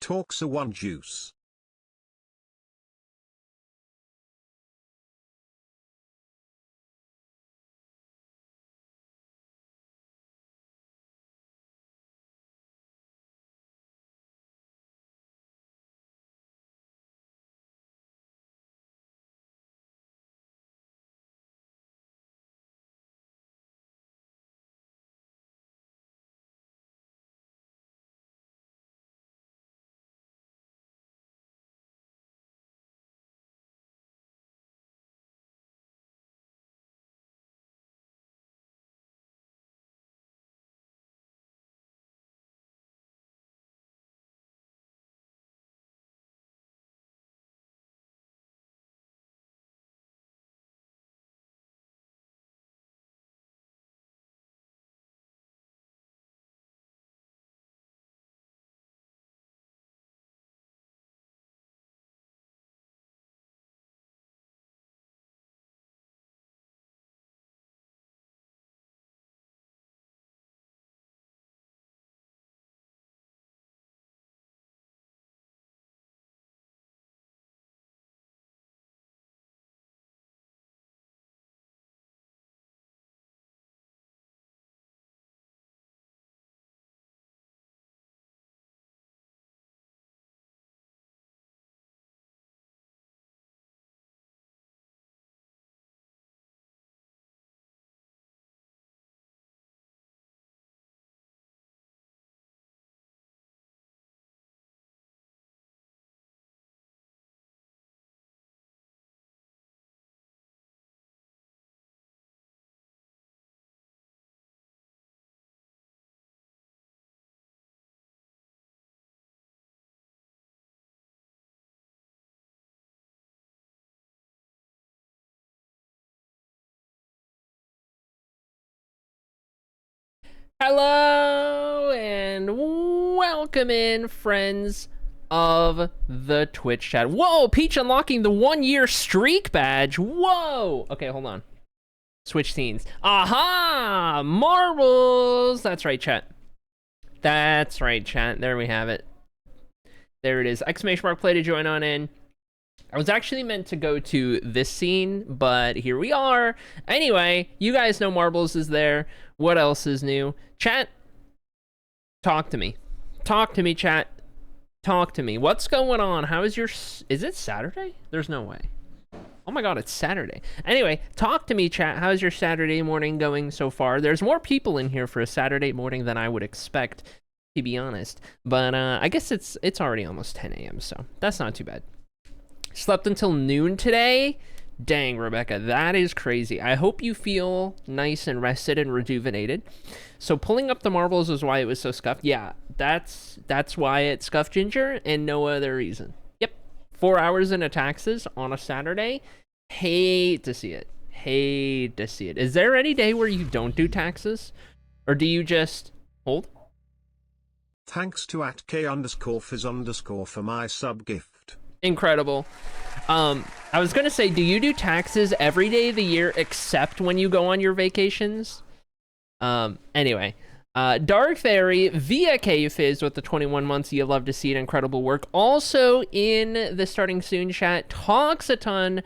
talks a one juice. Hello and welcome in, friends of the Twitch chat. Whoa, Peach unlocking the 1-year streak badge. Whoa. Okay, hold on. Switch scenes. Aha! Marbles! That's right, chat. That's right, chat. There we have it. There it is. Exclamation mark play to join on in. I was actually meant to go to this scene, but here we are. Anyway, you guys know Marbles is there. What else is new? Chat, talk to me. Talk to me, chat. Talk to me. What's going on? How is your... Is it Saturday? There's no way. Oh my god, it's Saturday. Anyway, talk to me, chat. How's your Saturday morning going so far? There's more people in here for a Saturday morning than I would expect, to be honest. But I guess it's already almost 10 a.m., so that's not too bad. Slept until noon today? Dang, Rebecca, that is crazy. I hope you feel nice and rested and rejuvenated. So pulling up the marbles is why it was so scuffed. Yeah, that's why it's scuffed, Ginger, and no other reason. Yep, 4 hours into taxes on a Saturday. Hate to see it. Hate to see it. Is there any day where you don't do taxes? Or do you just hold? Thanks to @k_fizz_ for my sub gift. Incredible. I was gonna say, do you do taxes every day of the year except when you go on your vacations? Anyway, Dark Fairy via KFizz with the 21 months. You love to see it. Incredible work. Also in the starting soon chat, talks a ton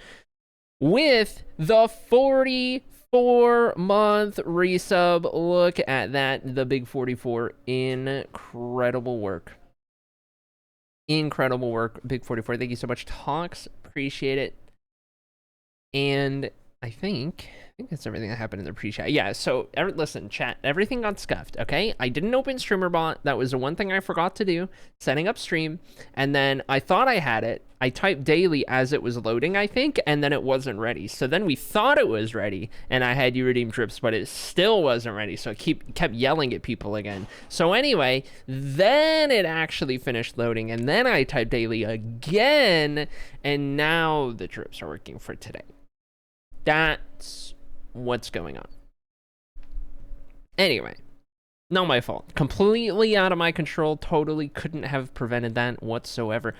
with the 44-month resub. Look at that, the big 44. Incredible work. Incredible work, Big 44. Thank you so much, Talks. Appreciate it. And I think that's everything that happened in the pre-chat. Yeah, so listen, chat, everything got scuffed, okay? I didn't open StreamerBot. That was the one thing I forgot to do, setting up stream. And then I thought I had it. I typed daily as it was loading, I think, and then it wasn't ready. So then we thought it was ready, and I had you redeem trips, but it still wasn't ready. So I kept yelling at people again. So anyway, then it actually finished loading, and then I typed daily again, and now the trips are working for today. That's what's going on. Anyway, not my fault. Completely out of my control. Totally couldn't have prevented that whatsoever.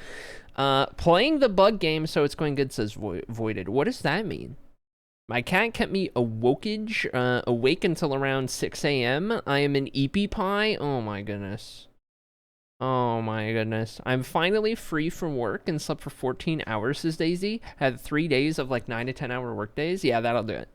Playing the bug game, so it's going good, says Voided. What does that mean? My cat kept me awake until around 6 a.m. I am an EP pie. Oh my goodness. Oh my goodness. I'm finally free from work and slept for 14 hours this Daisy. Had 3 days of like 9 to 10 hour work days. Yeah, that'll do it.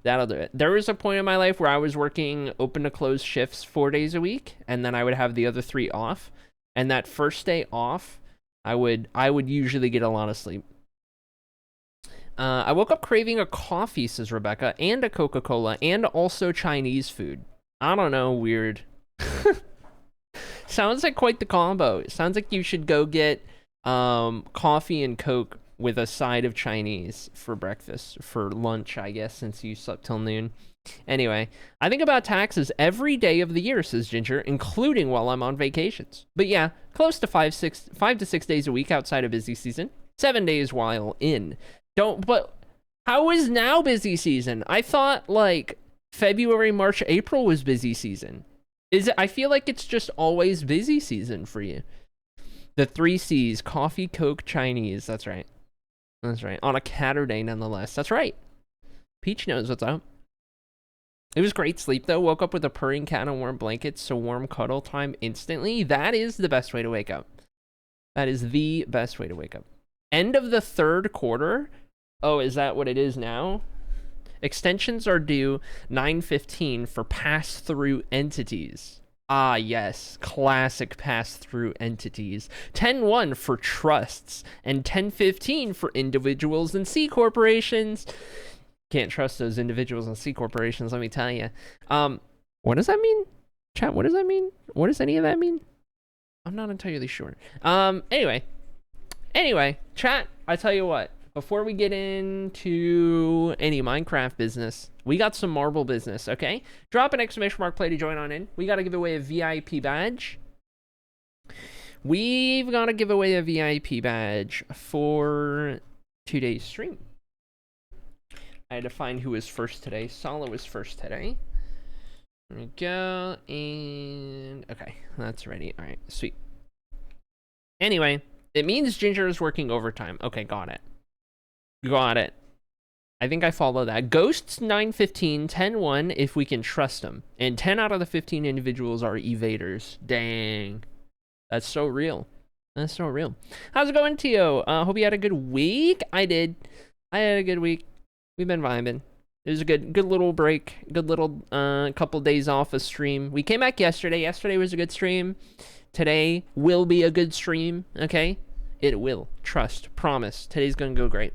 That'll do it. There was a point in my life where I was working open to close shifts 4 days a week, and then I would have the other 3 off. And that first day off, I would usually get a lot of sleep. I woke up craving a coffee, says Rebecca, and a Coca-Cola, and also Chinese food. I don't know, weird. Sounds like quite the combo. It sounds like you should go get coffee and Coke with a side of Chinese for breakfast, for lunch, I guess, since you slept till noon. Anyway, I think about taxes every day of the year, says Ginger, including while I'm on vacations. But yeah, close to 5 to 6 days a week outside of busy season. 7 days while in. But how is now busy season? I thought like February, March, April was busy season. I feel like it's just always busy season for you. The 3 C's, coffee, Coke, Chinese. That's right. That's right. On a Catterday, nonetheless. That's right. Peach knows what's up. It was great sleep, though. Woke up with a purring cat and warm blankets, so warm cuddle time instantly. That is the best way to wake up. That is the best way to wake up. End of the 3rd quarter. Oh, is that what it is now? Extensions are due 9/15 for pass-through entities. Ah, yes. Classic pass-through entities. 10/1 for trusts, and 10/15 for individuals and C corporations. Can't trust those individuals and C corporations, let me tell you. What does that mean? Chat, what does that mean? What does any of that mean? I'm not entirely sure. Anyway, chat, I tell you what. Before we get into any Minecraft business, we got some marble business, okay? Drop an exclamation mark play to join on in. We got to give away a VIP badge. We've got to give away a VIP badge for today's stream. I had to find who was first today. Sala was first today. There we go. And okay, that's ready. All right, sweet. Anyway, it means Ginger is working overtime. Okay, got it. Got it. I think I follow that. Ghosts 9/15, 10/1 if we can trust them. And 10 out of the 15 individuals are evaders. Dang. That's so real. That's so real. How's it going, Tio? Hope you had a good week. I did. I had a good week. We've been vibing. It was a good little break. Good little couple days off of stream. We came back yesterday. Yesterday was a good stream. Today will be a good stream, okay? It will. Trust. Promise. Today's gonna go great.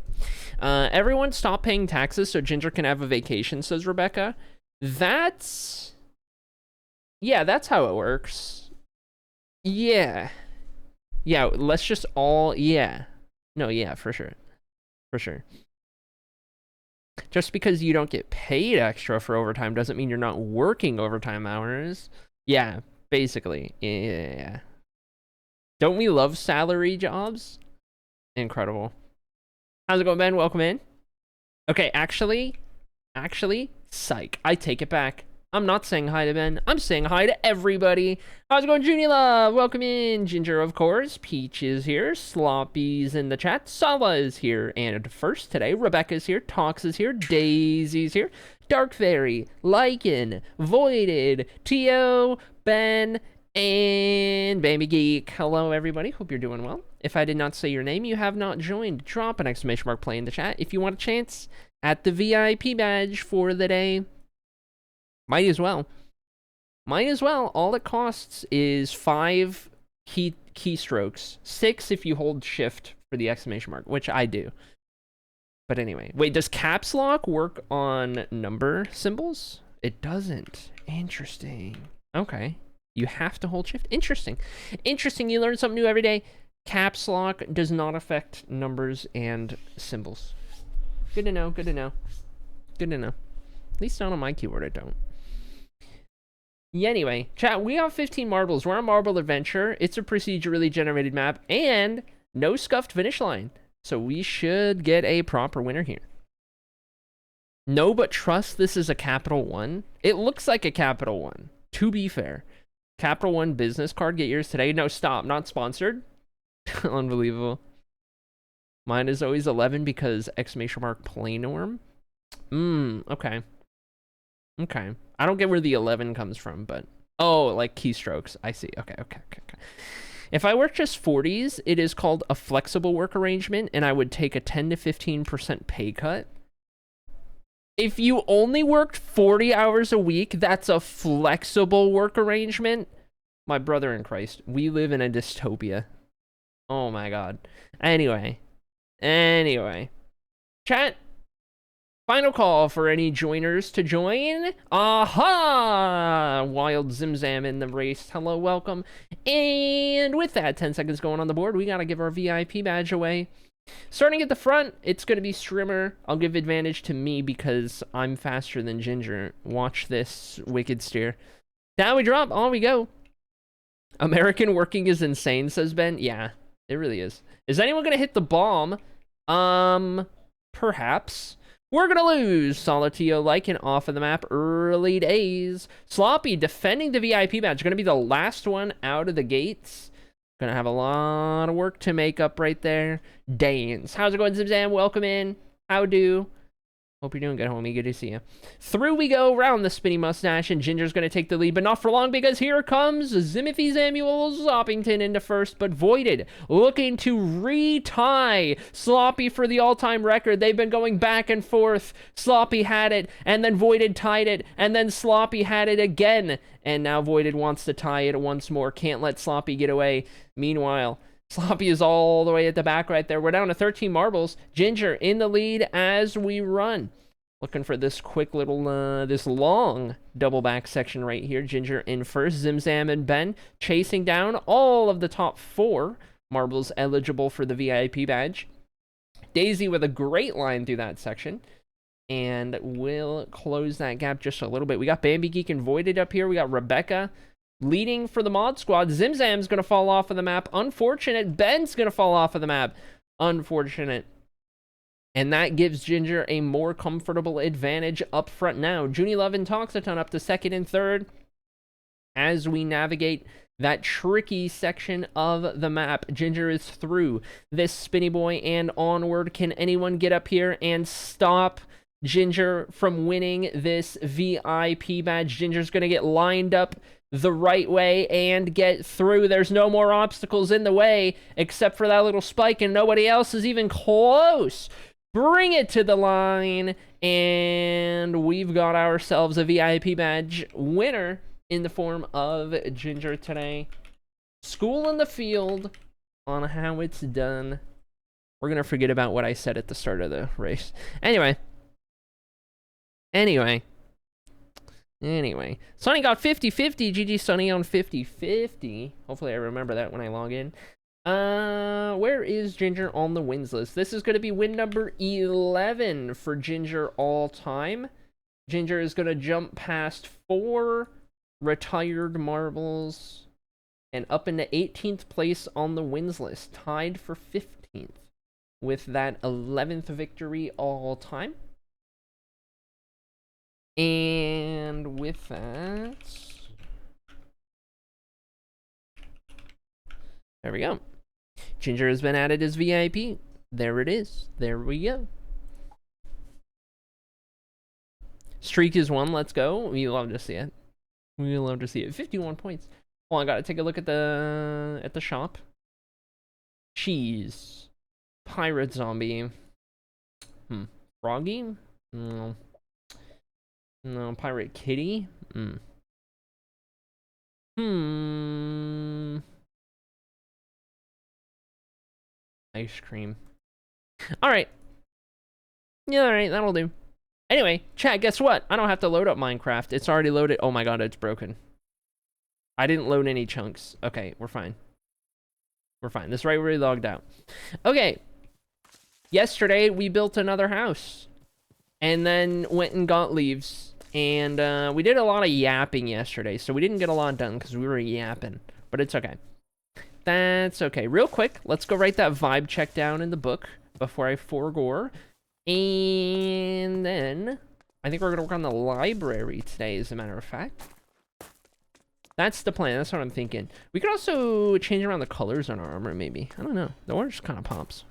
Everyone stop paying taxes so Ginger can have a vacation, says Rebecca. That's... yeah, that's how it works. Yeah. Yeah, let's just all... yeah. No, yeah, for sure. For sure. Just because you don't get paid extra for overtime doesn't mean you're not working overtime hours. Yeah, basically. Yeah. Don't we love salary jobs? Incredible. How's it going, Ben? Welcome in. Okay, actually, psych. I take it back. I'm not saying hi to Ben. I'm saying hi to everybody. How's it going, Junie Love? Welcome in. Ginger, of course. Peach is here. Sloppy's in the chat. Sala is here. And first today, Rebecca's here. Tox is here. Daisy's here. Dark Fairy, Lycan, Voided, Tio, Ben, and Baby Geek. Hello, everybody. Hope you're doing well. If I did not say your name, you have not joined. Drop an exclamation mark play in the chat if you want a chance at the VIP badge for the day. Might as well. Might as well. All it costs is 5 keystrokes. 6 if you hold shift for the exclamation mark, which I do. But anyway. Wait, does caps lock work on number symbols? It doesn't. Interesting. Okay. You have to hold shift. Interesting. Interesting. You learn something new every day. Caps lock does not affect numbers and symbols. Good to know. Good to know. Good to know. At least not on my keyboard, I don't. Yeah, anyway, chat, we have 15 marbles. We're on Marble Adventure. It's a procedurally generated map and no scuffed finish line. So we should get a proper winner here. No, but trust this is a Capital One. It looks like a Capital One, to be fair. Capital One business card, get yours today. No, stop, not sponsored. Unbelievable. Mine is always 11 because exclamation mark planorm. Okay. Okay. I don't get where the 11 comes from, but... oh, like keystrokes. I see. Okay. If I work just 40s, it is called a flexible work arrangement, and I would take a 10 to 15% pay cut. If you only worked 40 hours a week, that's a flexible work arrangement. My brother in Christ, we live in a dystopia. Oh my god. Anyway. Chat, final call for any joiners to join. Aha! Wild Zimzam in the race. Hello, welcome. And with that, 10 seconds going on the board, we gotta give our VIP badge away. Starting at the front, it's going to be Strimmer. I'll give advantage to me because I'm faster than Ginger. Watch this wicked steer. Down we drop, on we go. American working is insane, says Ben. Yeah, it really is. Is anyone going to hit the bomb? Perhaps. We're going to lose. Solitio Lycan off of the map. Early days. Sloppy defending the VIP badge. Going to be the last one out of the gates. Gonna have a lot of work to make up right there. Danes. How's it going, Zimzam? Welcome in. How do? Hope you're doing good, homie. Good to see you. Through we go, round the spinny mustache, and Ginger's going to take the lead, but not for long, because here comes Zimothy Samuel Zoppington into first, but Voided looking to retie Sloppy for the all-time record. They've been going back and forth. Sloppy had it, and then Voided tied it, and then Sloppy had it again, and now Voided wants to tie it once more. Can't let Sloppy get away. Meanwhile, Sloppy is all the way at the back right there. We're down to 13 marbles. Ginger in the lead as we run. Looking for this quick little, this long double back section right here. Ginger in first. Zimzam and Ben chasing down all of the top 4 marbles eligible for the VIP badge. Daisy with a great line through that section. And we'll close that gap just a little bit. We got Bambi Geek and Voided up here. We got Rebecca leading for the mod squad. Zimzam's going to fall off of the map. Unfortunate. Ben's going to fall off of the map. Unfortunate. And that gives Ginger a more comfortable advantage up front now. Junie Love and Toxaton up to second and third as we navigate that tricky section of the map. Ginger is through this spinny boy and onward. Can anyone get up here and stop Ginger from winning this VIP badge? Ginger's going to get lined up the right way and get through. There's no more obstacles in the way except for that little spike, and nobody else is even close. Bring it to the line, and we've got ourselves a VIP badge winner in the form of Ginger today. School in the field on how it's done. We're gonna forget about what I said at the start of the race. Anyway, Sonny got 50-50. GG Sonny on 50-50. Hopefully I remember that when I log in. Where is Ginger on the wins list? This is going to be win number 11 for Ginger all time. Ginger is going to jump past 4 retired marbles and up into 18th place on the wins list. Tied for 15th with that 11th victory all time. And with that, there we go. Ginger has been added as VIP. There it is. There we go. Streak is 1. Let's go. We love to see it. We love to see it. 51 points. Well, I gotta take a look at the shop. Cheese. Pirate zombie. Froggy? No. No, pirate kitty? Ice cream. Alright. Yeah, alright, that'll do. Anyway, chat, guess what? I don't have to load up Minecraft. It's already loaded. Oh my god, it's broken. I didn't load any chunks. Okay, we're fine. We're fine. This is right where we logged out. Okay. Yesterday, we built another house. And then went and got leaves. And we did a lot of yapping yesterday, so we didn't get a lot done because we were yapping. But it's okay. That's okay. Real quick, let's go write that vibe check down in the book before I forgore. And then I think we're going to work on the library today, as a matter of fact. That's the plan. That's what I'm thinking. We could also change around the colors on our armor, maybe. I don't know. The orange kind of pops.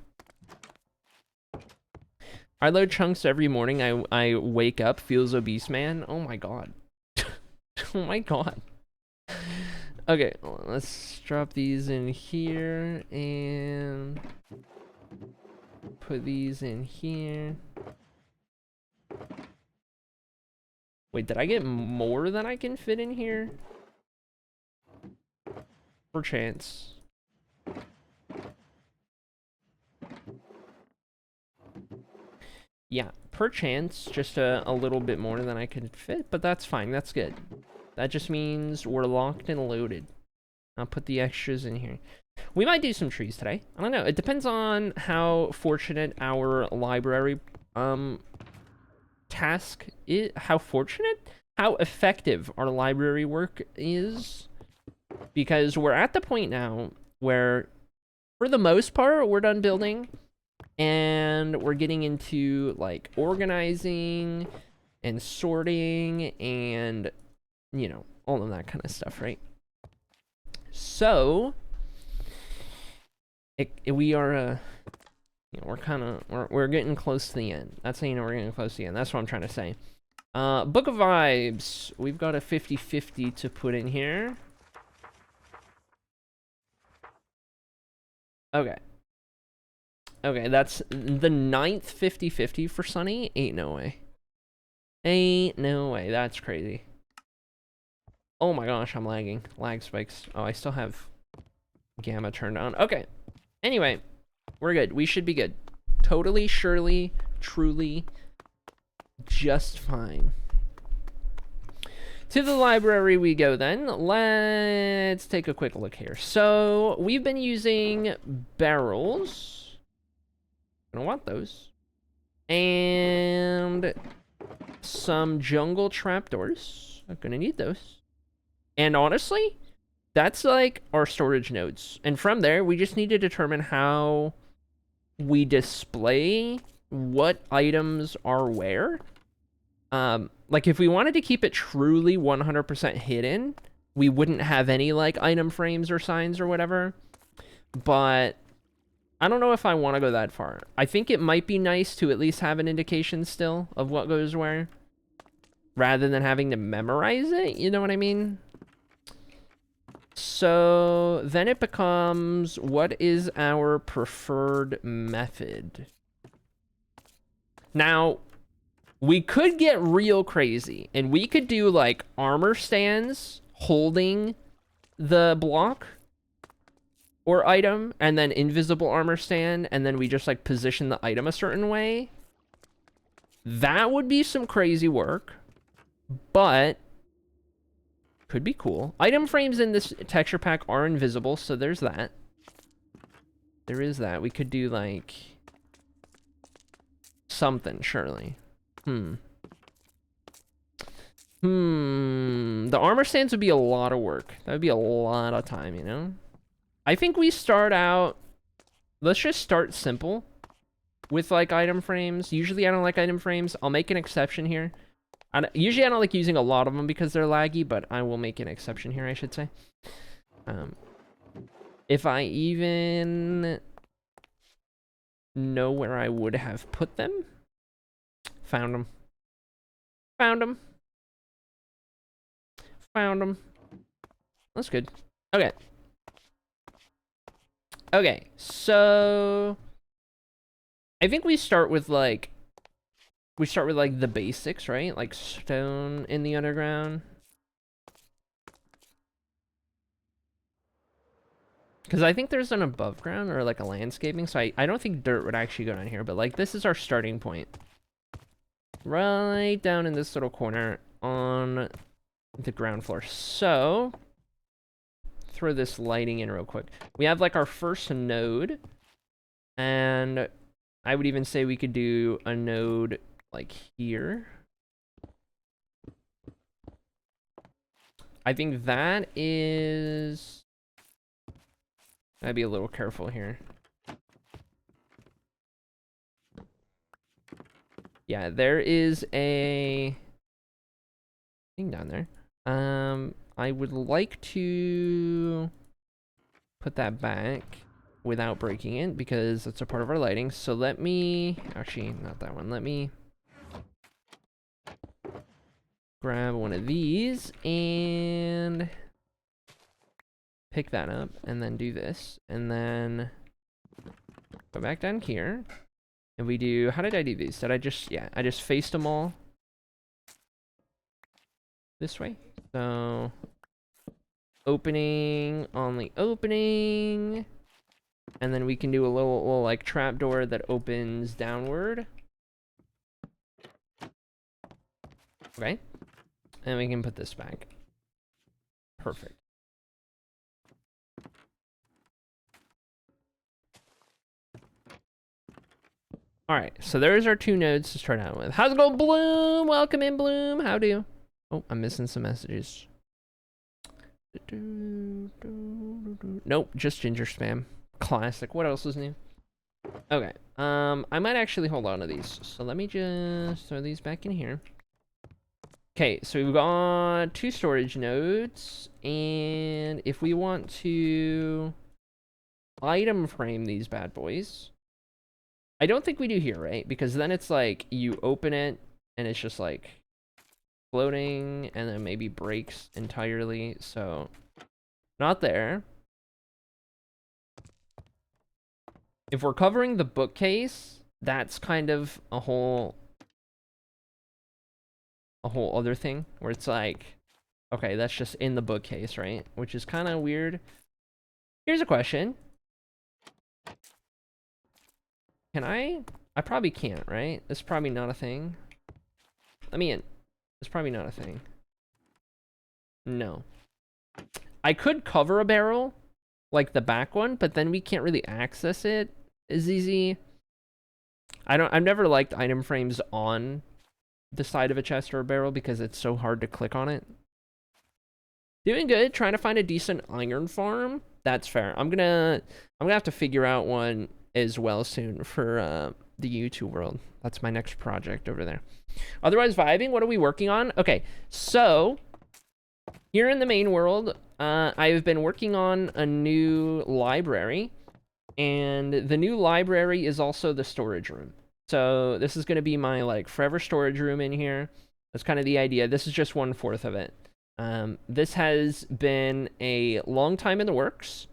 I load chunks every morning. I wake up, feels obese, man. Oh my god. Oh my god. Okay, hold on, let's drop these in here and put these in here. Wait, did I get more than I can fit in here? Perchance. Yeah, perchance, just a little bit more than I could fit, but that's fine, that's good. That just means we're locked and loaded. I'll put the extras in here. We might do some trees today. I don't know, it depends on how fortunate our library task is, how effective our library work is. Because we're at the point now where, for the most part, we're done building. And we're getting into, like, organizing and sorting and, you know, all of that kind of stuff, right? So, we are, you know, we're getting close to the end. That's how you know we're getting close to the end. That's what I'm trying to say. Book of Vibes. We've got a 50-50 to put in here. Okay. Okay, that's the 9th 50-50 for Sunny. Ain't no way. Ain't no way. That's crazy. Oh my gosh, I'm lagging. Lag spikes. Oh, I still have gamma turned on. Okay. Anyway, we're good. We should be good. Totally, surely, truly, just fine. To the library we go then. Let's take a quick look here. So, we've been using barrels. I don't want those. And some jungle trapdoors. I'm gonna need those. And honestly, that's like our storage nodes. And from there, we just need to determine how we display what items are where. Like if we wanted to keep it truly 100% hidden, we wouldn't have any like item frames or signs or whatever. But I don't know if I want to go that far. I think it might be nice to at least have an indication still of what goes where, rather than having to memorize it, you know what I mean? So then it becomes, what is our preferred method? Now, we could get real crazy, and we could do like armor stands holding the block or item, and then invisible armor stand, and then we just like position the item a certain way. That would be some crazy work, but could be cool. Item frames in this texture pack are invisible, so there's that. There is that. We could do like something, surely. The armor stands would be a lot of work. That would be a lot of time, you know? I think we start out, let's just start simple with like item frames. Usually I don't like item frames. I'll make an exception here. Usually I don't like using a lot of them because they're laggy, but I will make an exception here, I should say. If I even know where I would have put them. Found them. Found them. Found them. That's good. Okay. Okay, so I think we start with like the basics, right? Like stone in the underground. Because I think there's an above ground or like a landscaping, so I don't think dirt would actually go down here, but like this is our starting point. Right down in this little corner on the ground floor. So throw this lighting in real quick. We have like our first node, and I would even say we could do a node like here. I think that is, I'd be a little careful here. Yeah, there is a thing down there. I would like to put that back without breaking it because it's a part of our lighting. So let me, actually, not that one. Let me grab one of these and pick that up and then do this. And then go back down here. And we do, how did I do these? Did I just, yeah, I just faced them all this way. So, opening on the opening. And then we can do a little like trapdoor that opens downward. Okay. And we can put this back. Perfect. Alright, so there's our 2 nodes to start out with. How's it going, Bloom? Welcome in, Bloom. How do you? Oh, I'm missing some messages. Nope, just ginger spam. Classic. What else is new? Okay. I might actually hold on to these. So let me just throw these back in here. Okay, so we've got 2 storage nodes, and if we want to item frame these bad boys, I don't think we do here, right? Because then it's like you open it and it's just like floating and then maybe breaks entirely. So not there. If we're covering the bookcase, that's kind of a whole other thing where it's like, okay, that's just in the bookcase, right? Which is kind of weird. Here's a question. Can I probably can't, right? It's probably not a thing. Let me in. It's probably not a thing. No. I could cover a barrel, like the back one, but then we can't really access it as easy. I've never liked item frames on the side of a chest or a barrel because it's so hard to click on it. Doing good. Trying to find a decent iron farm. That's fair. I'm gonna have to figure out one as well soon for the YouTube world. That's my next project over there. Otherwise vibing, what are we working on? Okay, so here in the main world, I've been working on a new library, and the new library is also the storage room. So this is going to be my like forever storage room in here. That's kind of the idea. This is just 1/4 of it. This has been a long time in the works.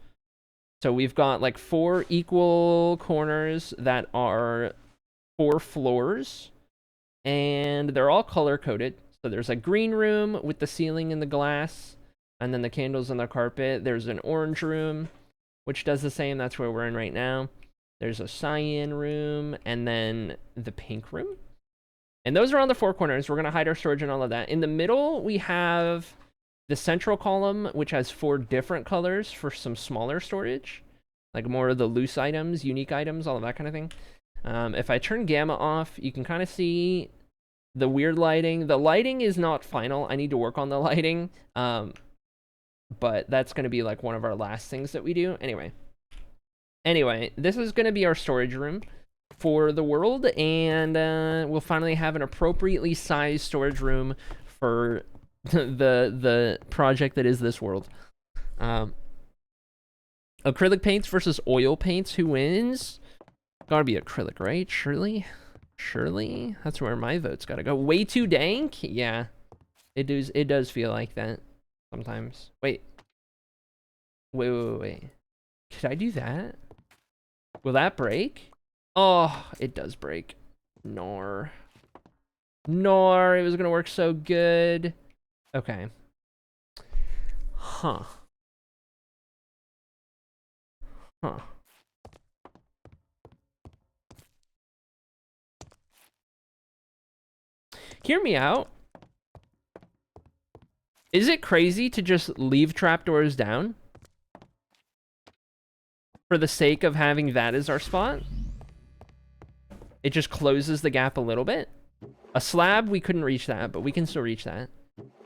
So we've got like 4 equal corners that are 4 floors, and they're all color coded. So there's a green room with the ceiling and the glass, and then the candles on the carpet. There's an orange room, which does the same. That's where we're in right now. There's a cyan room, and then the pink room. And those are on the 4 corners. We're going to hide our storage and all of that. In the middle, we have the central column, which has 4 different colors for some smaller storage, like more of the loose items, unique items, all of that kind of thing. If I turn gamma off, you can kind of see the weird lighting. The lighting is not final. I need to work on the lighting, but that's going to be like one of our last things that we do. Anyway, this is going to be our storage room for the world, and we'll finally have an appropriately sized storage room for the project that is this world. Acrylic paints versus oil paints, who wins? Gotta be acrylic, right? Surely that's where my vote's gotta go. Way too dank? Yeah, it does feel like that sometimes. Wait, could I do that? Will that break? Oh, it does break. Nor, it was gonna work so good. Okay. Huh. Hear me out. Is it crazy to just leave trapdoors down for the sake of having that as our spot? It just closes the gap a little bit. A slab, we couldn't reach that, but we can still reach that.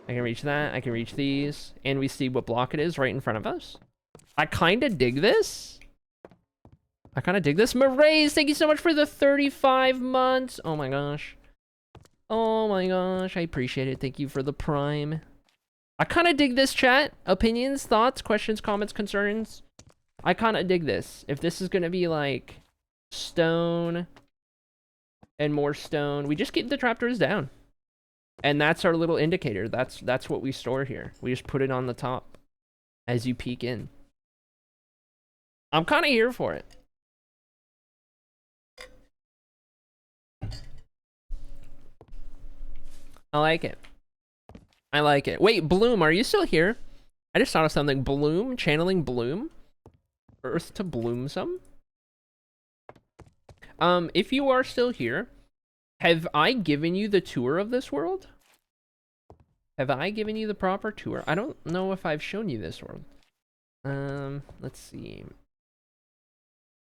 I can reach that, I can reach these, and we see what block it is right in front of us. I kind of dig this. Maraise, thank you so much for the 35 months. Oh my gosh. I appreciate it. Thank you for the prime. I kind of dig this, chat. Opinions, thoughts, questions, comments, concerns. I kind of dig this. If this is going to be like stone and more stone, we just keep the trapdoors down. And that's our little indicator. That's what we store here. We just put it on the top as you peek in. I'm kind of here for it. I like it. I like it. Wait, Bloom, are you still here? I just thought of something. Bloom, channeling Bloom. Earth to bloom some. If you are still here, have I given you the tour of this world? Have I given you the proper tour? I don't know if I've shown you this world. Let's see.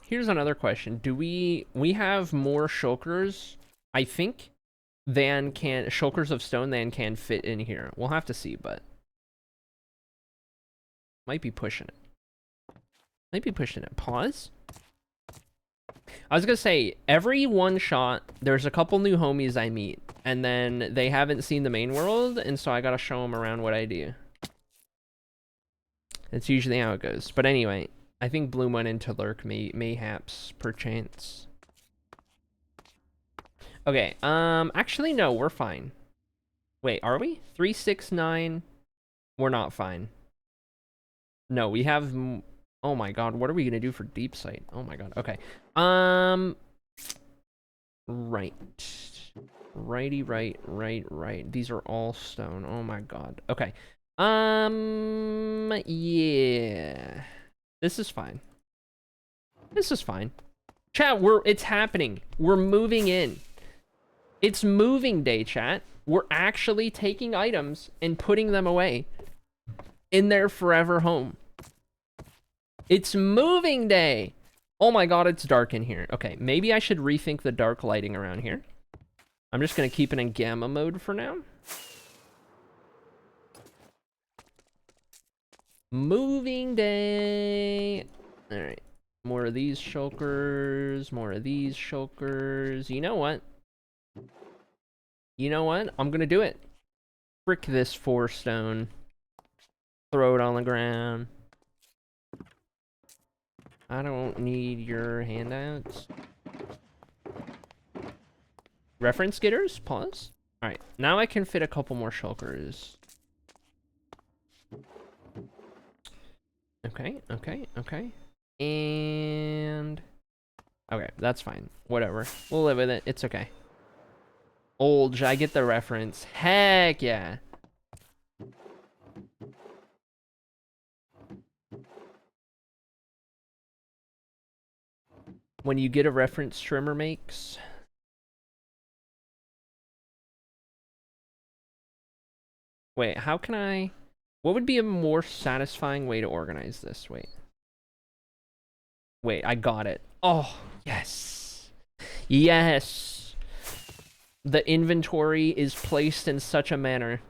Here's another question. Do we have more shulkers, I think, than shulkers of stone than can fit in here. We'll have to see, but might be pushing it. Might be pushing it. Pause. I was gonna say, every one shot, there's a couple new homies I meet, and then they haven't seen the main world, and so I gotta show them around what I do. That's usually how it goes. But anyway, I think Bloom went into lurk, mayhaps, perchance. Okay, actually, no, we're fine. Wait, are we? 369. We're not fine. No, we have... Oh my god, what are we gonna do for deep sight? Oh my god, okay. Right. Righty, right. These are all stone. Oh my god. Okay. Yeah. This is fine. This is fine. Chat, it's happening. We're moving in. It's moving day, chat. We're actually taking items and putting them away in their forever home. It's moving day. Oh my god, it's dark in here. Okay, maybe I should rethink the dark lighting around here. I'm just gonna keep it in gamma mode for now. Moving day. All right, more of these shulkers, more of these shulkers. You know what? You know what? I'm gonna do it. Frick this 4 stone. Throw it on the ground. I don't need your handouts. Reference getters? Pause. Alright, now I can fit a couple more shulkers. Okay. And... Okay, that's fine. Whatever. We'll live with it. It's okay. Olge, I get the reference. Heck yeah. When you get a reference, Trimmer makes. Wait, how can I... What would be a more satisfying way to organize this? Wait, I got it. Oh, yes. Yes. The inventory is placed in such a manner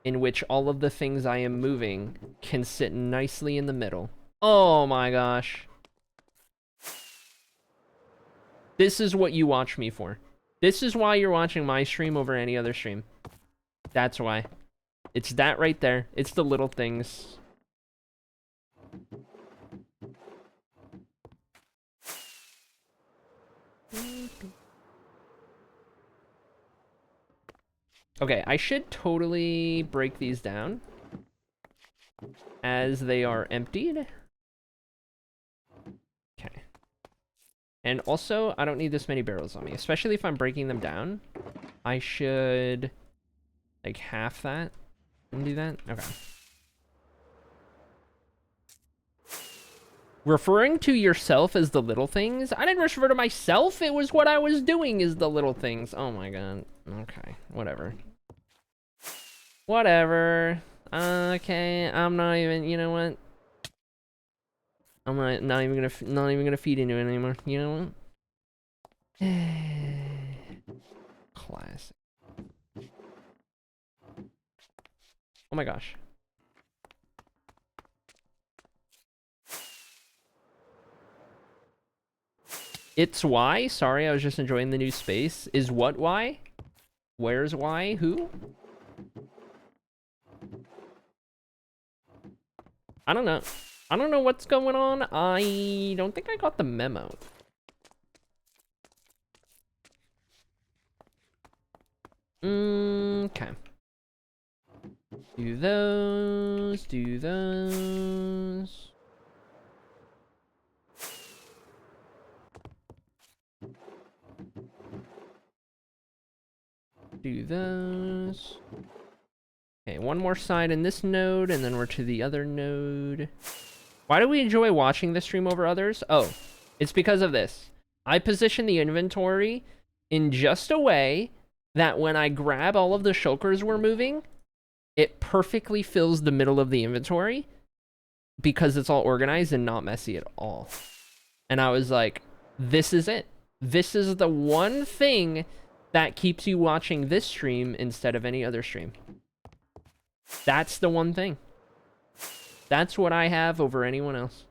in which all of the things I am moving can sit nicely in the middle. Oh my gosh. This is what you watch me for. This is why you're watching my stream over any other stream. That's why. It's that right there. It's the little things. Okay, I should totally break these down as they are emptied. Okay. And also, I don't need this many barrels on me, especially if I'm breaking them down. I should, like, half that and do that. Okay. Referring to yourself as the little things? I didn't refer to myself. It was what I was doing is the little things. Oh my god. Okay, whatever. Whatever. Okay, I'm not even, you know what? I'm not even gonna feed into it anymore. You know what? Classic. Oh my gosh. It's why? Sorry, I was just enjoying the new space. Is what why? Where's why? Who? I don't know. I don't know what's going on. I don't think I got the memo. Okay. Do those. do those. Okay, one more side in this node, and then we're to the other node. Why do we enjoy watching this stream over others? Oh, it's because of this. I position the inventory in just a way that when I grab all of the shulkers we're moving, it perfectly fills the middle of the inventory because it's all organized and not messy at all. And I was like, this is it. This is the one thing that keeps you watching this stream instead of any other stream. That's the one thing. That's what I have over anyone else.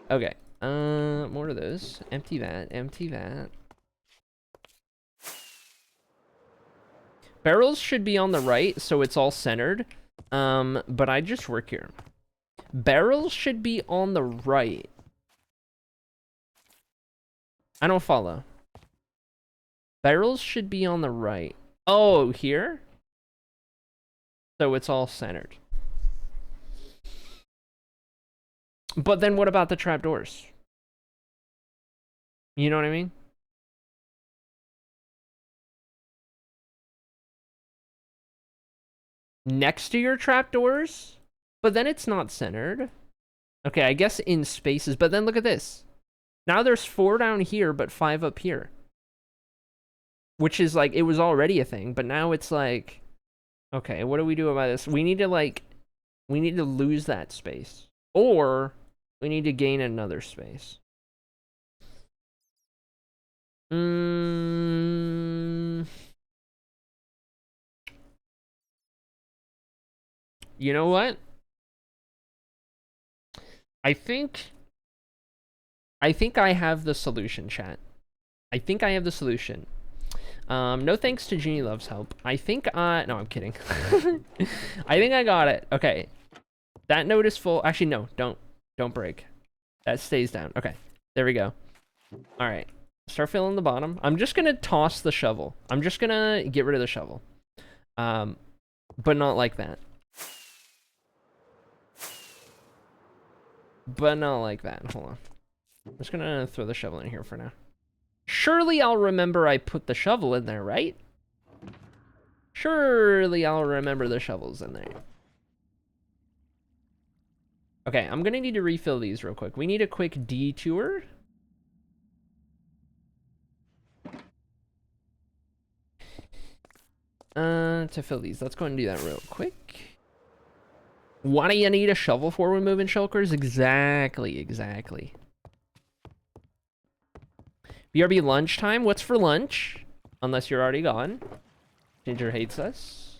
Okay. More of those. Empty that. Empty that. Barrels should be on the right, so it's all centered. But I just work here. Barrels should be on the right. I don't follow. Barrels should be on the right. Oh, here? So it's all centered. But then what about the trapdoors? You know what I mean? Next to your trapdoors? But then it's not centered. Okay, I guess in spaces. But then look at this. Now there's 4 down here, but 5 up here. Which is like, it was already a thing, but now it's like, okay, what do we do about this? We need to like, we need to lose that space. Or we need to gain another space. You know what? I think I have the solution, chat. I think I have the solution. No thanks to Genie Love's help. No, I'm kidding. I think I got it. Okay. That node is full. Actually, no, don't break. That stays down. Okay. There we go. All right. Start filling the bottom. I'm just going to toss the shovel. I'm just going to get rid of the shovel. But not like that. But not like that. Hold on. I'm just going to throw the shovel in here for now. Surely I'll remember I put the shovel in there, right? Surely I'll remember the shovel's in there. Okay, I'm gonna need to refill these real quick. We need a quick detour. To fill these. Let's go ahead and do that real quick. What do you need a shovel for when moving shulkers? Exactly. BRB lunchtime. What's for lunch? Unless you're already gone. Ginger hates us.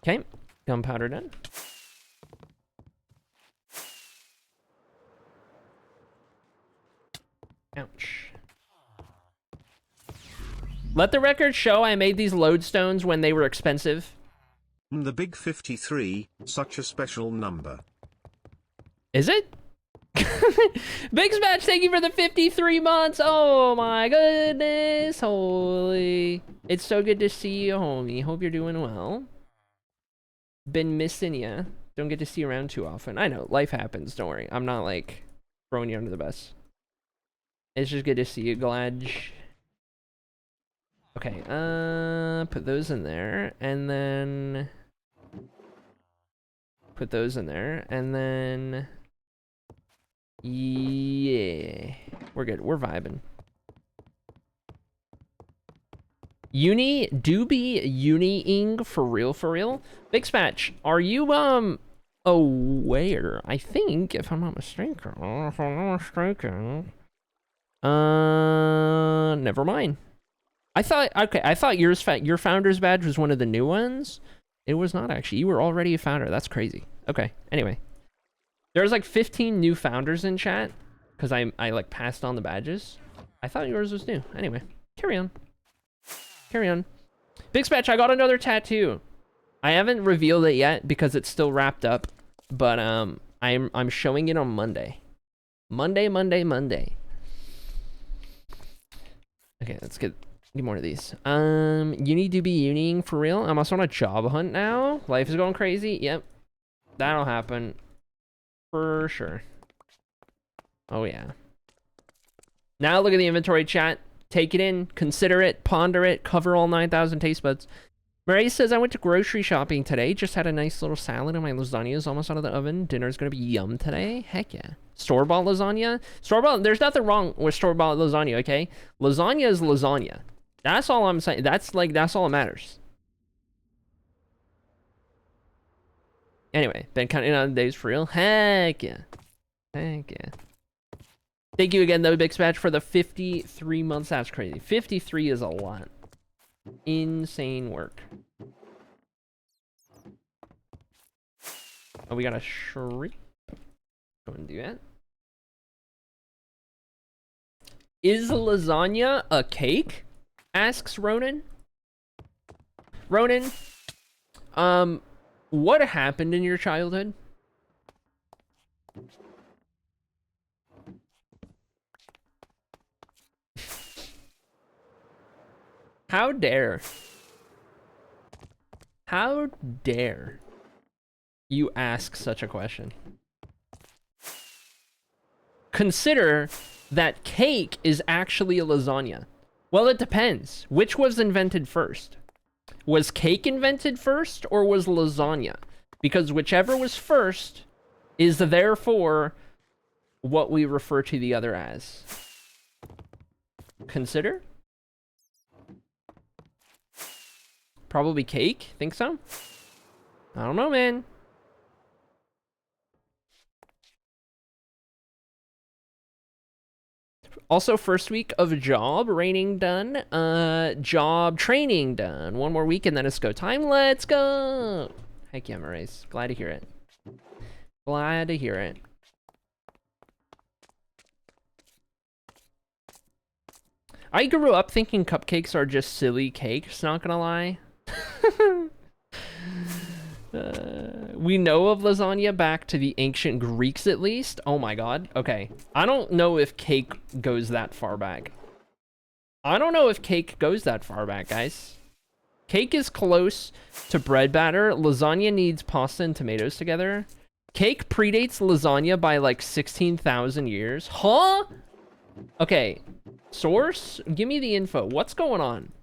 Okay. Gunpowder done. Ouch. Let the record show I made these lodestones when they were expensive. The big 53, such a special number. Is it? Big Smash, thank you for the 53 months. Oh my goodness. Holy. It's so good to see you, homie. Hope you're doing well. Been missing ya. Don't get to see you around too often. I know, life happens. Don't worry. I'm not like throwing you under the bus. It's just good to see you, Gladge. Okay, put those in there, and then put those in there, and then yeah, we're good. We're vibing. Uni-ing for real? Big Spatch, are you aware? I think, if I'm not mistaken. Never mind. I thought your founder's badge was one of the new ones. It was not actually. You were already a founder. That's crazy. Okay. Anyway, there's like 15 new founders in chat because I like passed on the badges. I thought yours was new. Anyway, carry on. Big Spatch, I got another tattoo. I haven't revealed it yet because it's still wrapped up, but I'm showing it on Monday. Monday. Okay, let's get Need more of these. You need to be uning for real. I'm also on a job hunt now. Life is going crazy. Yep. That'll happen. For sure. Oh, yeah. Now look at the inventory, chat. Take it in, consider it, ponder it, cover all 9,000 taste buds. Murray says, I went to grocery shopping today. Just had a nice little salad and my lasagna is almost out of the oven. Dinner's going to be yum today. Heck yeah. Store-bought lasagna? Store-bought, there's nothing wrong with store-bought lasagna, okay? Lasagna is lasagna. That's all I'm saying. That's all that matters. Anyway, been counting on days for real. Heck yeah. Heck yeah. Thank you again, though, Big Spatch, for the 53 months. That's crazy. 53 is a lot. Insane work. Oh, we got a shrimp. Go and do that. Is lasagna a cake? Asks Ronan. Ronan, what happened in your childhood? How dare you ask such a question? Consider that cake is actually a lasagna. Well, it depends. Which was invented first? Was cake invented first or was lasagna? Because whichever was first is therefore what we refer to the other as. Consider? Probably cake? Think so? I don't know, man. Also, first week of job training done. Job training done. One more week and then it's go time. Let's go. Heck yeah, Maurice. Glad to hear it. Glad to hear it. I grew up thinking cupcakes are just silly cakes, not gonna lie. We know of lasagna back to the ancient Greeks, at least. Oh my god. Okay. I don't know if cake goes that far back. Guys. Cake is close to bread batter. Lasagna needs pasta and tomatoes together. Cake predates lasagna by like 16,000 years. Huh? Okay. Source? Give me the info. What's going on?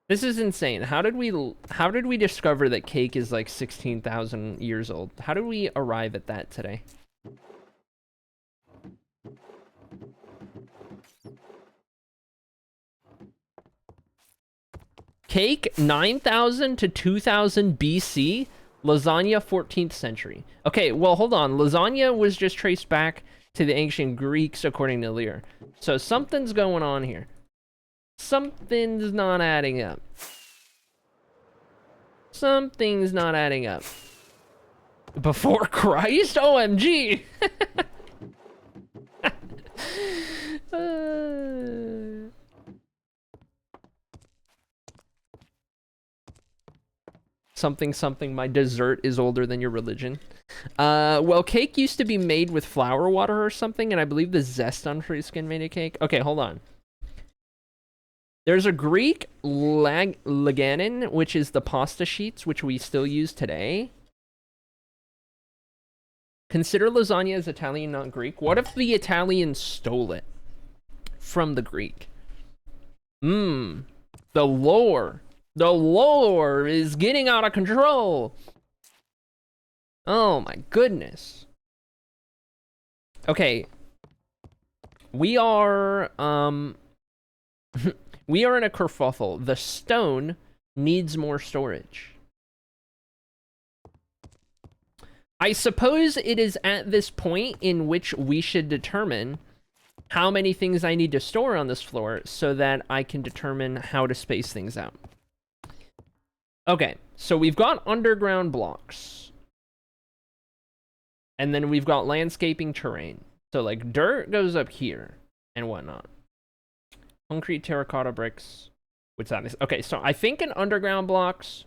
This is insane. How did we discover that cake is like 16,000 years old? How did we arrive at that today? Cake 9,000 to 2,000 BC, lasagna 14th century. Okay, well hold on. Lasagna was just traced back to the ancient Greeks according to Lear. So something's going on here. Something's not adding up. Something's not adding up. Before Christ? OMG! Something, my dessert is older than your religion. Well, cake used to be made with flour water or something, and I believe the zest on fruit skin made a cake. Okay, hold on. There's a Greek laganin, which is the pasta sheets, which we still use today. Consider lasagna as Italian, not Greek. What if the Italians stole it from the Greek? The lore. The lore is getting out of control. Oh my goodness. Okay. We are, we are in a kerfuffle. The stone needs more storage. I suppose it is at this point in which we should determine how many things I need to store on this floor so that I can determine how to space things out. Okay, so we've got underground blocks. And then we've got landscaping terrain. So like dirt goes up here and whatnot. Concrete, terracotta, bricks. What's that? Okay, so I think in underground blocks,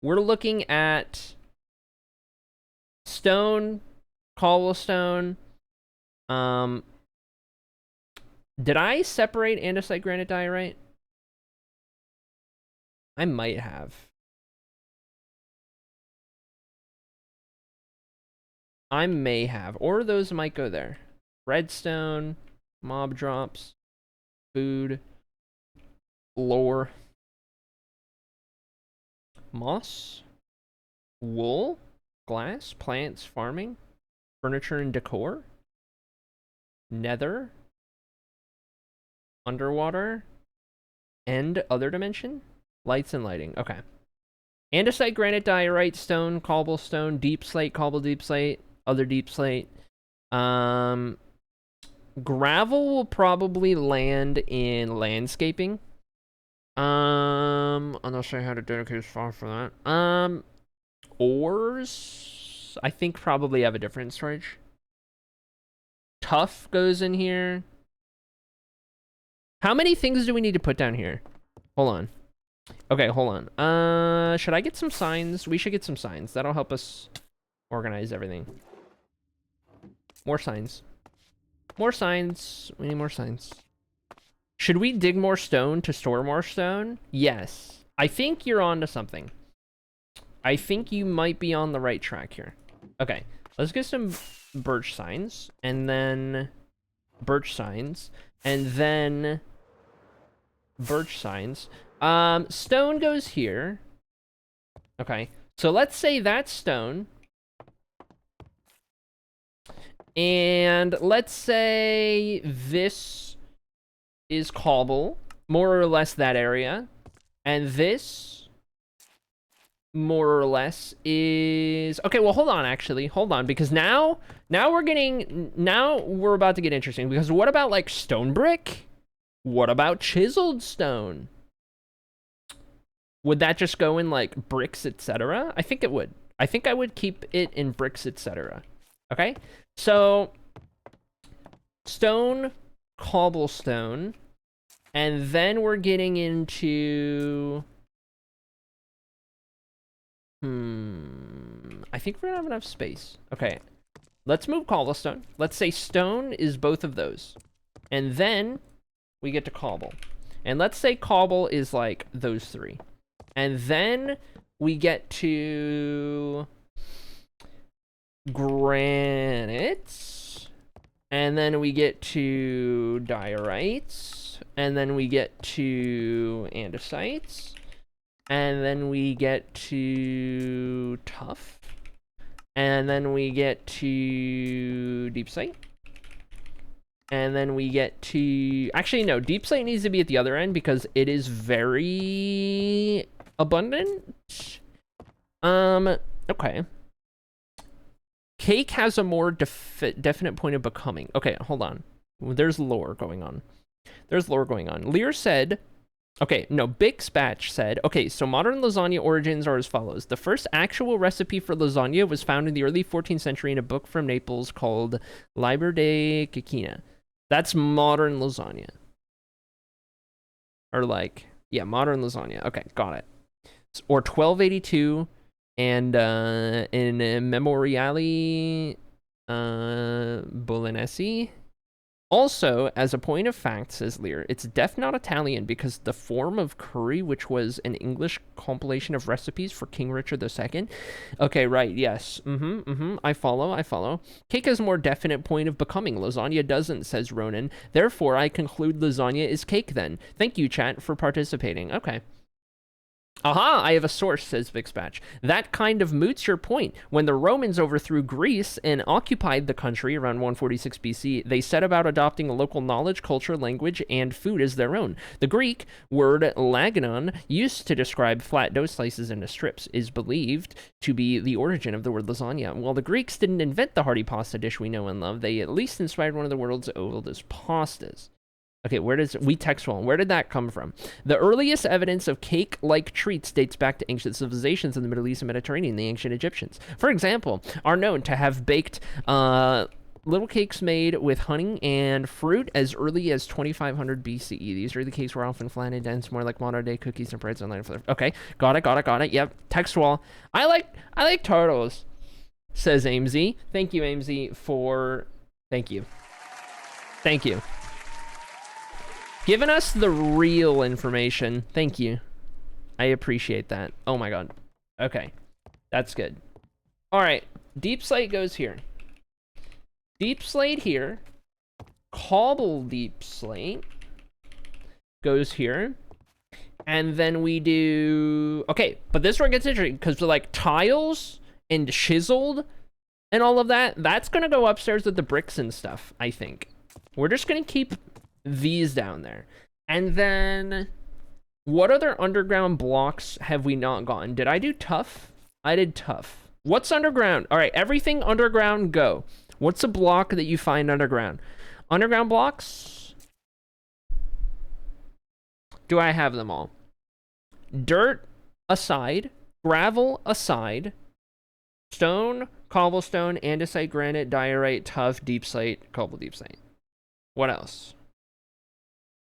we're looking at stone, cobblestone. Did I separate andesite, granite, diorite? I might have. I may have, or those might go there. Redstone, mob drops, food, lore, moss, wool, glass, plants, farming, furniture and decor, nether, underwater, and other dimension, lights and lighting. Okay. Andesite, granite, diorite, stone, cobblestone, deep slate, cobble, deep slate, other deep slate. Gravel will probably land in landscaping. I'm not sure how to dedicate a spot for that. Ores, I think probably have a different storage. Tough goes in here. How many things do we need to put down here? Hold on. Okay, hold on. Should I get some signs? We should get some signs. That'll help us organize everything. More signs. More signs. We need more signs. Should we dig more stone to store more stone? Yes. I think you're onto something. I think you might be on the right track here. Okay, let's get some birch signs, and then birch signs, and then birch signs. Stone goes here. Okay, so let's say that's stone. And let's say this is cobble, more or less that area. And this, more or less, is... Okay, well, hold on, actually. Hold on, because now we're about to get interesting. Because what about, like, stone brick? What about chiseled stone? Would that just go in, like, bricks, etc.? I think it would. I think I would keep it in bricks, etc. Okay? So, stone, cobblestone, and then we're getting into... I think we're gonna have enough space. Okay, let's move cobblestone. Let's say stone is both of those. And then we get to cobble. And let's say cobble is like those three. And then we get to granites. And then we get to diorites. And then we get to andesites. And then we get to tough. And then we get to deep slate. And then we get to... Actually, no. Deep slate needs to be at the other end because it is very abundant. Okay. Cake has a more definite point of becoming. Okay, hold on. There's lore going on. There's lore going on. Lear said... Okay, no, Bixbatch said, okay, so modern lasagna origins are as follows. The first actual recipe for lasagna was found in the early 14th century in a book from Naples called Liber de Cecina. That's modern lasagna. Or like, yeah, modern lasagna. Okay, got it. Or 1282, and in Memoriali Bolognesi. Also, as a point of fact, says Lear, it's def not Italian because the form of curry, which was an English compilation of recipes for King Richard II. Okay, right, yes. I follow. Cake has a more definite point of becoming. Lasagna doesn't, says Ronan. Therefore, I conclude lasagna is cake then. Thank you, chat, for participating. Okay. Aha, I have a source, says Vixpatch. That kind of moots your point. When the Romans overthrew Greece and occupied the country around 146 BC, they set about adopting a local knowledge, culture, language, and food as their own. The Greek word laganon, used to describe flat dough slices into strips, is believed to be the origin of the word lasagna. While the Greeks didn't invent the hearty pasta dish we know and love, they at least inspired one of the world's oldest pastas. Okay, where did that come from? The earliest evidence of cake-like treats dates back to ancient civilizations in the Middle East and Mediterranean, the ancient Egyptians. For example, are known to have baked little cakes made with honey and fruit as early as 2500 BCE. These early cakes were often flat and dense, more like modern day cookies and breads online. Okay, got it. Yep, text wall. I like turtles, says Amesy. Thank you, Amesy, for thank you. Giving us the real information. Thank you. I appreciate that. Oh my god. Okay, that's good. All right, deep slate goes here. Deep slate here. Cobble deep slate goes here. And then we do... Okay, but this one gets interesting because like tiles and chiseled and all of that, that's going to go upstairs with the bricks and stuff, I think. We're just going to keep these down there. And then what other underground blocks have we not gotten? Did I do tough? I did tough. What's underground? All right, everything underground, go. What's a block that you find underground? Underground blocks? Do I have them all? Dirt aside, gravel aside, stone, cobblestone, andesite, granite, diorite, tough, deep slate, cobble deep slate. What else?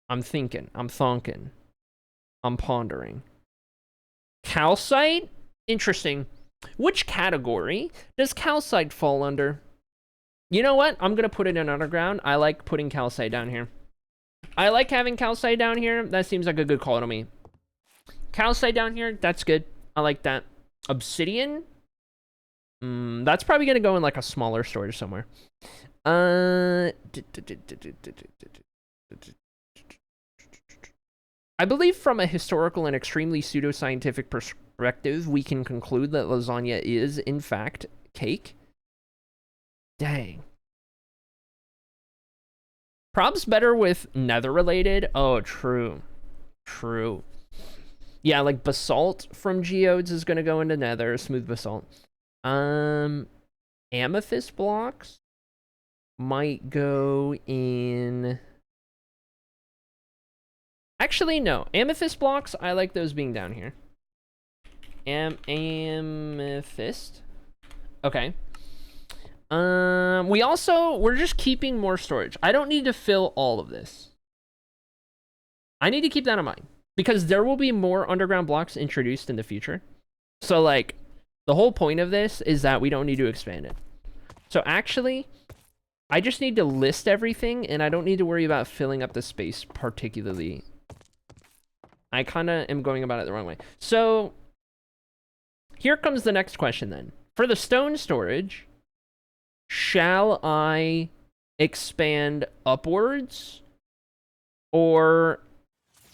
I'm thinking, I'm thonking, I'm pondering. Calcite? Interesting. Which category does calcite fall under? You know what? I'm going to put it in underground. I like putting calcite down here. I like having calcite down here. That seems like a good call to me. Calcite down here, that's good. I like that. Obsidian? That's probably going to go in like a smaller storage somewhere. I believe from a historical and extremely pseudoscientific perspective, we can conclude that lasagna is, in fact, cake. Dang. Prob's better with nether related. Oh, true. True. Yeah, like basalt from geodes is going to go into nether. Smooth basalt. Amethyst blocks might go in... Actually, no. Amethyst blocks, I like those being down here. Amethyst. Okay. We're just keeping more storage. I don't need to fill all of this. I need to keep that in mind because there will be more underground blocks introduced in the future. So like the whole point of this is that we don't need to expand it. So actually, I just need to list everything and I don't need to worry about filling up the space particularly. I kind of am going about it the wrong way. So here comes the next question then. For the stone storage, shall I expand upwards or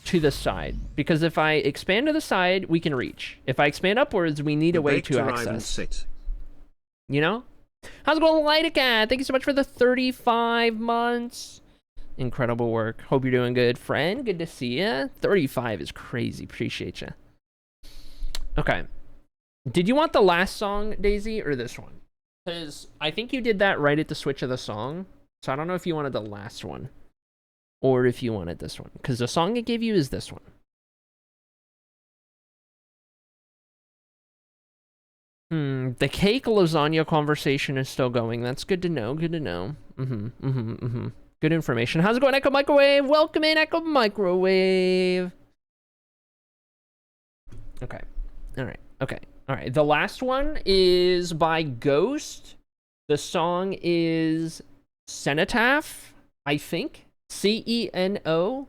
to the side? Because if I expand to the side, we can reach. If I expand upwards, we need a way to access. You know? How's it going, Lightica? Thank you so much for the 35 months. Incredible work. Hope you're doing good, friend. Good to see you. 35 is crazy. Appreciate you. Okay. Did you want the last song, Daisy, or this one? Because I think you did that right at the switch of the song. So I don't know if you wanted the last one or if you wanted this one. Because the song it gave you is this one. The cake lasagna conversation is still going. That's good to know. Good to know. Good information. How's it going, Echo Microwave? Welcome in, Echo Microwave. Okay. All right. Okay. All right. The last one is by Ghost. The song is Cenotaph, I think. Cenotaph.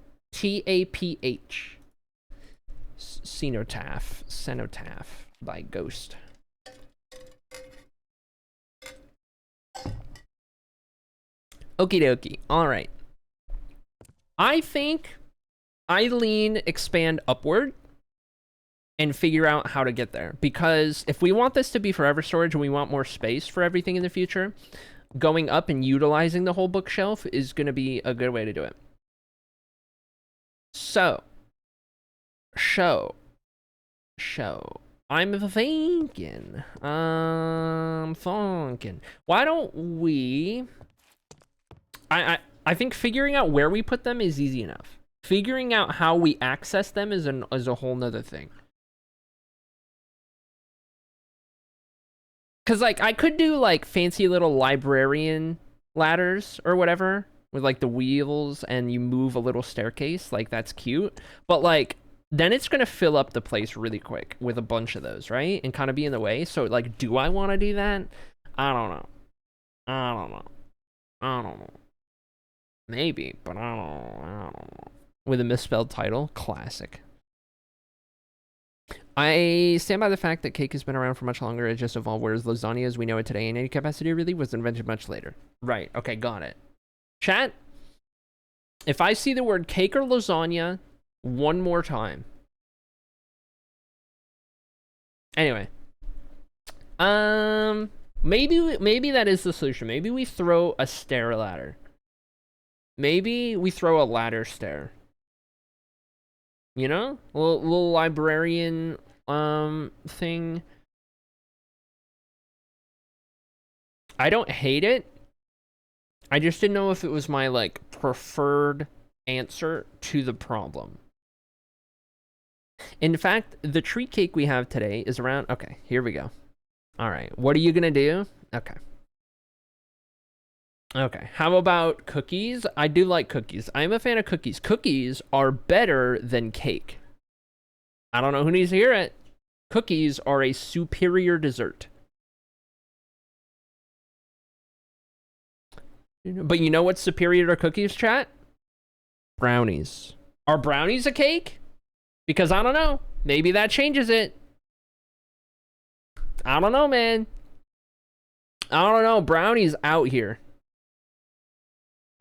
Cenotaph by Ghost. Okie dokie. All right. I think I lean expand upward and figure out how to get there. Because if we want this to be forever storage and we want more space for everything in the future, going up and utilizing the whole bookshelf is going to be a good way to do it. So, I'm thinking. Why don't we... I think figuring out where we put them is easy enough. Figuring out how we access them is a whole nother thing. Because, like, I could do, like, fancy little librarian ladders or whatever with like the wheels and you move a little staircase. Like that's cute. But like then it's going to fill up the place really quick with a bunch of those, right? And kind of be in the way. So like, do I want to do that? I don't know. I don't know. I don't know. Maybe, but I don't know. With a misspelled title, classic. I stand by the fact that cake has been around for much longer. It just evolved, whereas lasagna as we know it today in any capacity really was invented much later. Right, okay, got it. Chat, if I see the word cake or lasagna one more time. Anyway. Maybe that is the solution. Maybe we throw a stair ladder. Maybe we throw a ladder stair. You know? Little librarian thing. I don't hate it. I just didn't know if it was my like preferred answer to the problem. In fact, the tree cake we have today is around... Okay, here we go. All right, what are you gonna do? Okay. Okay, how about cookies? I do like cookies. I'm a fan of cookies. Cookies are better than cake. I don't know who needs to hear it. Cookies are a superior dessert. But you know what's superior to cookies, chat? Brownies. Are brownies a cake? Because I don't know. Maybe that changes it. I don't know, man. I don't know. Brownies out here.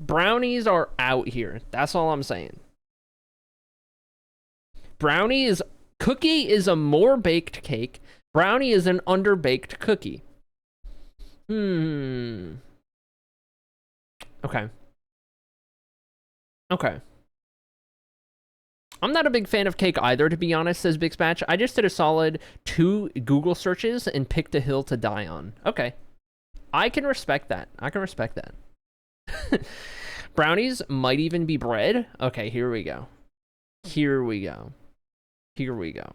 Brownies are out here. That's all I'm saying. Cookie is a more baked cake. Brownie is an underbaked cookie. Okay. Okay. I'm not a big fan of cake either, to be honest, says Big Spatch. I just did a solid 2 Google searches and picked a hill to die on. Okay. I can respect that. I can respect that. Brownies might even be bread. Okay, here we go. Here we go. Here we go.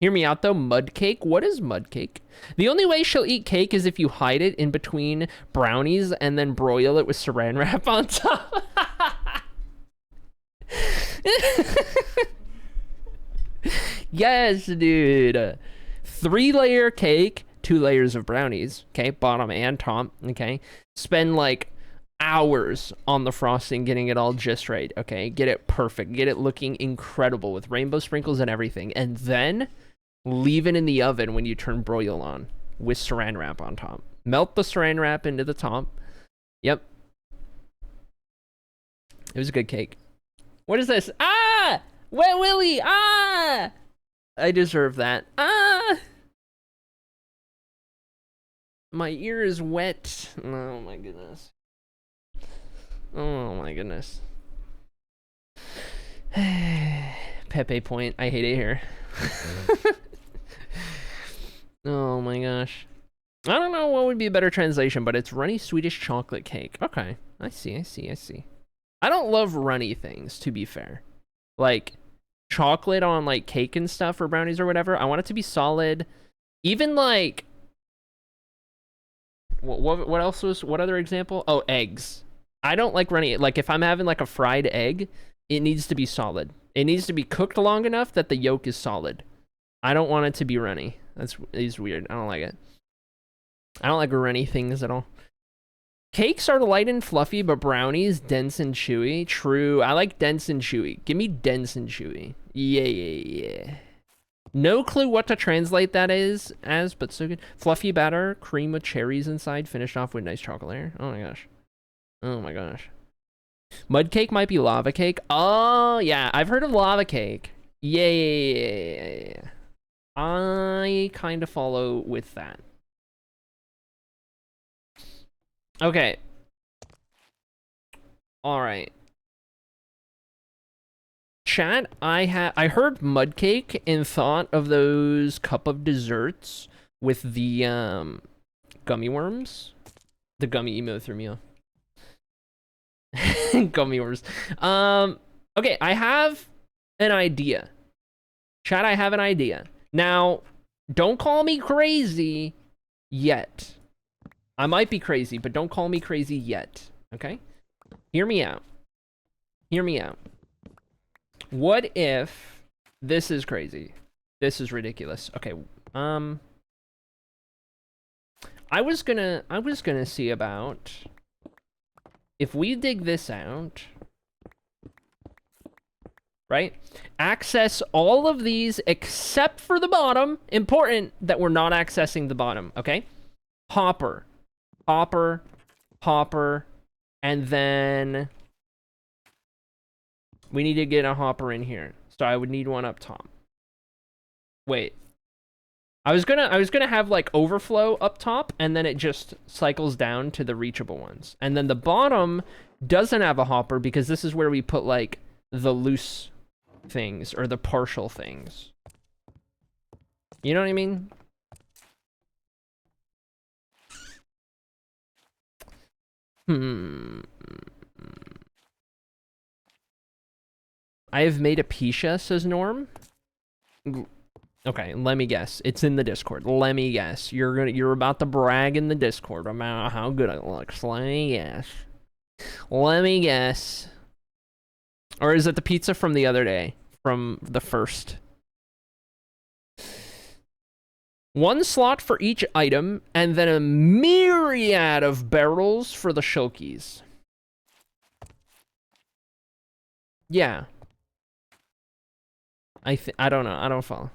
Hear me out, though. Mud cake? What is mud cake? The only way she'll eat cake is if you hide it in between brownies and then broil it with saran wrap on top. Yes, dude. 3-layer cake, 2 layers of brownies, okay, bottom and top, okay. Spend like hours on the frosting, getting it all just right, okay. Get it perfect, get it looking incredible with rainbow sprinkles and everything, and then leave it in the oven when you turn broil on with saran wrap on top. Melt the saran wrap into the top. Yep. It was a good cake. What is this? Ah! Wet Willy! Ah! I deserve that. Ah! My ear is wet. Oh my goodness. Oh my goodness. Pepe point. I hate it here. Oh my gosh. I don't know what would be a better translation, but it's runny Swedish chocolate cake. Okay. I see. I don't love runny things, to be fair. Like, chocolate on, like, cake and stuff or brownies or whatever. I want it to be solid. Even, like... What else was... What other example? Oh, eggs. I don't like runny... Like, if I'm having, like, a fried egg, it needs to be solid. It needs to be cooked long enough that the yolk is solid. I don't want it to be runny. It's weird. I don't like it. I don't like runny things at all. Cakes are light and fluffy, but brownies, dense and chewy. True. I like dense and chewy. Give me dense and chewy. Yeah. No clue what to translate that is as, but so good. Fluffy batter, cream with cherries inside, finished off with nice chocolate layer. Oh my gosh. Oh my gosh. Mud cake might be lava cake. Oh, yeah. I've heard of lava cake. Yeah. I kind of follow with that. Okay. All right. Chat, I heard mud cake and thought of those cup of desserts with the gummy worms. The gummy emo threw me off. Gummy worms. Okay, I have an idea. Chat, I have an idea. Now, don't call me crazy yet. I might be crazy, but don't call me crazy yet, okay? Hear me out. Hear me out. What if this is crazy? This is ridiculous. Okay, I was gonna see about if we dig this out, right? Access all of these except for the bottom. Important that we're not accessing the bottom, okay? Hopper, hopper, hopper, and then we need to get a hopper in here. So I would need one up top. Wait. I was gonna have like overflow up top, and then it just cycles down to the reachable ones. And then the bottom doesn't have a hopper because this is where we put like the loose things or the partial things. You know what I mean? I have made a Pisha, says Norm. Okay, let me guess. It's in the Discord. Let me guess. You're about to brag in the Discord about how good it looks. Let me guess. Let me guess. Or is it the pizza from the other day? From the first? One slot for each item, and then a myriad of barrels for the shulkies. Yeah. I don't know. I don't follow.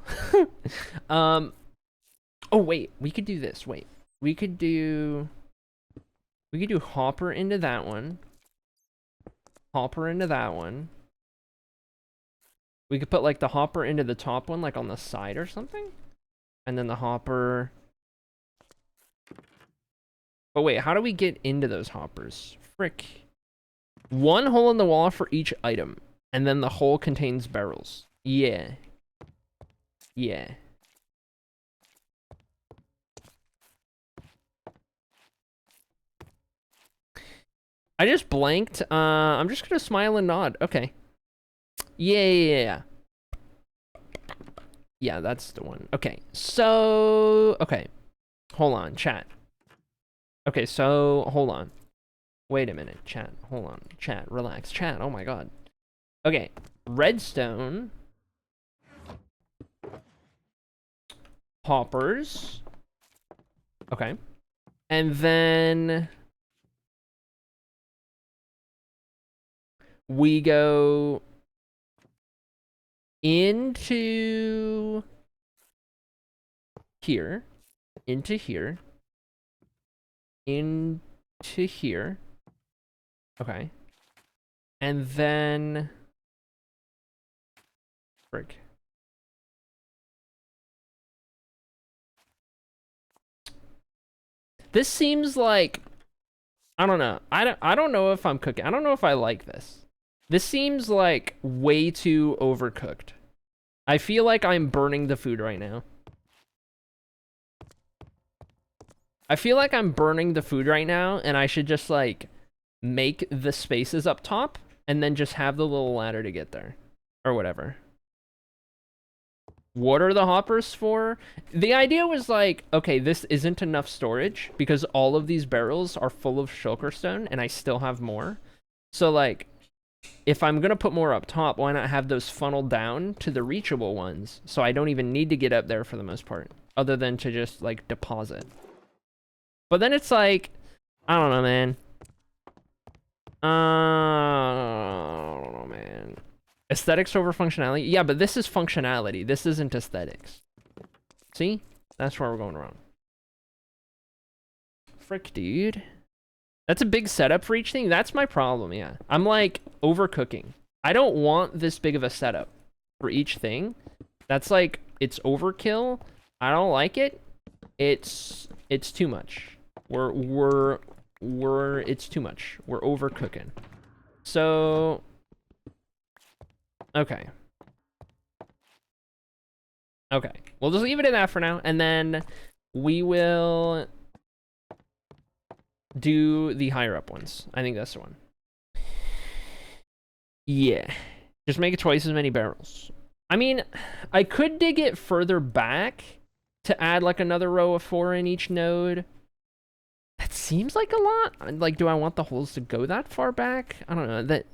Oh wait, we could do this. Wait. We could do hopper into that one. Hopper into that one. We could put like the hopper into the top one, like on the side or something. And then the hopper. But wait, how do we get into those hoppers? Frick. One hole in the wall for each item. And then the hole contains barrels. Yeah. Yeah. I just blanked. I'm just gonna smile and nod. Okay. Yeah. Yeah, that's the one. Okay. So, okay. Hold on, chat. Okay, so, hold on. Wait a minute, chat. Hold on. Chat, relax. Chat, oh my god. Okay. Redstone. Hoppers. Okay. And then we go into here, into here, into here. Okay. And then frick. This seems like, I don't know. I don't know if I'm cooking. I don't know if I like this. This seems like way too overcooked. I feel like I'm burning the food right now. I feel like I'm burning the food right now, and I should just like make the spaces up top and then just have the little ladder to get there or whatever. What are the hoppers for? The idea was like, okay, this isn't enough storage because all of these barrels are full of shulker stone and I still have more. So like, if I'm gonna put more up top, why not have those funneled down to the reachable ones? So I don't even need to get up there for the most part, other than to just like deposit. But then it's like, I don't know, man. I don't know, man. Aesthetics over functionality? Yeah, but this is functionality. This isn't aesthetics. See? That's where we're going wrong. Frick, dude. That's a big setup for each thing. That's my problem, yeah. I'm like overcooking. I don't want this big of a setup for each thing. That's like, it's overkill. I don't like it. It's too much. It's too much. We're overcooking. So, okay. Okay. We'll just leave it at that for now, and then we will do the higher up ones. I think that's the one. Yeah. Just make it twice as many barrels. I mean, I could dig it further back to add like another row of 4 in each node. seems like a lot. Like, do I want the holes to go that far back? I don't know. That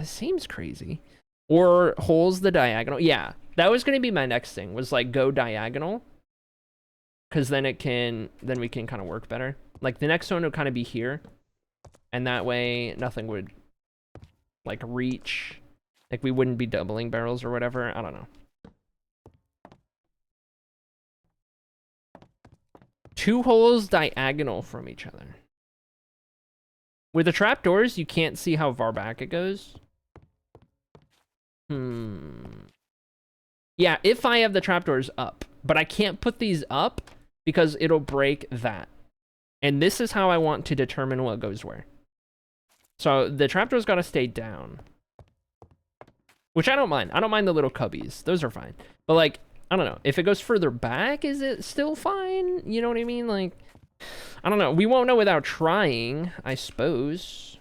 seems crazy. Or holes the diagonal. Yeah, that was going to be my next thing, was like go diagonal. Because then we can kind of work better. Like the next one would kind of be here. And that way nothing would like reach. Like we wouldn't be doubling barrels or whatever. I don't know. 2 holes diagonal from each other. With the trapdoors, you can't see how far back it goes. Yeah, if I have the trapdoors up. But I can't put these up because it'll break that. And this is how I want to determine what goes where. So the trapdoor's got to stay down. Which I don't mind. I don't mind the little cubbies. Those are fine. But like, I don't know. If it goes further back, is it still fine? You know what I mean? Like, I don't know. We won't know without trying, I suppose.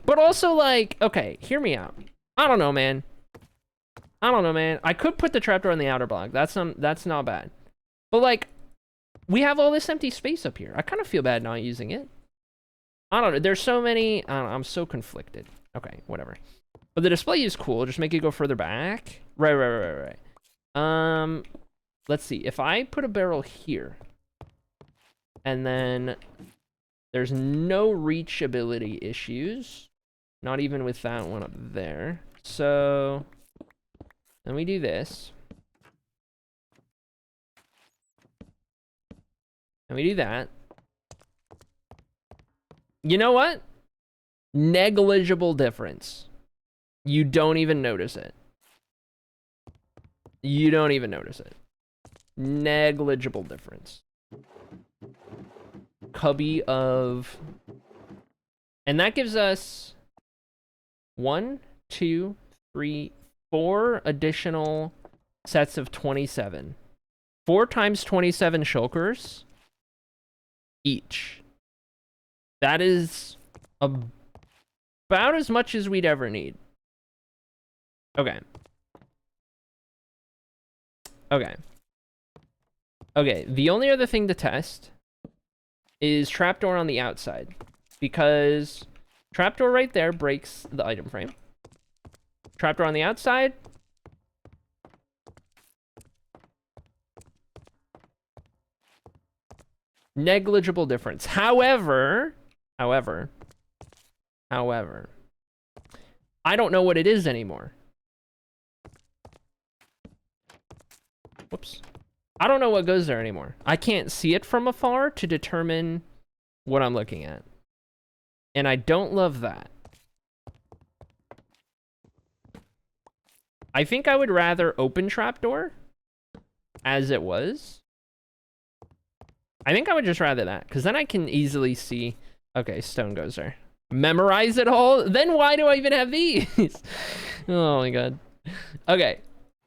But also, like, okay, hear me out. I don't know, man. I could put the trapdoor on the outer block. That's not bad. But like, we have all this empty space up here. I kind of feel bad not using it. I don't know. There's so many. I don't know, I'm so conflicted. Okay, whatever. But the display is cool. Just make it go further back. Right. Let's see. If I put a barrel here, and then there's no reachability issues, not even with that one up there. So then we do this. And we do that. You know what? Negligible difference. You don't even notice it. You don't even notice it. Negligible difference. Cubby of... And that gives us 1, 2, 3, 4 additional sets of 27. 4 times 27 shulkers each. That is about as much as we'd ever need. Okay. The only other thing to test is trapdoor on the outside. Because trapdoor right there breaks the item frame. Trapdoor on the outside. Negligible difference. However, I don't know what it is anymore. Whoops. I don't know what goes there anymore. I can't see it from afar to determine what I'm looking at. And I don't love that. I think I would rather open trapdoor as it was. I think I would just rather that, because then I can easily see. Okay, stone goes there. Memorize it all? Then why do I even have these? Oh my god. Okay.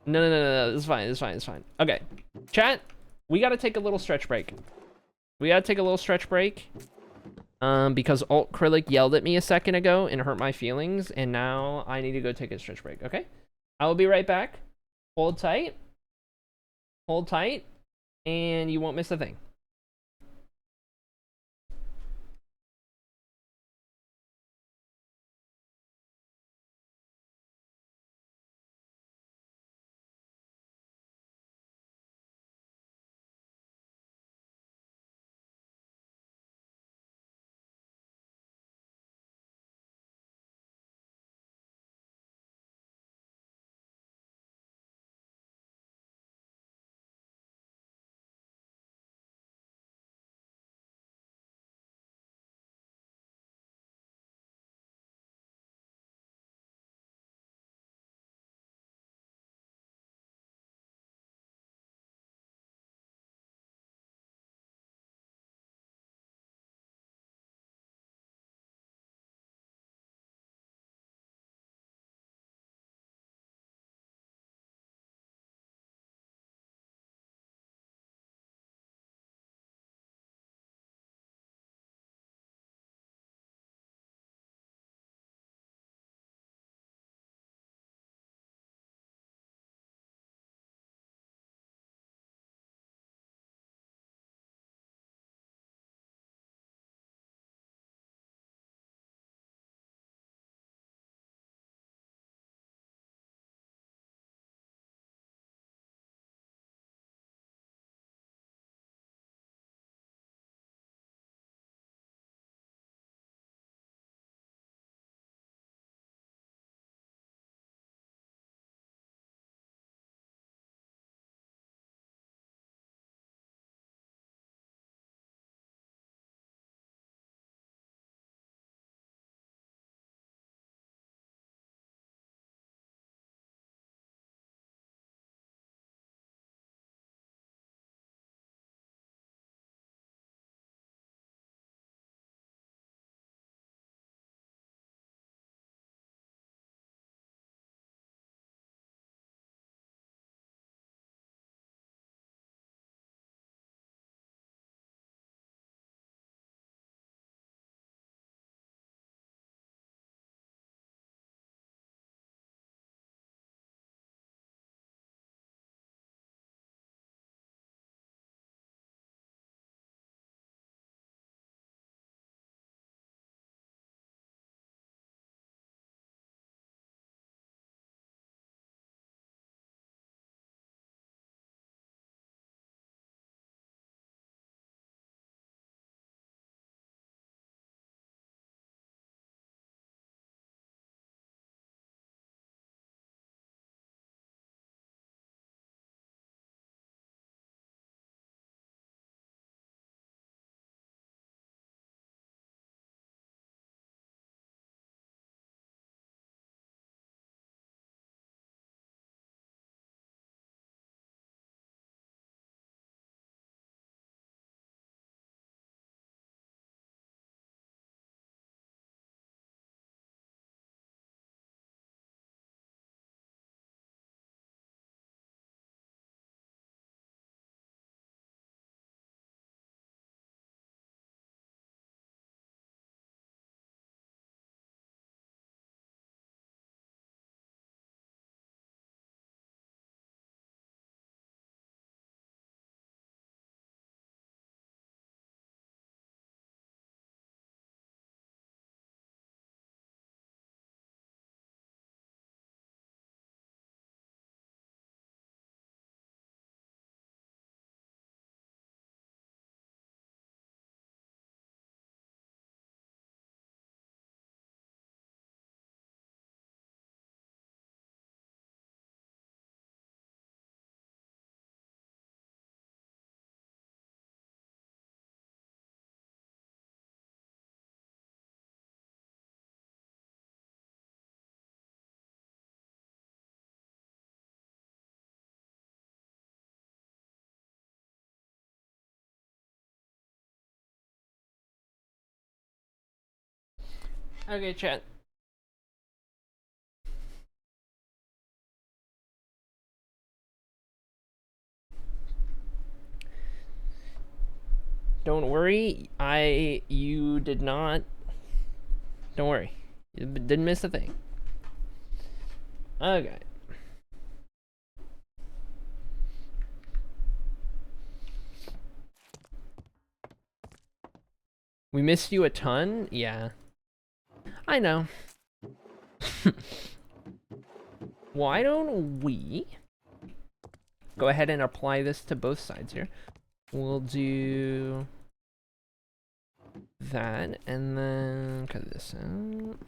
No. It's fine. Okay. Chat, we gotta take a little stretch break. Because Alt Acrylic yelled at me a second ago and hurt my feelings, and now I need to go take a stretch break, okay? I will be right back. Hold tight, and you won't miss a thing. Okay, chat. Don't worry, you did not. Don't worry, you didn't miss a thing. Okay. We missed you a ton? Yeah. I know. Why don't we go ahead and apply this to both sides here? We'll do that, and then cut this out.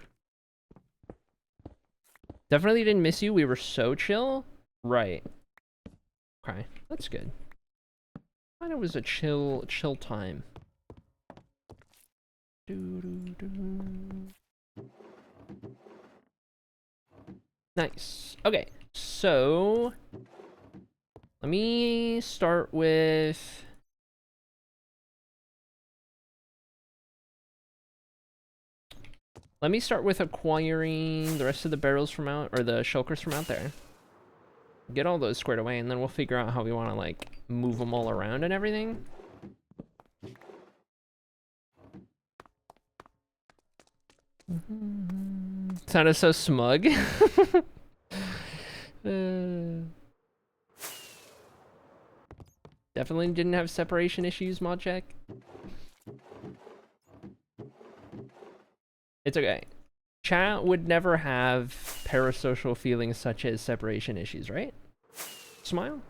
Definitely didn't miss you. We were so chill. Right. Okay, that's good. I thought it was a chill time. Nice. Okay, so let me start with acquiring the rest of the barrels from out, or the shulkers from out there. Get all those squared away, and then we'll figure out how we want to like move them all around and everything. Sounded so smug. Definitely didn't have separation issues, mod check. It's okay. Chat would never have parasocial feelings such as separation issues, right? Smile.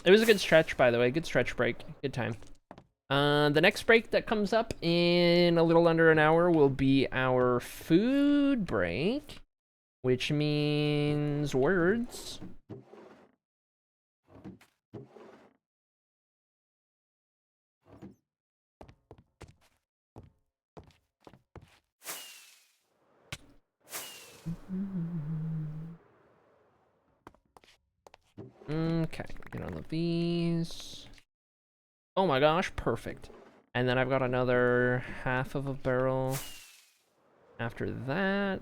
It was a good stretch, by the way. Good stretch break. Good time. The next break that comes up in a little under an hour will be our food break, which means words. Okay, get all of these. Oh my gosh, perfect. And then I've got another half of a barrel after that.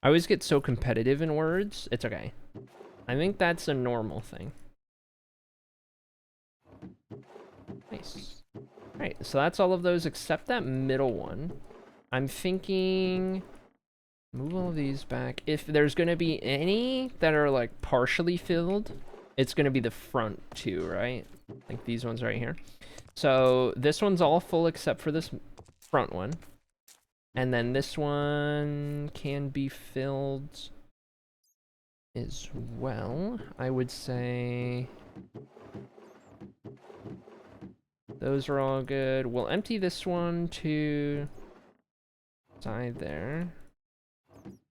I always get so competitive in words. It's okay. I think that's a normal thing. Nice. Alright, so that's all of those except that middle one. I'm thinking... Move all of these back. If there's going to be any that are like partially filled, it's going to be the front two, right? Like these ones right here. So this one's all full except for this front one. And then this one can be filled as well. I would say those are all good. We'll empty this one to side there.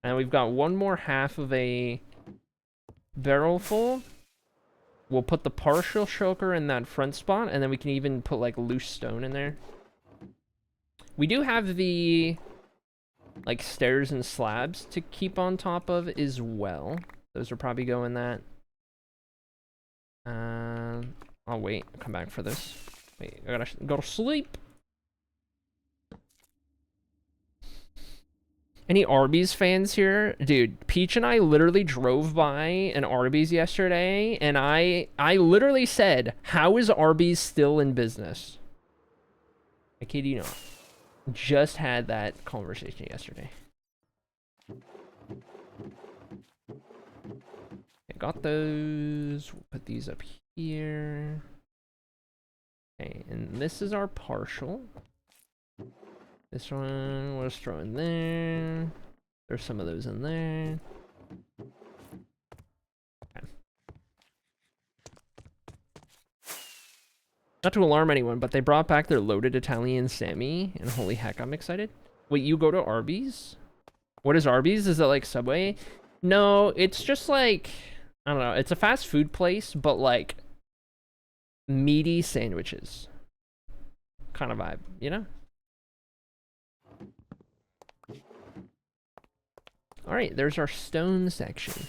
And we've got one more half of a barrel full. We'll put the partial shulker in that front spot, and then we can even put like loose stone in there. We do have the like stairs and slabs to keep on top of as well. Those are probably going that. I'll wait. I'll come back for this. Wait, I gotta go to sleep. Any Arby's fans here? Dude, Peach and I literally drove by an Arby's yesterday, and I literally said, how is Arby's still in business? I kid you not. Just had that conversation yesterday. I got those. We'll put these up here. Okay, and this is our partial. This one, we'll just throw in there. There's some of those in there. Okay. Not to alarm anyone, but they brought back their loaded Italian Sammy, and holy heck, I'm excited. Wait, you go to Arby's? What is Arby's? Is it like Subway? No, it's just like, I don't know. It's a fast food place, but like, meaty sandwiches kind of vibe, you know? All right, there's our stone section.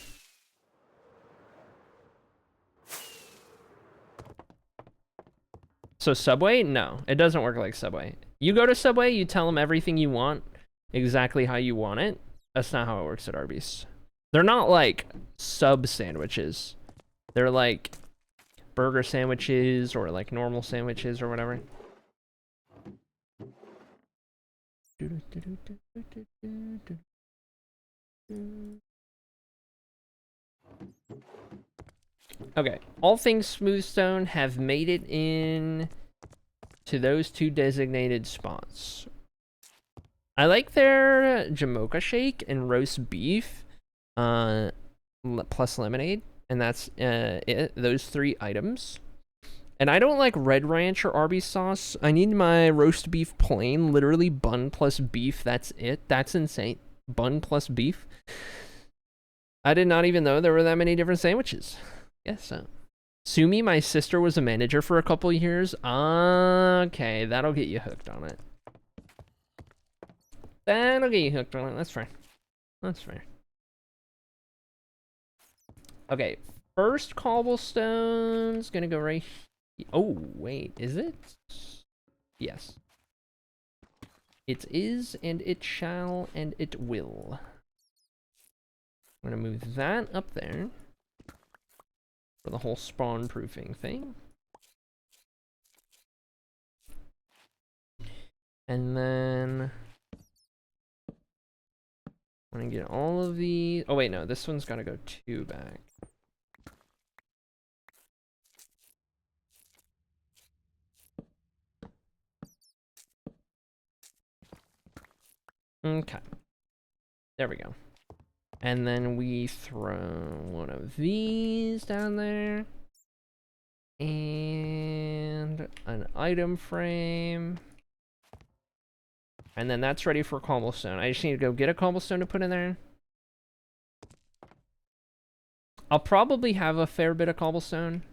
So Subway? No, it doesn't work like Subway. You go to Subway, you tell them everything you want, exactly how you want it. That's not how it works at Arby's. They're not like sub sandwiches. They're like burger sandwiches or like normal sandwiches or whatever. Okay, all things Smoothstone have made it in to those two designated spots. I like their Jamocha shake and roast beef, plus lemonade, and that's it. Those 3 items. And I don't like Red Ranch or Arby's sauce. I need my roast beef plain, literally bun plus beef. That's it. That's insane. Bun plus beef. I did not even know there were that many different sandwiches. Yes, so. Sumi, my sister, was a manager for a couple years. Okay, that'll get you hooked on it. That'll get you hooked on it. That's fair. That's fair. Okay, first cobblestone's gonna go right here. Oh, wait, is it? Yes. It is, and it shall, and it will. I'm gonna move that up there for the whole spawn proofing thing. And then I'm gonna get all of these. Oh wait, no, this one's gotta go 2 back. Okay. There we go. And then we throw one of these down there. And an item frame. And then that's ready for cobblestone. I just need to go get a cobblestone to put in there. I'll probably have a fair bit of cobblestone.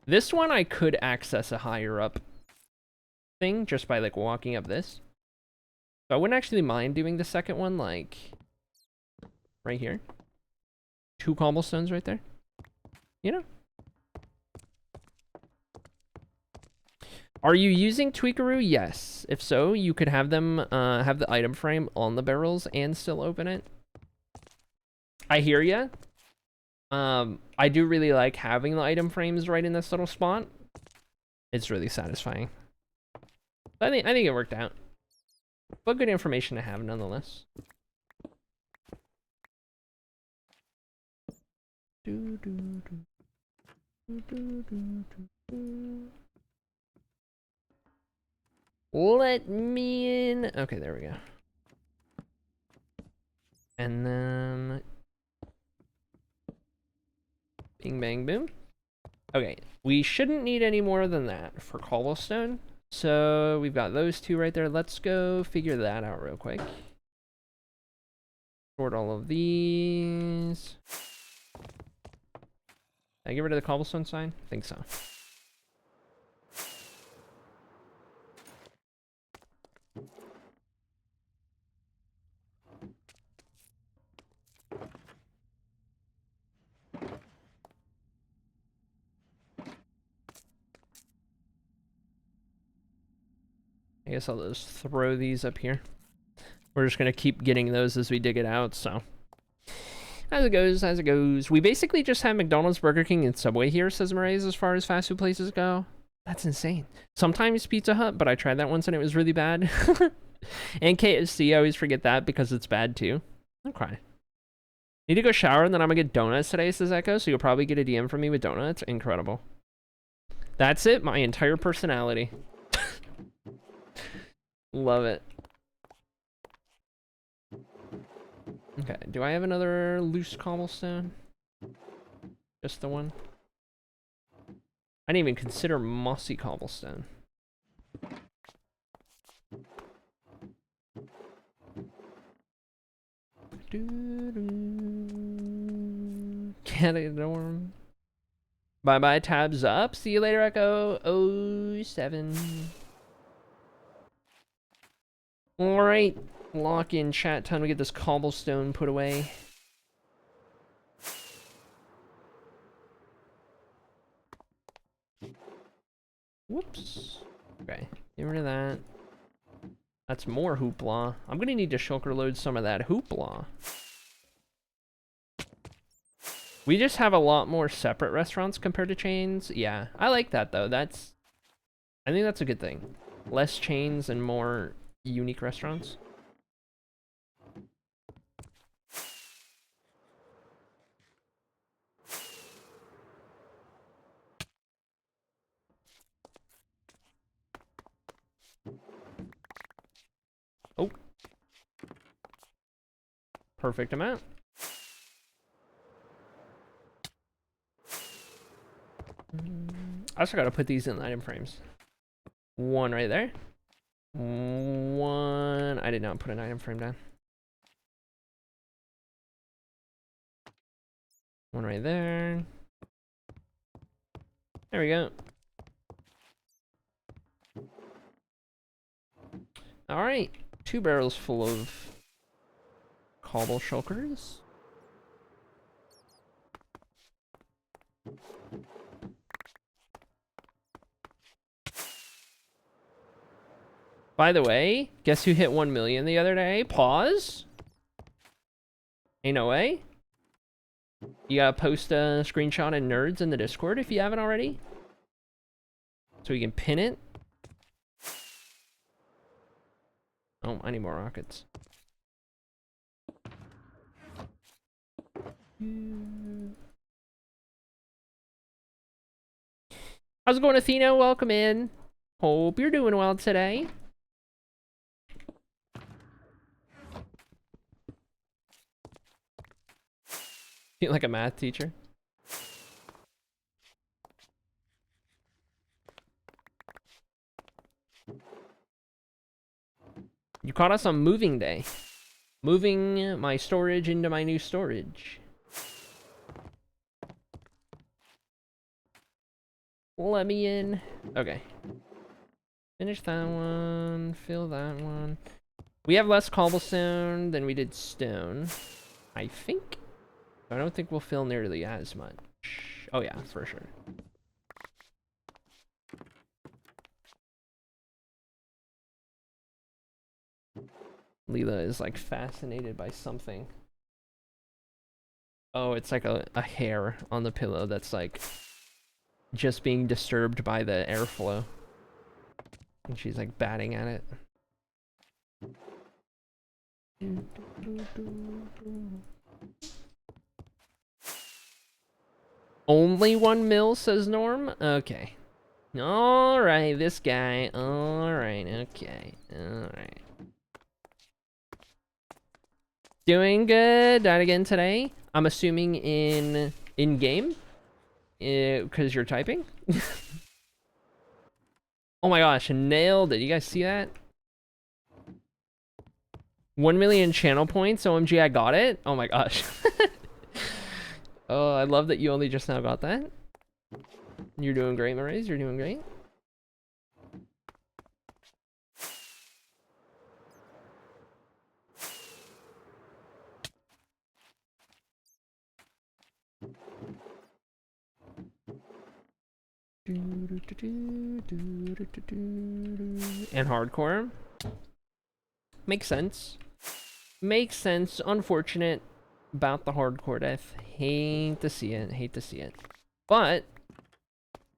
This one I could access a higher up thing just by like walking up this. So I wouldn't actually mind doing the second one like right here. 2 cobblestones right there. You know? Are you using Tweakaroo? Yes. If so, you could have them have the item frame on the barrels and still open it. I hear ya. I do really like having the item frames right in this little spot. It's really satisfying. I think it worked out. But good information to have nonetheless. Let me in. Okay, there we go. And then bing, bang, boom. Okay, we shouldn't need any more than that for cobblestone. So we've got those 2 right there. Let's go figure that out real quick. Sort all of these. Did I get rid of the cobblestone sign? I think so. I guess I'll just throw these up here. We're just gonna keep getting those as we dig it out, so. As it goes, as it goes. We basically just have McDonald's, Burger King, and Subway here, says Marays, as far as fast food places go. That's insane. Sometimes Pizza Hut, but I tried that once and it was really bad. And KFC, I always forget that because it's bad too. Okay. Need to go shower and then I'm gonna get donuts today, says Echo, so you'll probably get a DM from me with donuts. Incredible. That's it, my entire personality. Love it. Okay, do I have another loose cobblestone? Just the one? I didn't even consider mossy cobblestone. Cat dorm. Bye bye, tabs up. See you later, Echo 07. Alright. Lock in chat. Time to get this cobblestone put away. Whoops. Okay. Get rid of that. That's more hoopla. I'm gonna need to shulker load some of that hoopla. We just have a lot more separate restaurants compared to chains. Yeah, I like that though. I think that's a good thing. Less chains and more unique restaurants. Oh. Perfect amount. I also gotta put these in item frames. One right there. One. I did not put an item frame down. One right there. There we go. Alright. 2 barrels full of cobble shulkers. By the way, guess who hit 1 million the other day? Pause. Ain't no way. You gotta post a screenshot in Nerds in the Discord if you haven't already. So we can pin it. Oh, I need more rockets. How's it going, Athena? Welcome in. Hope you're doing well today. Feel like a math teacher. You caught us on moving day. Moving my storage into my new storage. Let me in. Okay. Finish that one. Fill that one. We have less cobblestone than we did stone, I think. I don't think we'll fill nearly as much. Oh yeah, for sure. Leela is like fascinated by something. Oh, it's like a hair on the pillow that's like just being disturbed by the airflow. And she's like batting at it. Only 1 mil, says Norm? Okay. Alright, this guy. Alright, okay. Alright. Doing good. Died again today. I'm assuming in game, because you're typing. Oh my gosh, nailed it. You guys see that? 1 million channel points. OMG, I got it. Oh my gosh. Oh, I love that you only just now got that. You're doing great, Maurice. You're doing great. And hardcore. Makes sense. Makes sense. Unfortunate about the hardcore death. Hate to see it. Hate to see it. But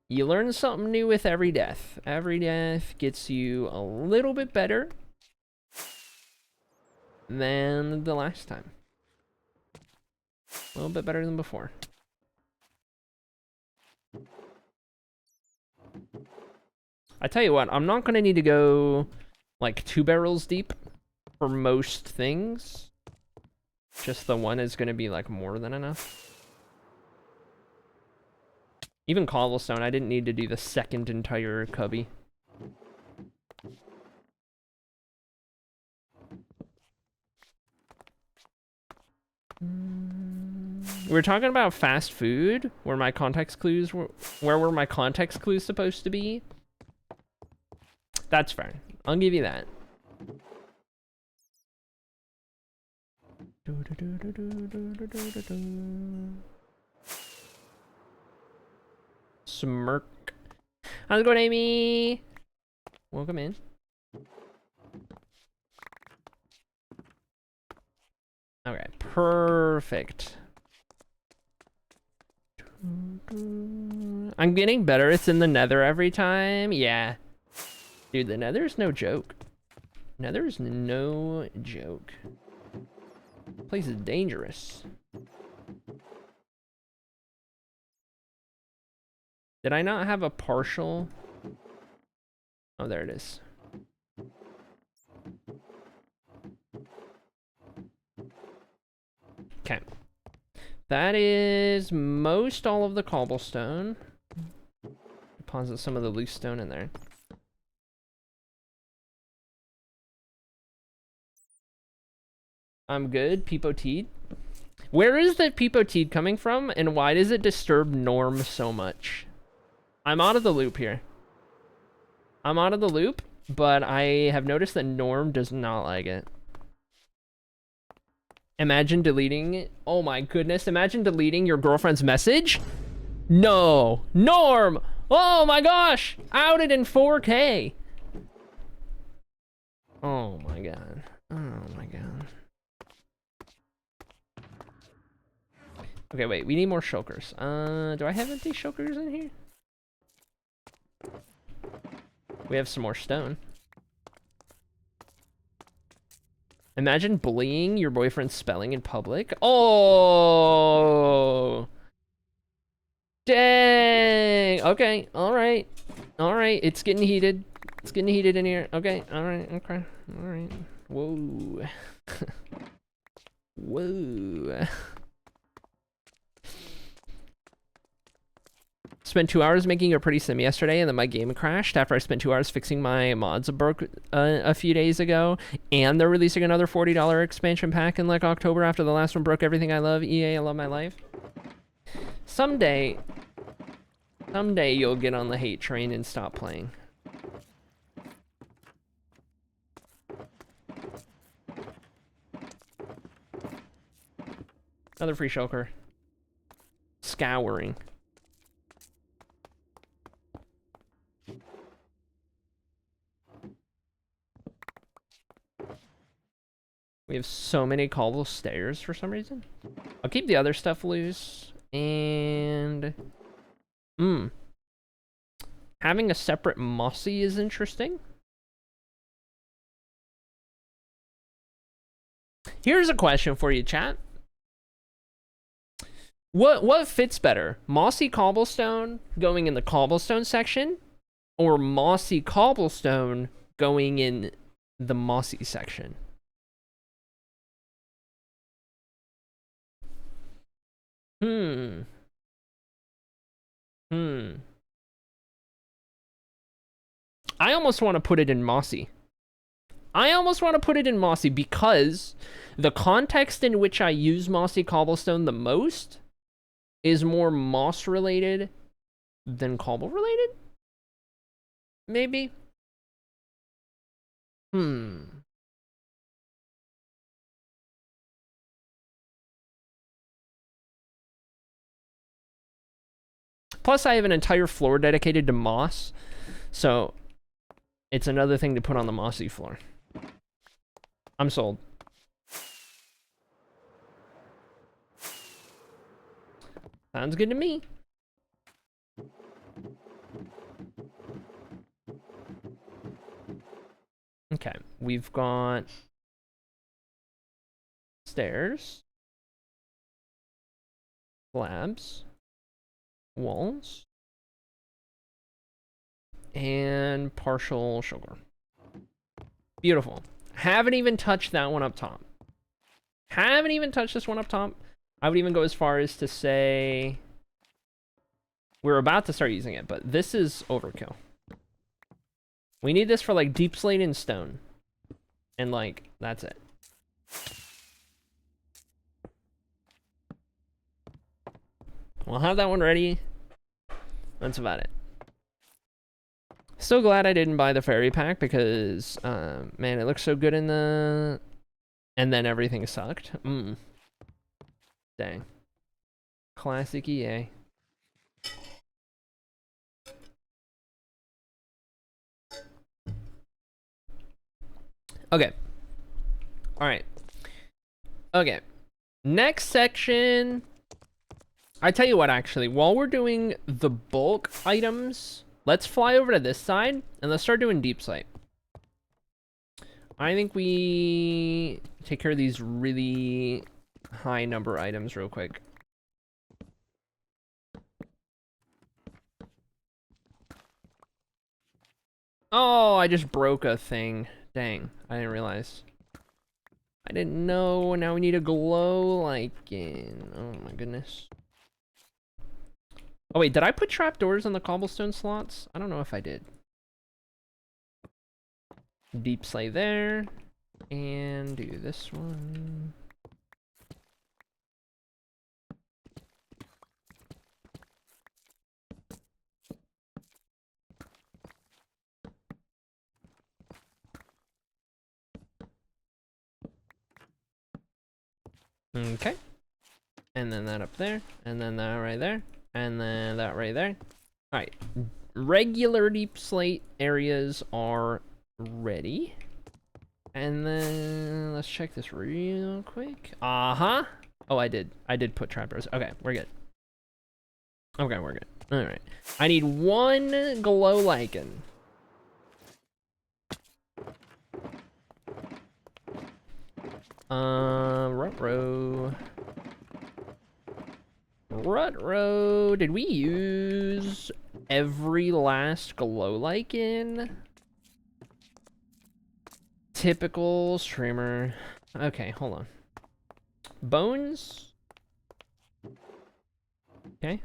you learn something new with every death. Every death gets you a little bit better than the last time. A little bit better than before. I tell you what, I'm not going to need to go like 2 barrels deep for most things. Just the one is going to be like more than enough. Even cobblestone, I didn't need to do the second entire cubby. We were talking about fast food, where my context clues were. Where were my context clues supposed to be? That's fair. I'll give you that. Smirk. How's it going, Amy? Welcome in. Okay, perfect. I'm getting better. It's in the nether every time. Yeah. Dude, the nether is no joke. Nether is no joke. This place is dangerous. Did I not have a partial? Oh, there it is. Okay. That is most all of the cobblestone. Deposit some of the loose stone in there. I'm good. Peepo-teed. Where is that Peepo-teed coming from, and why does it disturb Norm so much? I'm out of the loop here. I'm out of the loop, but I have noticed that Norm does not like it. Imagine deleting it. Oh my goodness. Imagine deleting your girlfriend's message. No. Norm. Oh my gosh. Outed in 4K. Oh my god. Oh my god. Okay, wait. We need more shulkers. Do I have empty shulkers in here? We have some more stone. Imagine bullying your boyfriend's spelling in public. Oh. Dang. Okay. All right. All right. It's getting heated. It's getting heated in here. Okay. All right. Okay. All right. Whoa. Whoa. Spent 2 hours making a pretty sim yesterday, and then my game crashed after I spent 2 hours fixing my mods broke a few days ago. And they're releasing another $40 expansion pack in like October after the last one broke everything I love. EA, I love my life. Someday you'll get on the hate train and stop playing. Another free shulker. Scouring. We have so many cobble stairs for some reason. I'll keep the other stuff loose. And... having a separate mossy is interesting. Here's a question for you, chat. What fits better? Mossy cobblestone going in the cobblestone section? Or mossy cobblestone going in the mossy section? I almost want to put it in mossy. I almost want to put it in mossy because the context in which I use mossy cobblestone the most is more moss related than cobble related. Maybe. Plus, I have an entire floor dedicated to moss, so it's another thing to put on the mossy floor. I'm sold. Sounds good to me. Okay, we've got stairs, slabs, walls, and partial sugar. Beautiful. Haven't even touched that one up top. Haven't even touched this one up top. I would even go as far as to say we're about to start using it, but this is overkill. We need this for like deep slate and stone. And like, that's it. We'll have that one ready. That's about it. Still glad I didn't buy the fairy pack because, man, it looks so good in the... And then everything sucked. Dang. Classic EA. Okay. Alright. Okay. Next section. I tell you what, actually, while we're doing the bulk items, let's fly over to this side and let's start doing deep slate. I think we take care of these really high number items real quick. Oh, I just broke a thing. Dang, I didn't realize. I didn't know. Now we need a glow lichen. Oh my goodness. Oh wait, did I put trapdoors on the cobblestone slots? I don't know if I did. Deep slate there. And do this one. Okay. And then that up there. And then that right there. And then that right there. Alright. Regular deep slate areas are ready. And then let's check this real quick. Uh-huh. Oh, I did put trapdoors. Okay, we're good. Okay, we're good. Alright. I need one glow lichen. Rut-row. Did we use every last glow lichen? Typical streamer. Okay, hold on. Bones. Okay.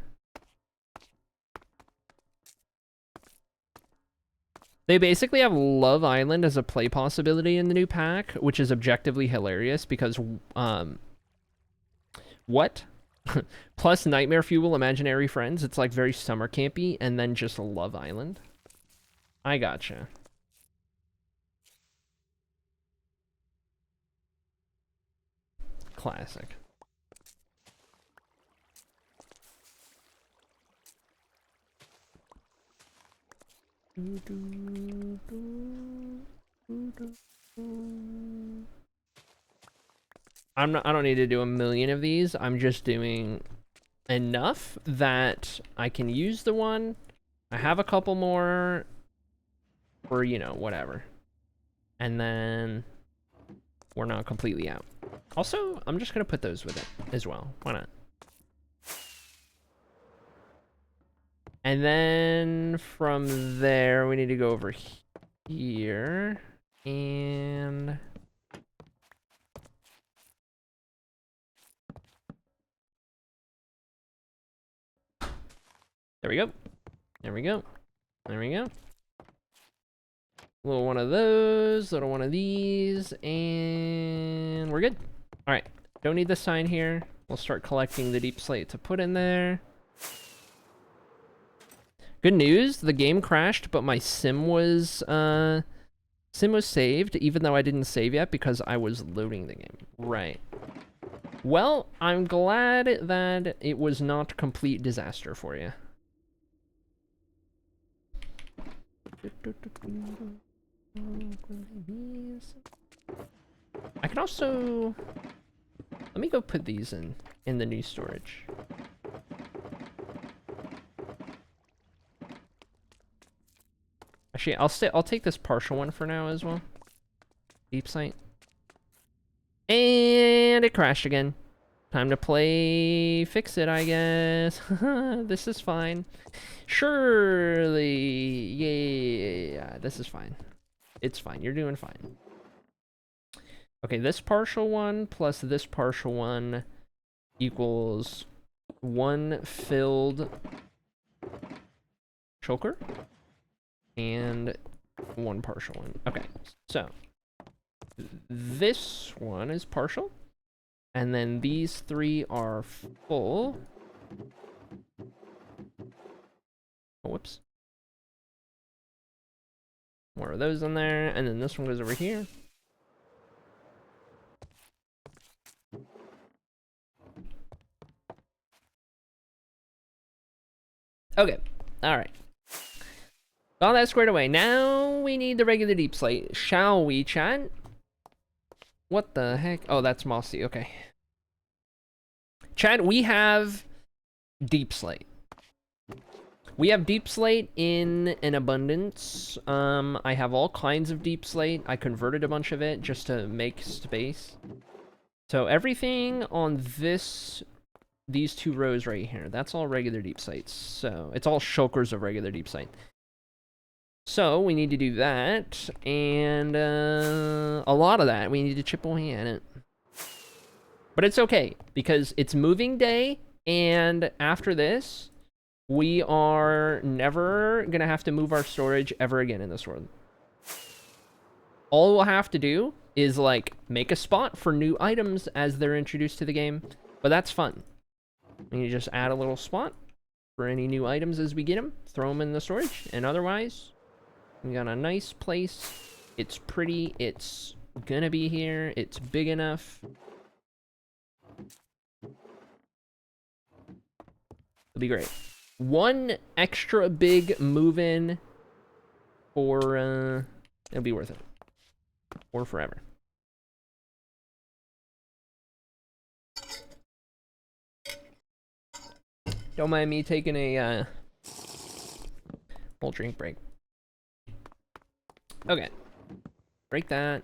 They basically have Love Island as a play possibility in the new pack, which is objectively hilarious because, what? Plus Nightmare Fuel, Imaginary Friends. It's like very summer campy, and then just Love Island. I gotcha. Classic. I don't need to do a million of these. I'm just doing enough that I can use the one. I have a couple more for, you know, whatever. And then we're not completely out. Also, I'm just gonna put those with it as well. Why not? And then from there, we need to go over here and there we go. There we go. There we go. Little one of those, little one of these, and we're good. All right, don't need the sign here. We'll start collecting the deep slate to put in there. Good news, the game crashed, but my sim was saved, even though I didn't save yet because I was loading the game. Right. Well, I'm glad that it was not complete disaster for you. I can also... Let me go put these in the new storage. Actually, I'll take this partial one for now as well. Deep sight. And it crashed again. Time to play fix it, I guess. This is fine. Surely. Yeah, this is fine. It's fine. You're doing fine. Okay, this partial one plus this partial one equals one filled choker and one partial one. Okay, so this one is partial, and then these three are full. Oh, whoops. More of those in there, and then this one goes over here. Okay, alright. All that squared away. Now we need the regular deep slate. Shall we, chat? What the heck? Oh, that's mossy. Okay. Chat, we have deep slate. We have deep slate in an abundance. I have all kinds of deep slate. I converted a bunch of it just to make space. So everything on these two rows right here, that's all regular deep slates. So it's all shulkers of regular deep slate. So we need to do that, and a lot of that. We need to chip away at it. But it's okay, because it's moving day, and after this, we are never going to have to move our storage ever again in this world. All we'll have to do is, like, make a spot for new items as they're introduced to the game, but that's fun. And you just add a little spot for any new items as we get them, throw them in the storage, and otherwise, we got a nice place. It's pretty, it's gonna be here, it's big enough. It'll be great. One extra big move-in for, it'll be worth it. Or forever. Don't mind me taking a, whole drink break. Okay. Break that.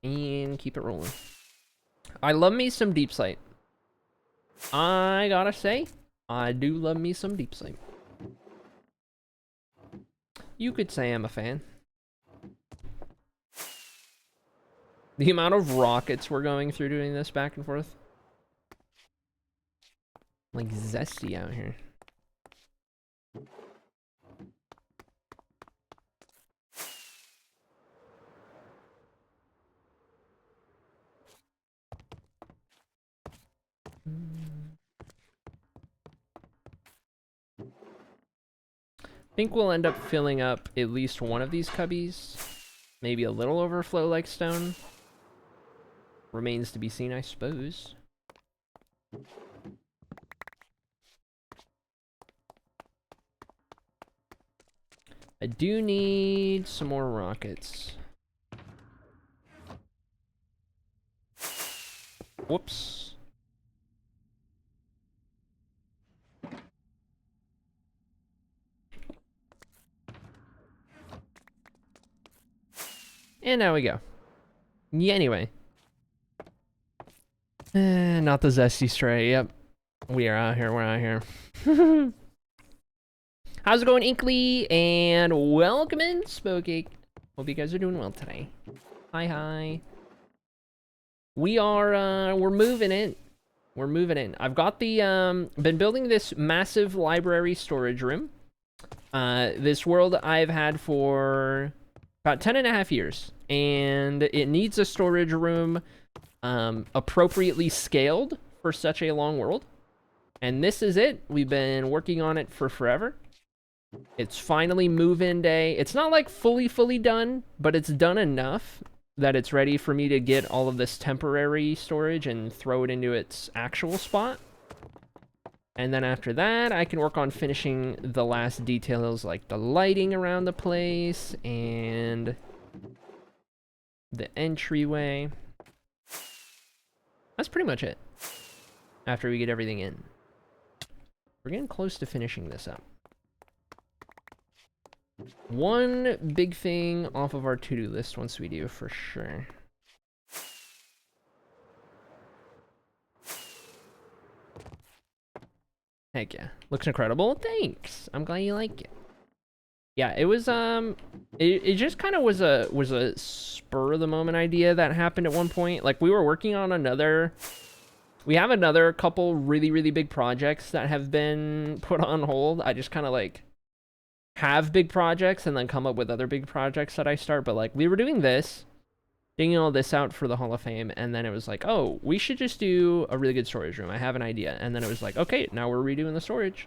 And keep it rolling. I love me some deep slate. I gotta say, I do love me some deep slate. You could say I'm a fan. The amount of rockets we're going through doing this back and forth. Like zesty out here. I think we'll end up filling up at least one of these cubbies. Maybe a little overflow like stone. Remains to be seen, I suppose. I do need some more rockets. Whoops. And now we go. Yeah, anyway. Not the zesty stray. Yep. We are out here. We're out here. How's it going, Inkley? And welcome in, Spokey. Hope you guys are doing well today. Hi, hi. We are, we're moving in. We're moving in. I've got the, been building this massive library storage room. This world I've had for about 10.5 years. And it needs a storage room, appropriately scaled for such a long world. And this is it. We've been working on it for forever. It's finally move-in day. It's not like fully done, but it's done enough that it's ready for me to get all of this temporary storage and throw it into its actual spot. And then after that, I can work on finishing the last details like the lighting around the place and the entryway. That's pretty much it. After we get everything in. We're getting close to finishing this up. One big thing off of our to-do list once we do, for sure. Heck yeah. Looks incredible. Thanks. I'm glad you like it. Yeah, it was, it just kind of was a spur of the moment idea that happened at one point. Like, we were working on we have another couple really big projects that have been put on hold. I just kind of, like, have big projects and then come up with other big projects that I start. But, like, we were doing this, digging all this out for the Hall of Fame, and then it was like, oh, we should just do a really good storage room. I have an idea. And then it was like, okay, now we're redoing the storage.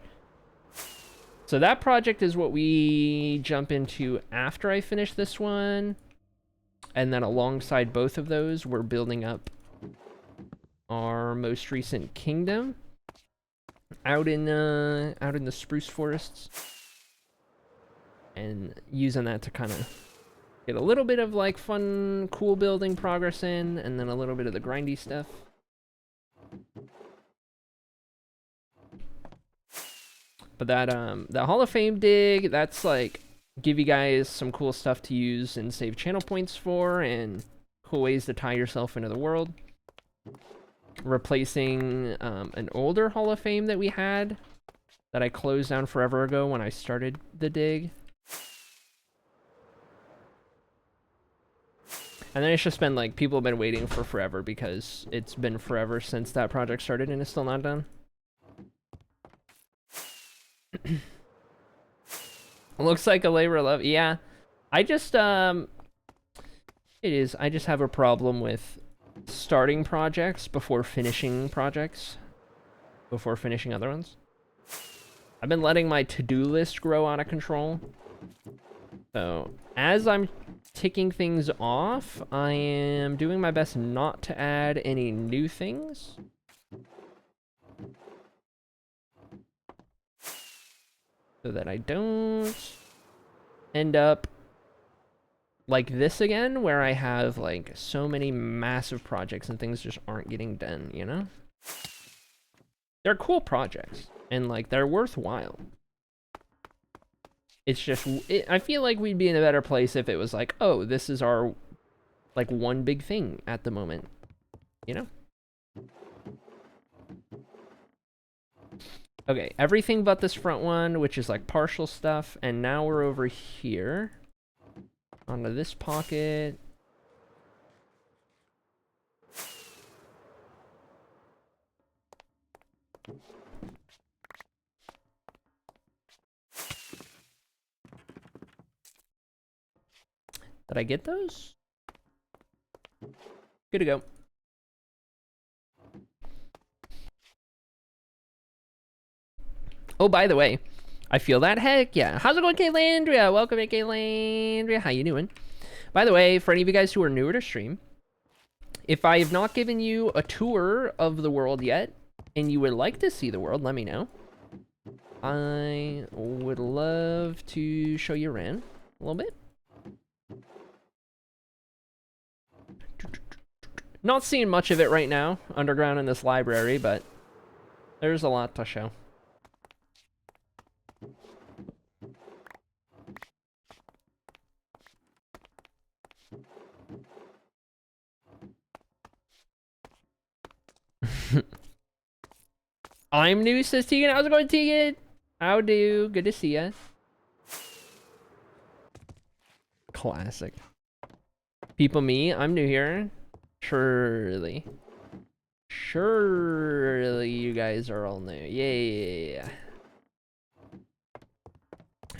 So that project is what we jump into after I finish this one. And then alongside both of those, we're building up our most recent kingdom out in the spruce forests. And using that to kind of get a little bit of like fun, cool building progress in, and then a little bit of the grindy stuff. But that Hall of Fame dig, that's like give you guys some cool stuff to use and save channel points for, and cool ways to tie yourself into the world. Replacing an older Hall of Fame that we had that I closed down forever ago when I started the dig. And then it's just been like, people have been waiting for forever because it's been forever since that project started and it's still not done. Looks like a labor of love. Yeah. I just, it is. I just have a problem with starting projects before finishing projects. Before finishing other ones. I've been letting my to-do list grow out of control. So, as I'm ticking things off, I am doing my best not to add any new things. So that I don't end up like this again, where I have like so many massive projects and things just aren't getting done, you know? They're cool projects and like they're worthwhile. It's just, I feel like we'd be in a better place if it was like, oh, this is our, like, one big thing at the moment. You know? Okay, everything but this front one, which is, like, partial stuff. And now we're over here. Onto this pocket. Did I get those? Good to go. Oh, by the way, I feel that. Heck yeah. How's it going, Kaylandria? Welcome in, Kaylandria. How you doing? By the way, for any of you guys who are newer to stream, if I have not given you a tour of the world yet, and you would like to see the world, let me know. I would love to show you around a little bit. Not seeing much of it right now, underground in this library, but there's a lot to show. I'm new, says Tegan. How's it going, Tegan? How do? Good to see ya. Classic. People, me, I'm new here. Surely. Surely you guys are all new. Yeah.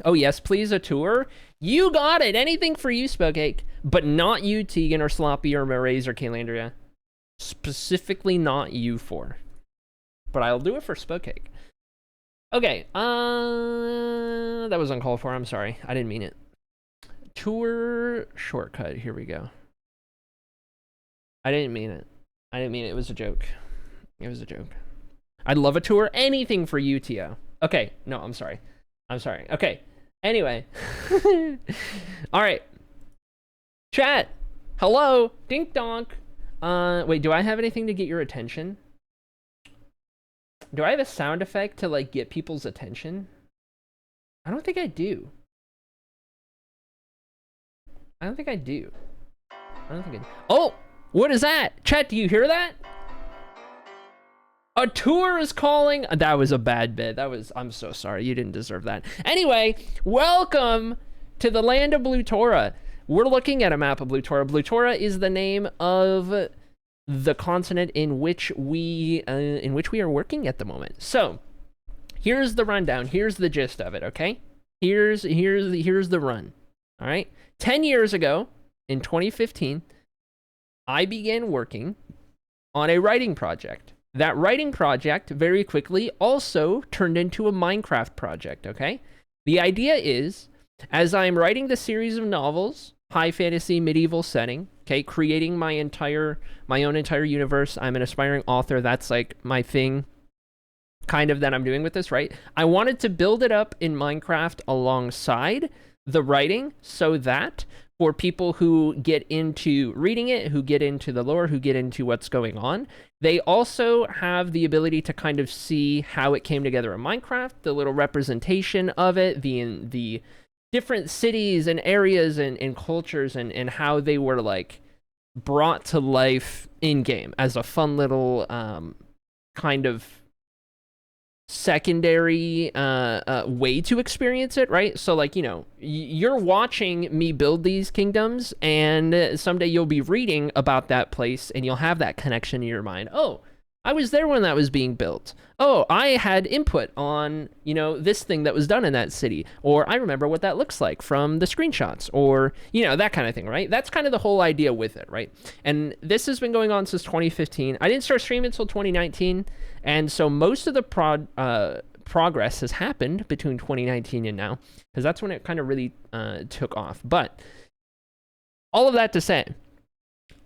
Oh, yes, please, a tour. You got it. Anything for you, Spokecake. But not you, Tegan, or Sloppy, or Maraze, or Kaylandria. Specifically not you four. But I'll do it for Spokecake. Okay, that was uncalled for. I'm sorry. I didn't mean it. Tour shortcut. Here we go. I didn't mean it. It was a joke. It was a joke. I'd love a tour. Anything for you, Tio. Okay. No, I'm sorry. Okay. Anyway. All right. Chat. Hello. Dink donk. Wait, do I have anything to get your attention? Do I have a sound effect to, like, get people's attention? I don't think I do. Oh! What is that? Chat, do you hear that? A tour is calling. That was a bad bit. I'm so sorry. You didn't deserve that. Anyway, welcome to the land of Blutora. We're looking at a map of Blutora. Blutora is the name of the continent in which we are working at the moment. So, here's the rundown. Here's the gist of it, okay? Here's the run. All right? 10 years ago, in 2015, I began working on a writing project. That writing project very quickly also turned into a Minecraft project, okay? The idea is, as I'm writing the series of novels, high fantasy medieval setting, okay, creating my own entire universe. I'm an aspiring author. That's like my thing, kind of, that I'm doing with this, right? I wanted to build it up in Minecraft alongside the writing, so that for people who get into reading it, who get into the lore, who get into what's going on, they also have the ability to kind of see how it came together in Minecraft, the little representation of it, the different cities and areas and cultures, and how they were like brought to life in game as a fun little kind of secondary way to experience it, right? So like, you know, you're watching me build these kingdoms, and someday you'll be reading about that place, and you'll have that connection in your mind. Oh, I was there when that was being built. Oh, I had input on, you know, this thing that was done in that city, or I remember what that looks like from the screenshots, or, you know, that kind of thing, right? That's kind of the whole idea with it, right? And this has been going on since 2015. I didn't start streaming until 2019, and so most of the progress has happened between 2019 and now, because that's when it kind of really took off. But all of that to say,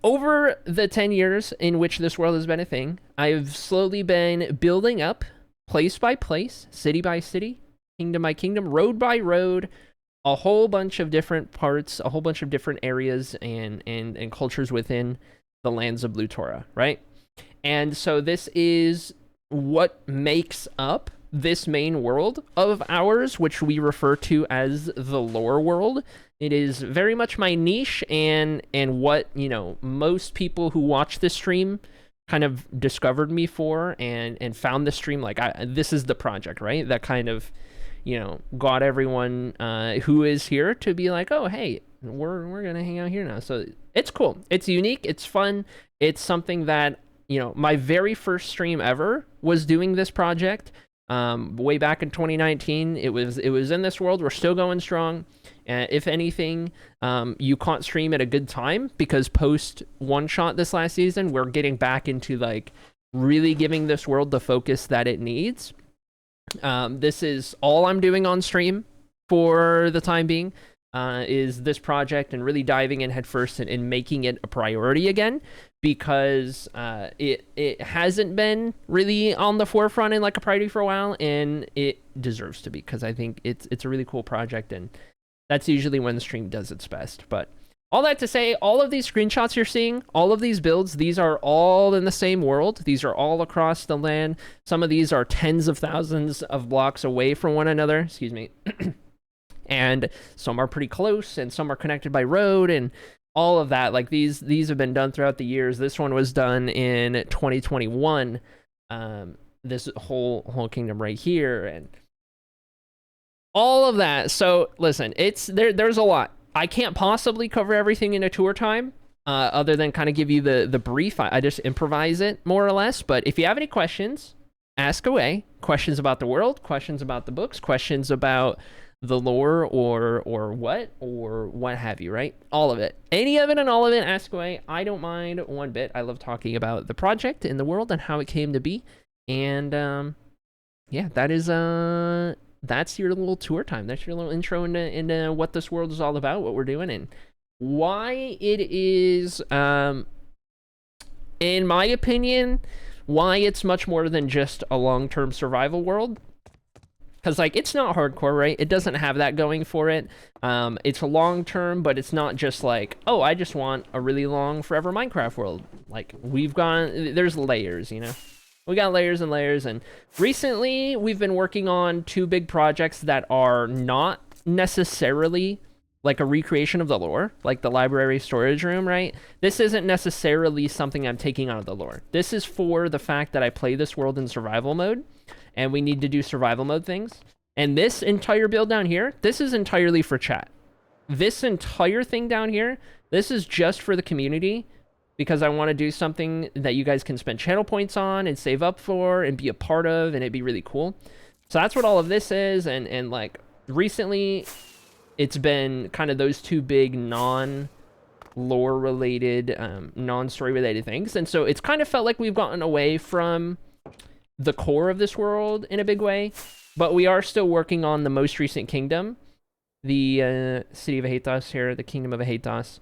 over the 10 years in which this world has been a thing, I've slowly been building up, place by place, city by city, kingdom by kingdom, road by road, a whole bunch of different parts, a whole bunch of different areas and cultures within the lands of Blue Torah, right? And so this is what makes up this main world of ours, which we refer to as the lore world. It is very much my niche, and what, you know, most people who watch this stream kind of discovered me for, and found the stream like, this is the project, right? That kind of, you know, got everyone who is here to be like, oh, hey, we're gonna hang out here now. So it's cool. It's unique. It's fun. It's something that, you know, my very first stream ever was doing this project. Way back in 2019, it was in this world. We're still going strong. If anything, you can't stream at a good time, because post one shot this last season, we're getting back into like really giving this world the focus that it needs. This is all I'm doing on stream for the time being, is this project, and really diving in headfirst and making it a priority again, because it hasn't been really on the forefront in like a priority for a while, and it deserves to be, because I think it's a really cool project, and that's usually when the stream does its best. But all that to say, all of these screenshots you're seeing, all of these builds, these are all in the same world. These are all across the land. Some of these are tens of thousands of blocks away from one another. Excuse me. And some are pretty close, and some are connected by road, and all of that. Like these have been done throughout the years. This one was done in 2021. This whole kingdom right here, and all of that. So listen, there's a lot. I can't possibly cover everything in a tour time, other than kind of give you the brief. I just improvise it more or less. But if you have any questions, ask away. Questions about the world, questions about the books, questions about the lore, or what have you, right? All of it. Any of it and all of it, ask away. I don't mind one bit. I love talking about the project and the world and how it came to be. And yeah, that's your little tour time. That's your little intro into what this world is all about, what we're doing, and why it is, in my opinion, why it's much more than just a long-term survival world. Because, like, it's not hardcore, right? It doesn't have that going for it. It's a long-term, but it's not just like, oh, I just want a really long, forever Minecraft world. Like, there's layers, you know? We got layers and layers, and recently we've been working on two big projects that are not necessarily like a recreation of the lore, like the library storage room, right? This isn't necessarily something I'm taking out of the lore. This is for the fact that I play this world in survival mode, and we need to do survival mode things. And this entire build down here, this is entirely for chat. This entire thing down here, this is just for the community, because I want to do something that you guys can spend channel points on and save up for and be a part of, and it'd be really cool. So that's what all of this is, and like recently it's been kind of those two big non-lore related, non-story related things. And so it's kind of felt like we've gotten away from the core of this world in a big way. But we are still working on the most recent kingdom, the city of Ahatos here, the kingdom of Ahatos,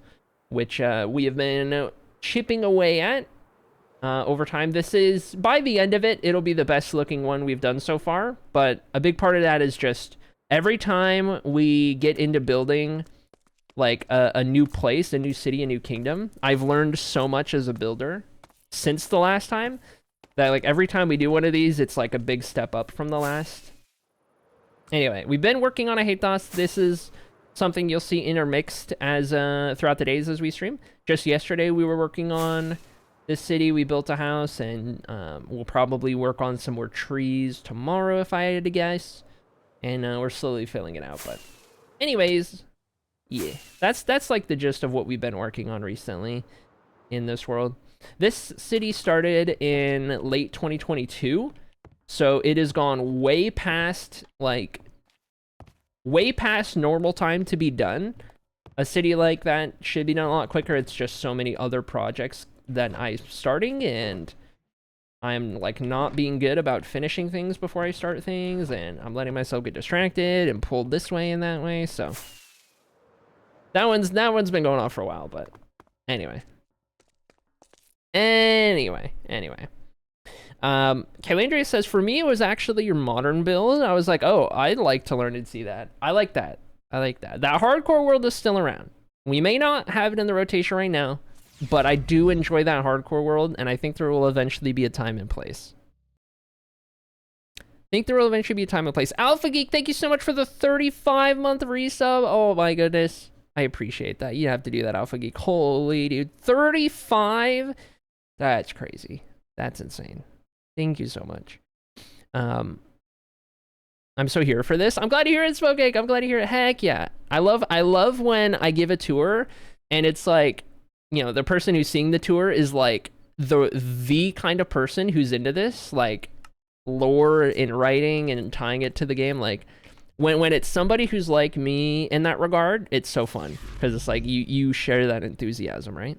which we have been chipping away at over time. This is, by the end of it, it'll be the best looking one we've done so far. But a big part of that is just every time we get into building like a new place, a new city, a new kingdom, I've learned so much as a builder since the last time that like every time we do one of these, it's like a big step up from the last. Anyway, we've been working on Ahatos. This is something you'll see intermixed as throughout the days as we stream. Just yesterday, we were working on this city. We built a house, and we'll probably work on some more trees tomorrow, if I had to guess. And we're slowly filling it out. But anyways, yeah, that's like the gist of what we've been working on recently in this world. This city started in late 2022. So it has gone way past normal time to be done. A city like that should be done a lot quicker. It's just so many other projects that I'm starting, and I'm like not being good about finishing things before I start things, and I'm letting myself get distracted and pulled this way and that way. So that one's been going on for a while, but anyway. Kalandria says, for me, it was actually your modern build. I was like, oh, I'd like to learn and see that. I like that. That hardcore world is still around. We may not have it in the rotation right now, but I do enjoy that hardcore world, and I think there will eventually be a time and place. Alpha Geek, thank you so much for the 35-month resub. Oh my goodness. I appreciate that. You have to do that, Alpha Geek. Holy dude. 35? That's crazy. That's insane. Thank you so much. I'm so here for this. I'm glad to hear it, Smokecake. I'm glad to hear it. Heck yeah. I love when I give a tour and it's like, you know, the person who's seeing the tour is like the kind of person who's into this, like lore in writing and tying it to the game. Like when it's somebody who's like me in that regard, it's so fun because it's like you share that enthusiasm, right?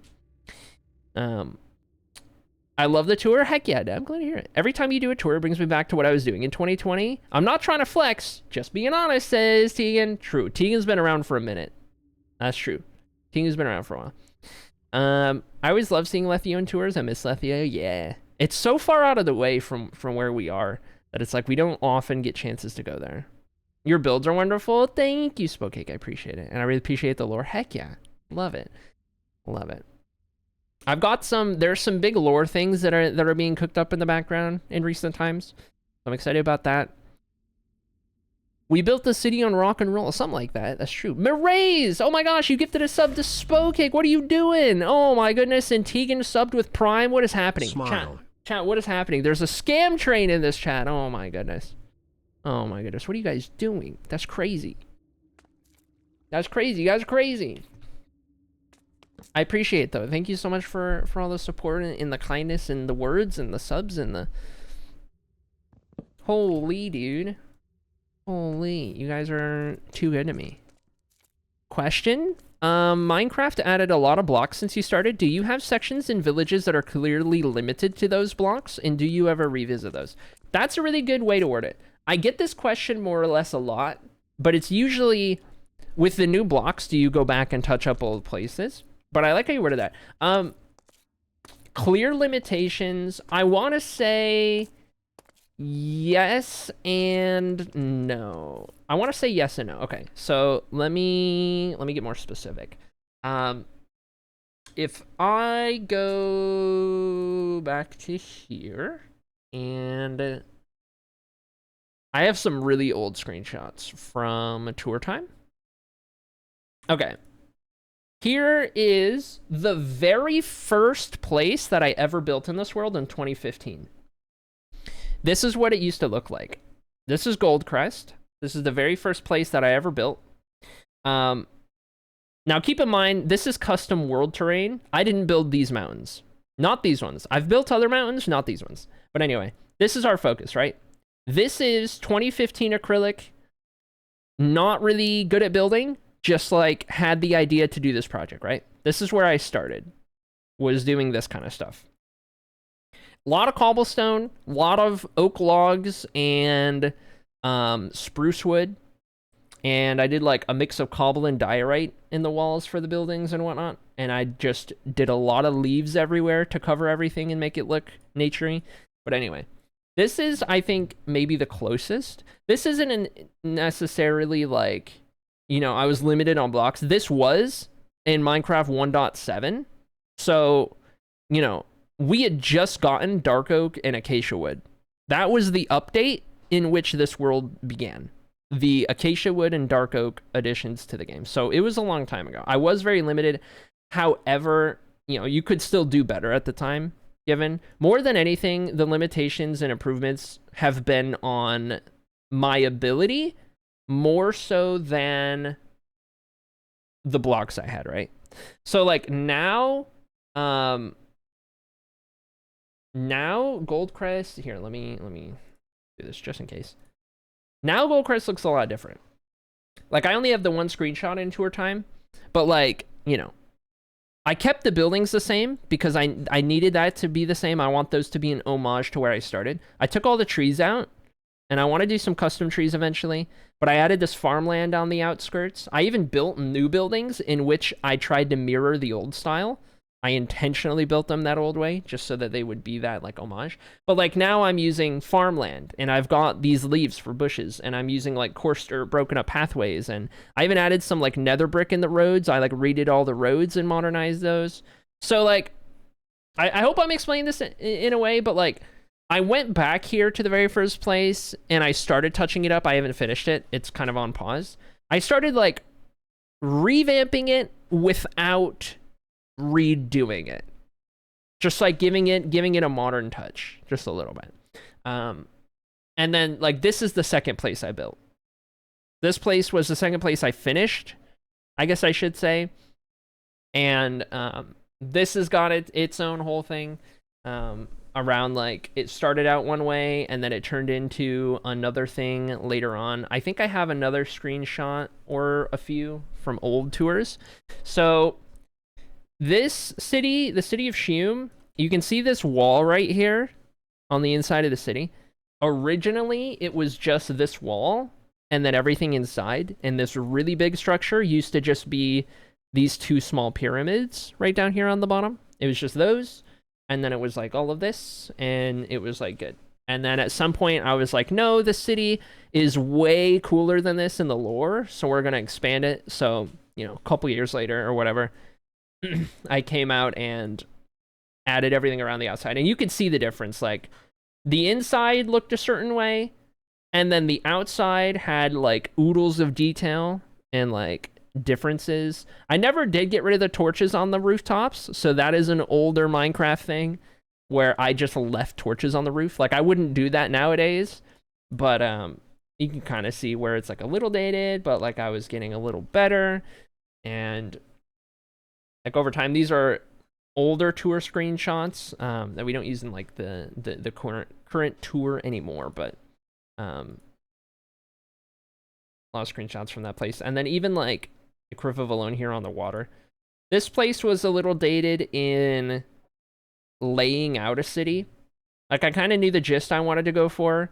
I love the tour. Heck yeah, I'm glad to hear it. Every time you do a tour, it brings me back to what I was doing in 2020. I'm not trying to flex, just being honest, says Tegan. True. Tegan's been around for a minute. That's true. Tegan's been around for a while. I always love seeing Lethio in tours. I miss Lethio. Yeah. It's so far out of the way from where we are that it's like we don't often get chances to go there. Your builds are wonderful. Thank you, Spokecake. I appreciate it. And I really appreciate the lore. Heck yeah. Love it. Love it. I've got there's some big lore things that are being cooked up in the background in recent times. I'm excited about that. We built the city on rock and roll, something like that. That's true. Maraise! Oh my gosh, you gifted a sub to Spokecake. What are you doing? Oh my goodness, and Tegan subbed with Prime. What is happening? Smile. Chat, what is happening? There's a scam train in this chat. Oh my goodness. Oh my goodness, what are you guys doing? That's crazy. That's crazy. You guys are crazy. I appreciate it, though. Thank you so much for all the support and the kindness and the words and the subs and the... Holy, dude. Holy. You guys are too good to me. Question? Minecraft added a lot of blocks since you started. Do you have sections in villages that are clearly limited to those blocks? And do you ever revisit those? That's a really good way to word it. I get this question more or less a lot, but it's usually... With the new blocks, do you go back and touch up old places? But I like how you worded that. Clear limitations. I want to say yes and no. I want to say yes and no. Okay, so let me get more specific. If I go back to here, and I have some really old screenshots from tour time. Okay. Here is the very first place that I ever built in this world in 2015. This is what it used to look like. This is Goldcrest. This is the very first place that I ever built. Now keep in mind, this is custom world terrain. I didn't build these mountains. Not these ones. I've built other mountains, not these ones. But anyway, this is our focus, right? This is 2015 acrylic. Not really good at building. Just like had the idea to do this project, right? This is where I started, was doing this kind of stuff. A lot of cobblestone, a lot of oak logs, and spruce wood, and I did like a mix of cobble and diorite in the walls for the buildings and whatnot. And I just did a lot of leaves everywhere to cover everything and make it look naturey. But anyway, this is, I think, maybe the closest. This isn't necessarily like, you know, I was limited on blocks. This was in Minecraft 1.7. So, you know, we had just gotten dark oak and acacia wood. That was the update in which this world began. The acacia wood and dark oak additions to the game. So it was a long time ago. I was very limited. However, you know, you could still do better at the time, given. More than anything, the limitations and improvements have been on my ability more so than the blocks I had, right? So like now Goldcrest, here, let me do this just in case. Now Goldcrest looks a lot different. Like, I only have the one screenshot in tour time, but like, you know, I kept the buildings the same because I needed that to be the same. I want those to be an homage to where I started. I took all the trees out, and I want to do some custom trees eventually, but I added this farmland on the outskirts. I even built new buildings in which I tried to mirror the old style. I intentionally built them that old way just so that they would be that like homage. But like now I'm using farmland, and I've got these leaves for bushes, and I'm using like coarse or broken up pathways, and I even added some like nether brick in the roads. I like redid all the roads and modernized those. So like I hope I'm explaining this in a way, but like I went back here to the very first place and I started touching it up. I haven't finished it. It's kind of on pause. I started like revamping it without redoing it, just like giving it a modern touch just a little bit. And then like this is the second place I built. This place was the second place I finished, I guess I should say. And this has got its own whole thing around, like, it started out one way and then it turned into another thing later on. I think I have another screenshot or a few from old tours. So this city, the city of Shium, you can see this wall right here on the inside of the city. Originally, it was just this wall and then everything inside. And this really big structure used to just be these two small pyramids right down here on the bottom. It was just those. And then it was like all of this. And it was like good. And then at some point, I was like, no, the city is way cooler than this in the lore. So we're going to expand it. So, you know, a couple years later or whatever, I came out and added everything around the outside. And you could see the difference. Like, the inside looked a certain way, and then the outside had like oodles of detail and like differences. I never did get rid of the torches on the rooftops, so that is an older Minecraft thing where I just left torches on the roof. Like, I wouldn't do that nowadays, but you can kind of see where it's like a little dated, but like I was getting a little better. And like over time, these are older tour screenshots that we don't use in like the current tour anymore, but a lot of screenshots from that place. And then even like the Cliff of Alone here on the water. This place was a little dated in laying out a city. Like, I kind of knew the gist I wanted to go for,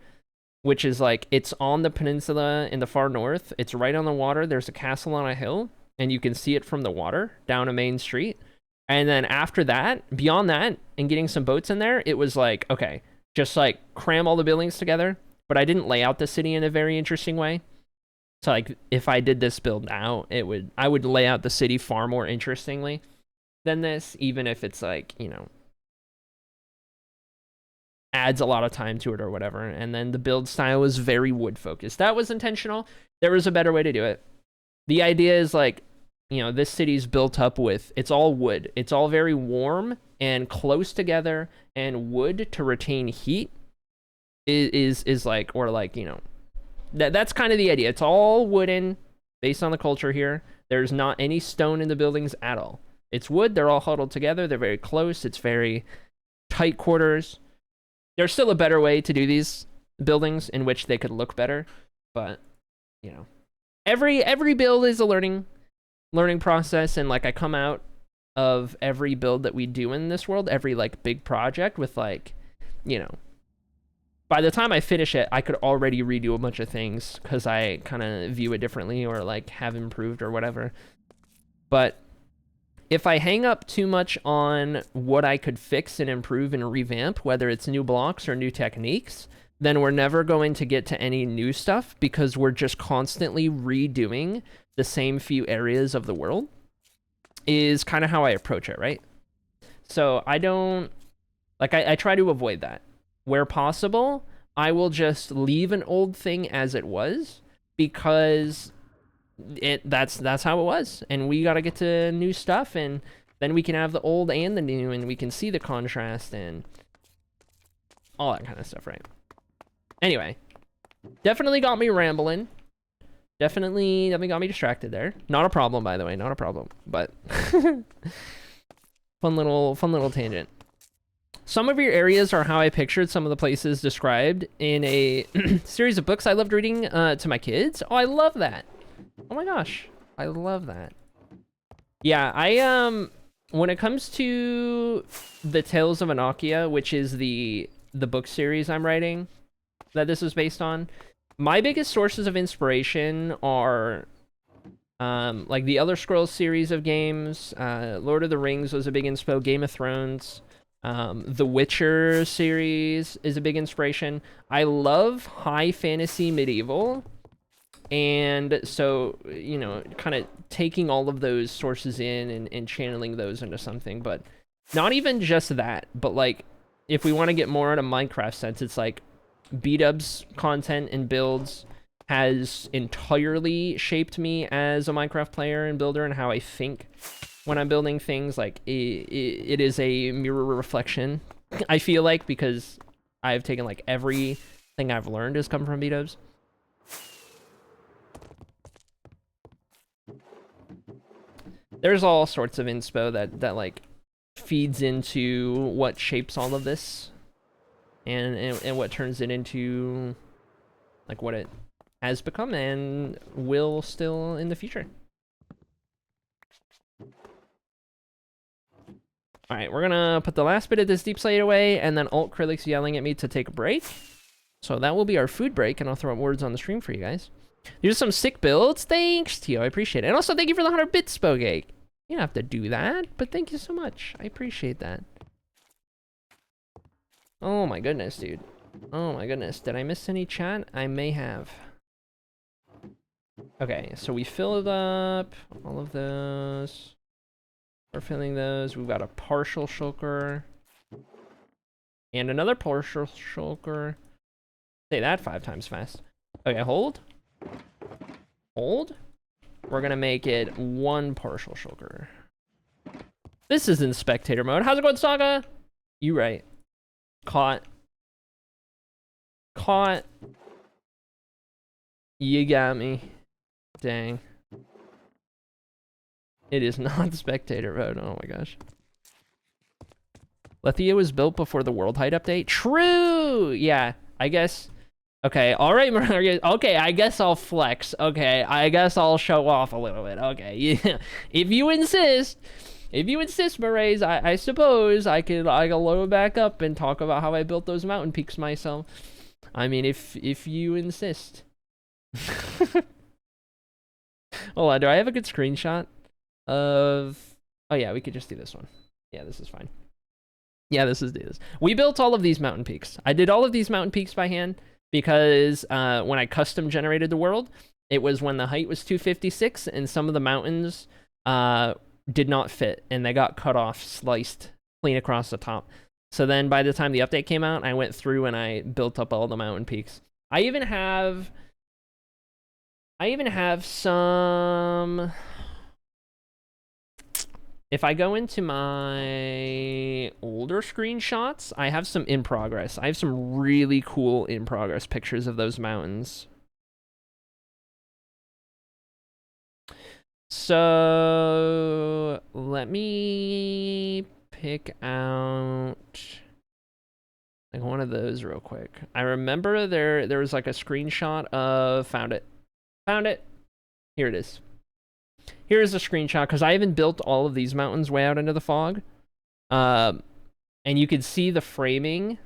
which is like it's on the peninsula in the far north. It's right on the water. There's a castle on a hill, and you can see it from the water down a main street. And then after that, beyond that, and getting some boats in there, it was like, okay, just like cram all the buildings together. But I didn't lay out the city in a very interesting way. So like if I did this build now, I would lay out the city far more interestingly than this, even if it's like, you know, adds a lot of time to it or whatever. And then the build style was very wood focused. That was intentional. There was a better way to do it. The idea is like, you know, this city's built up with, it's all wood. It's all very warm and close together, and wood to retain heat is like, or like, you know, that's kind of the idea. It's all wooden based on the culture here. There's not any stone in the buildings at all. It's wood. They're all huddled together. They're very close. It's very tight quarters. There's still a better way to do these buildings in which they could look better, but you know, every build is a learning process. And like, I come out of every build that we do in this world, every like big project with like, you know, by the time I finish it, I could already redo a bunch of things because I kind of view it differently or like have improved or whatever. But if I hang up too much on what I could fix and improve and revamp, whether it's new blocks or new techniques, then we're never going to get to any new stuff because we're just constantly redoing the same few areas of the world, is kind of how I approach it, right? So I don't, like, I try to avoid that. Where possible, I will just leave an old thing as it was because that's how it was, and we got to get to new stuff, and then we can have the old and the new, and we can see the contrast and all that kind of stuff, right? Anyway, definitely got me rambling. Definitely got me distracted there. Not a problem, by the way, not a problem. But fun little tangent. Some of your areas are how I pictured some of the places described in a series of books I loved reading to my kids. Oh, I love that. Oh my gosh, I love that. Yeah, I when it comes to the Tales of Annocia, which is the book series I'm writing that this is based on, my biggest sources of inspiration are like the Elder Scrolls series of games. Lord of the Rings was a big inspo. Game of Thrones. The Witcher series is a big inspiration. I love high fantasy medieval. And so, you know, kind of taking all of those sources in and channeling those into something. But not even just that, but like, if we want to get more in a Minecraft sense, it's like B-dubs content and builds has entirely shaped me as a Minecraft player and builder, and how I think when I'm building things. Like, it is a mirror reflection, I feel like, because I've taken like everything I've learned has come from B-dubs. There's all sorts of inspo that like feeds into what shapes all of this, and what turns it into like what it has become and will still in the future. All right, we're gonna put the last bit of this deep slate away, and then Alt Krilik's yelling at me to take a break. So that will be our food break, and I'll throw up words on the stream for you guys. These are some sick builds. Thanks, Tio. I appreciate it. And also, thank you for the 100 bits, Spogate. You don't have to do that, but thank you so much. I appreciate that. Oh my goodness, dude. Oh my goodness. Did I miss any chat? I may have. Okay, so we filled up all of those. We're filling those. We've got a partial shulker. And another partial shulker. Say that 5 times fast. Okay, hold. Hold. We're gonna make it 1 partial shulker. This is in spectator mode. How's it going, Saga? You right. Caught. Caught. You got me. Dang. It is not spectator mode. Oh my gosh. Lethia was built before the World Height update. True! Yeah, I guess. Okay, all right, okay, I guess I'll flex. Okay, I guess I'll show off a little bit. Okay, yeah. If you insist, Marays, I suppose I can load back up and talk about how I built those mountain peaks myself. I mean, if you insist. Hold on, do I have a good screenshot of? Oh yeah, we could just do this one. Yeah, this is fine. Yeah, this is this. We built all of these mountain peaks. I did all of these mountain peaks by hand. Because when I custom generated the world, it was when the height was 256 and some of the mountains did not fit and they got cut off, sliced clean across the top. So then by the time the update came out, I went through and I built up all the mountain peaks. I even have some. If I go into my older screenshots, I have some in progress. I have some really cool in progress pictures of those mountains. So let me pick out like one of those real quick. I remember there was like a screenshot of found it. Here it is. Here's a screenshot, because I haven't built all of these mountains way out into the fog. And you can see the framing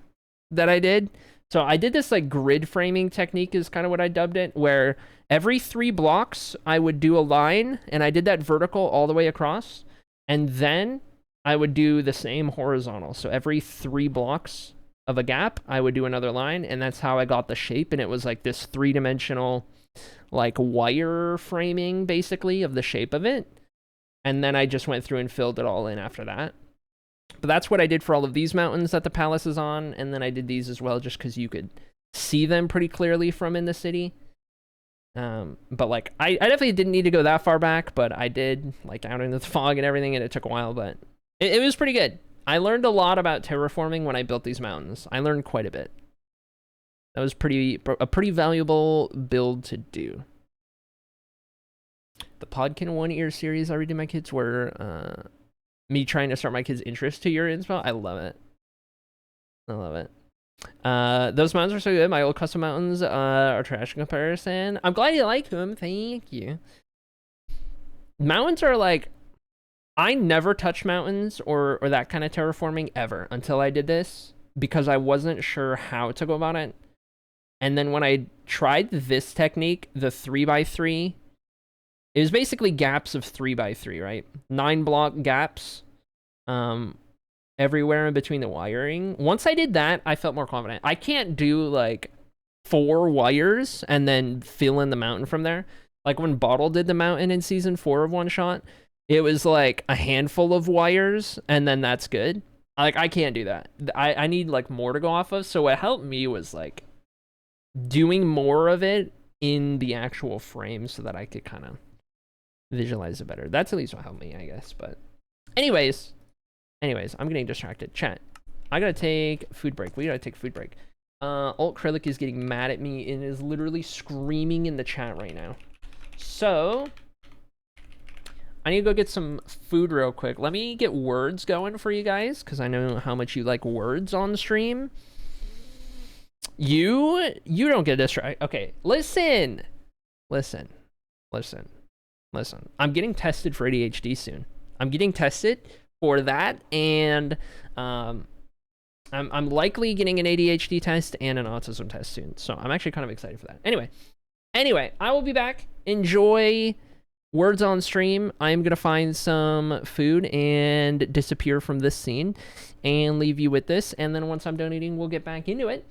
that I did. So I did this like grid framing technique is kind of what I dubbed it, where every 3 blocks I would do a line, and I did that vertical all the way across, and then I would do the same horizontal. So every 3 blocks of a gap, I would do another line, and that's how I got the shape, and it was like this 3-dimensional like wire framing basically of the shape of it. And then I just went through and filled it all in after that. But that's what I did for all of these mountains that the palace is on, and then I did these as well just because you could see them pretty clearly from in the city. But like, I definitely didn't need to go that far back, but I did, like out in the fog and everything, and it took a while, but it was pretty good. I learned a lot about terraforming when I built these mountains. I learned quite a bit. That was a pretty valuable build to do. The Podkin 1-Ear series I read to my kids were me trying to start my kids' interest to your inspo. I love it. I love it. Those mountains are so good. My old custom mountains are trash in comparison. I'm glad you like them. Thank you. Mountains are like, I never touched mountains or that kind of terraforming ever until I did this because I wasn't sure how to go about it. And then when I tried this technique, the 3x3, it was basically gaps of 3x3, right? 9 block gaps everywhere in between the wiring. Once I did that, I felt more confident. I can't do like 4 wires and then fill in the mountain from there. Like when Bottle did the mountain in season 4 of One Shot, it was like a handful of wires and then that's good. Like I can't do that. I need like more to go off of. So what helped me was like doing more of it in the actual frame so that I could kind of visualize it better. That's at least what helped me, I guess. But anyways, I'm getting distracted. Chat, I gotta take food break. We gotta take food break. Alt Krillix is getting mad at me and is literally screaming in the chat right now. So I need to go get some food real quick. Let me get words going for you guys because I know how much you like words on the stream. You don't get distracted. Okay, listen. I'm getting tested for ADHD soon. I'm getting tested for that, and I'm likely getting an ADHD test and an autism test soon. So I'm actually kind of excited for that. Anyway, I will be back. Enjoy words on stream. I'm gonna find some food and disappear from this scene and leave you with this. And then once I'm done eating, we'll get back into it.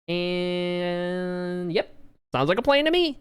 And yep, sounds like a plan to me.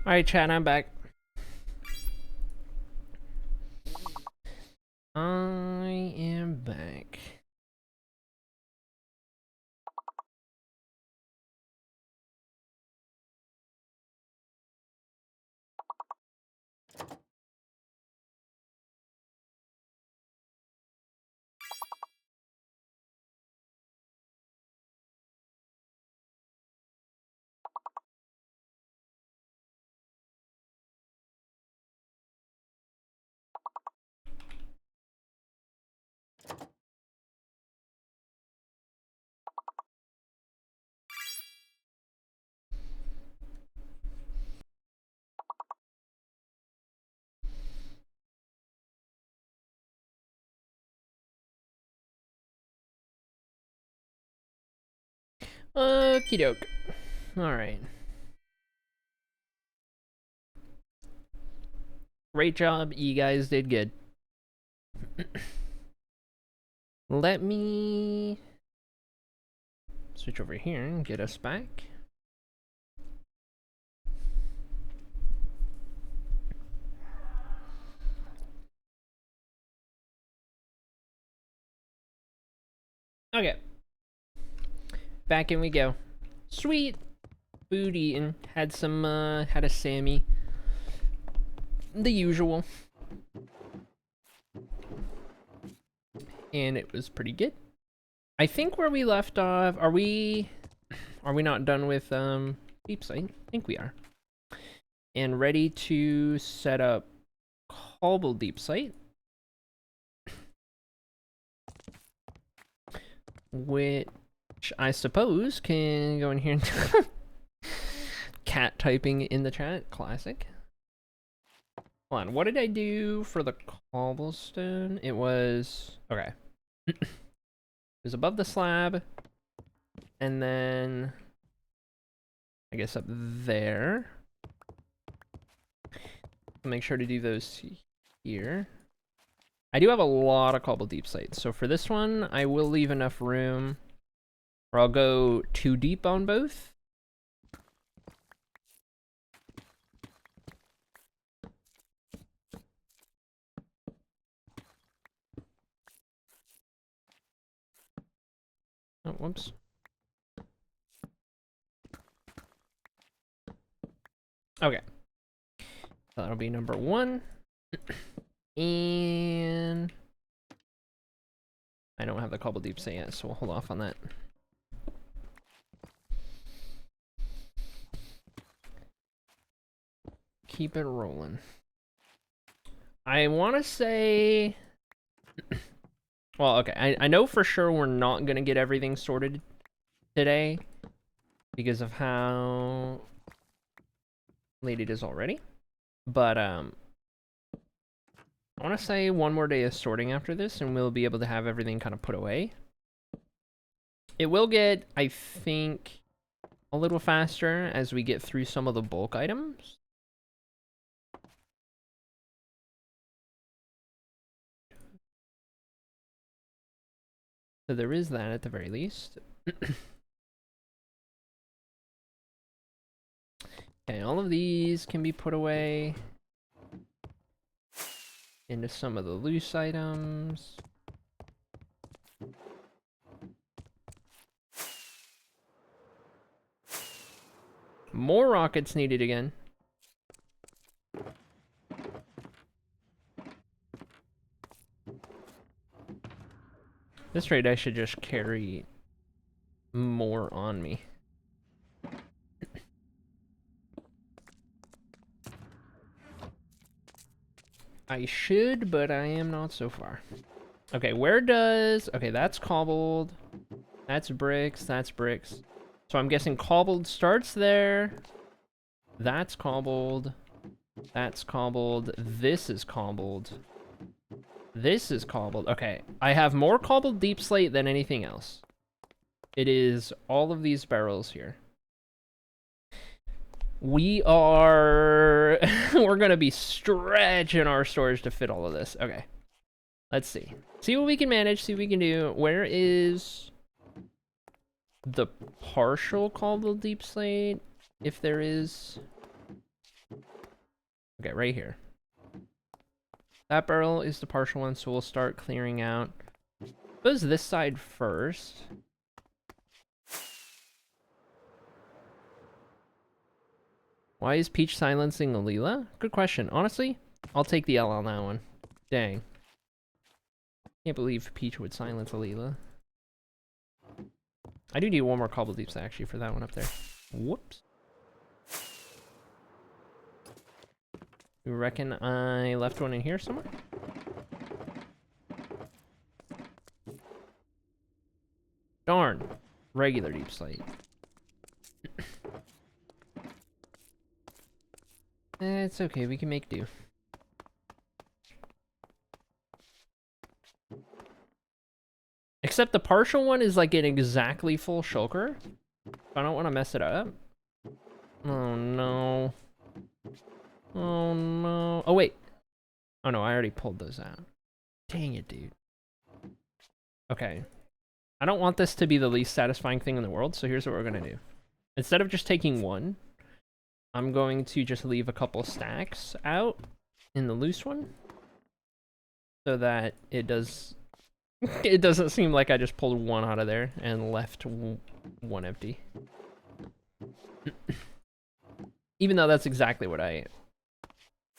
Alright, chat, I'm back. I am back. Okie doke. Alright. Great job, you guys did good. Let me switch over here and get us back. Okay. Back in we go. Sweet. Food eaten. Had some, had a Sammy. The usual. And it was pretty good. I think where we left off, are we not done with, deep site? I think we are. And ready to set up cobble deep site. Which I suppose can go in here and cat typing in the chat, classic. Hold on, what did I do for the cobblestone? It was, okay. It was above the slab, and then I guess up there. Make sure to do those here. I do have a lot of cobble deep sites, so for this one, I will leave enough room, or I'll go too deep on both. Oh, whoops. Okay. That'll be number 1. And I don't have the cobble deep site yet, so we'll hold off on that. Keep it rolling. I want to say... Well, okay, I know for sure we're not going to get everything sorted today because of how late it is already. But, I want to say one more day of sorting after this and we'll be able to have everything kind of put away. It will get, I think, a little faster as we get through some of the bulk items. So there is that at the very least. Okay, all of these can be put away into some of the loose items. More rockets needed again. This rate I should just carry more on me. I should, but I am not so far. Okay, where does... Okay, that's cobbled. That's bricks, that's bricks. So I'm guessing cobbled starts there. That's cobbled. That's cobbled. This is cobbled. This is cobbled. Okay, I have more cobbled deep slate than anything else. It is all of these barrels here. We are... We're gonna be stretching our storage to fit all of this. Okay. Let's see. See what we can manage, see what we can do. Where is the partial cobbled deep slate? If there is... Okay, right here. That barrel is the partial one, so we'll start clearing out. Suppose this side first. Why is Peach silencing Alila? Good question. Honestly, I'll take the L on that one. Dang. Can't believe Peach would silence Alila. I do need one more cobble deeps actually for that one up there. Whoops. You reckon I left one in here somewhere? Darn. Regular deep slate. It's okay, we can make do. Except the partial one is like an exactly full shulker. I don't want to mess it up. Oh no. Oh no. Oh wait. Oh no, I already pulled those out. Dang it, dude. Okay. I don't want this to be the least satisfying thing in the world, so here's what we're gonna do. Instead of just taking one, I'm going to just leave a couple stacks out in the loose one so that it doesn't seem like I just pulled one out of there and left one empty. Even though that's exactly what I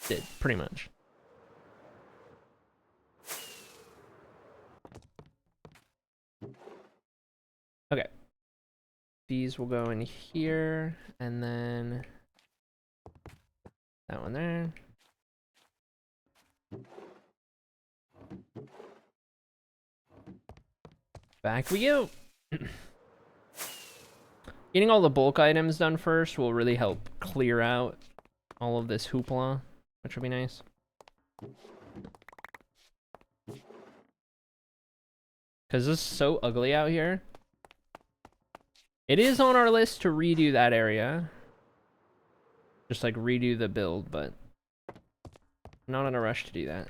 did, pretty much. Okay. These will go in here, and then that one there. Back we go. Getting all the bulk items done first will really help clear out all of this hoopla, which will be nice. Because this is so ugly out here. It is on our list to redo that area. Just like redo the build, but I'm not in a rush to do that.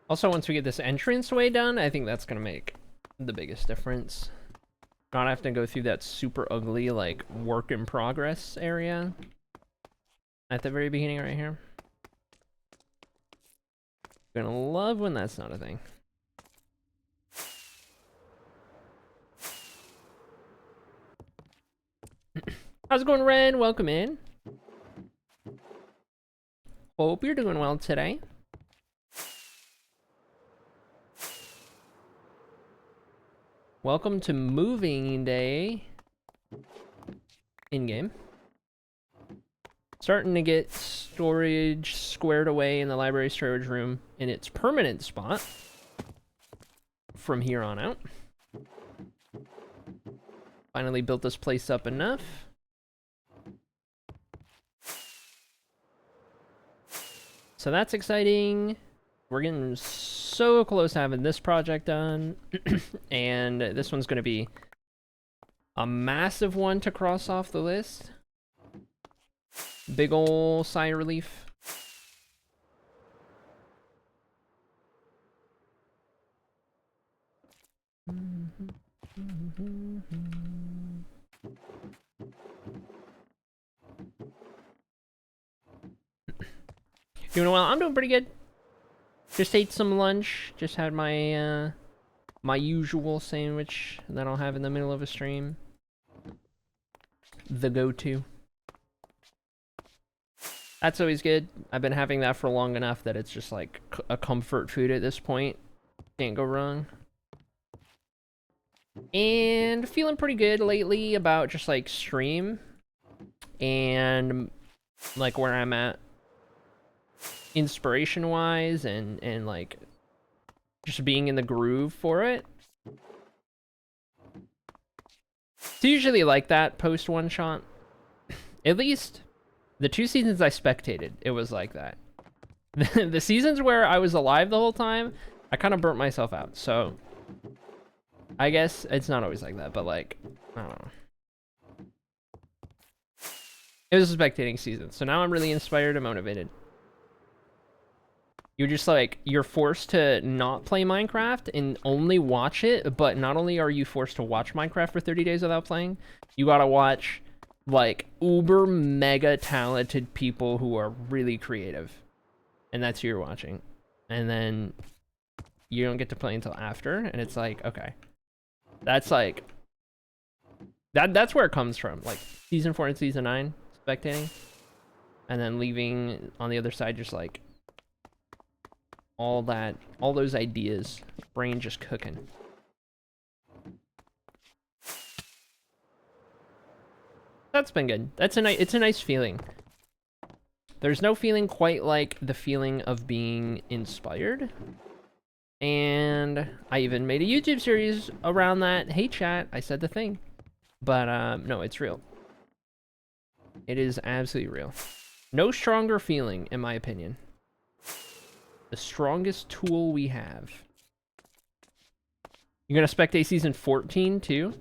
Also, once we get this entranceway done, I think that's gonna make the biggest difference. Not have to go through that super ugly, like, work in progress area at the very beginning right here. Gonna love when that's not a thing. How's it going, Ren? Welcome in. Hope you're doing well today. Welcome to moving day in-game. Starting to get storage squared away in the library storage room in its permanent spot from here on out. Finally built this place up enough. So that's exciting. We're getting so close to having this project done. And this one's going to be a massive one to cross off the list. Big ol' sigh of relief. Doing well. I'm doing pretty good. Just ate some lunch. Just had my my usual sandwich that I'll have in the middle of a stream. The go-to. That's always good. I've been having that for long enough that it's just like a comfort food at this point. Can't go wrong. And feeling pretty good lately about just like stream and like where I'm at inspiration wise and like just being in the groove for it. It's usually like that post one shot. At least the 2 seasons I spectated, it was like that. The seasons where I was alive the whole time, I kind of burnt myself out. So I guess it's not always like that, but like, I don't know. It was a spectating season, so now I'm really inspired and motivated. You're just like, you're forced to not play Minecraft and only watch it, but not only are you forced to watch Minecraft for 30 days without playing, you gotta watch like uber mega talented people who are really creative. And that's who you're watching. And then you don't get to play until after, and it's like, okay. That's like, that's where it comes from. Like season 4 and season 9, spectating. And then leaving on the other side just like all those ideas, brain just cooking. That's been good. It's a nice feeling. There's no feeling quite like the feeling of being inspired. And I even made a YouTube series around that. Hey chat, I said the thing. But no, it's real. It is absolutely real. No stronger feeling, in my opinion. The strongest tool we have. You're gonna spectate season 14 too?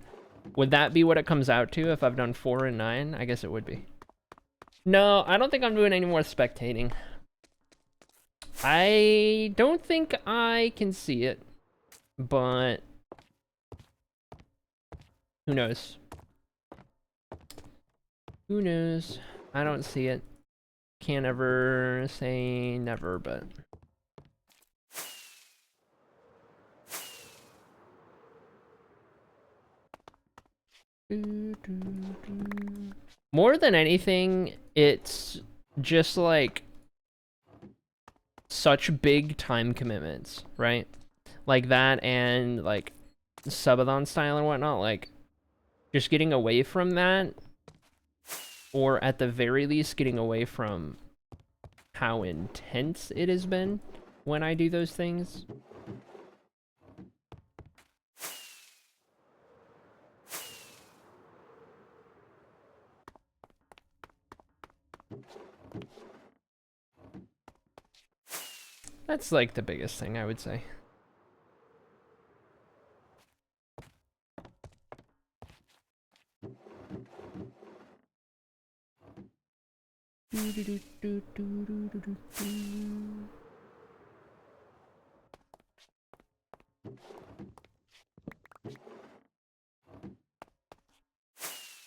Would that be what it comes out to if I've done 4 and 9? I guess it would be. No, I don't think I'm doing any more spectating. I don't think I can see it, but who knows? Who knows? I don't see it. Can't ever say never, but... More than anything, it's just like such big time commitments, right? Like that and like subathon style and whatnot, like just getting away from that, or at the very least getting away from how intense it has been when I do those things. That's like the biggest thing I would say.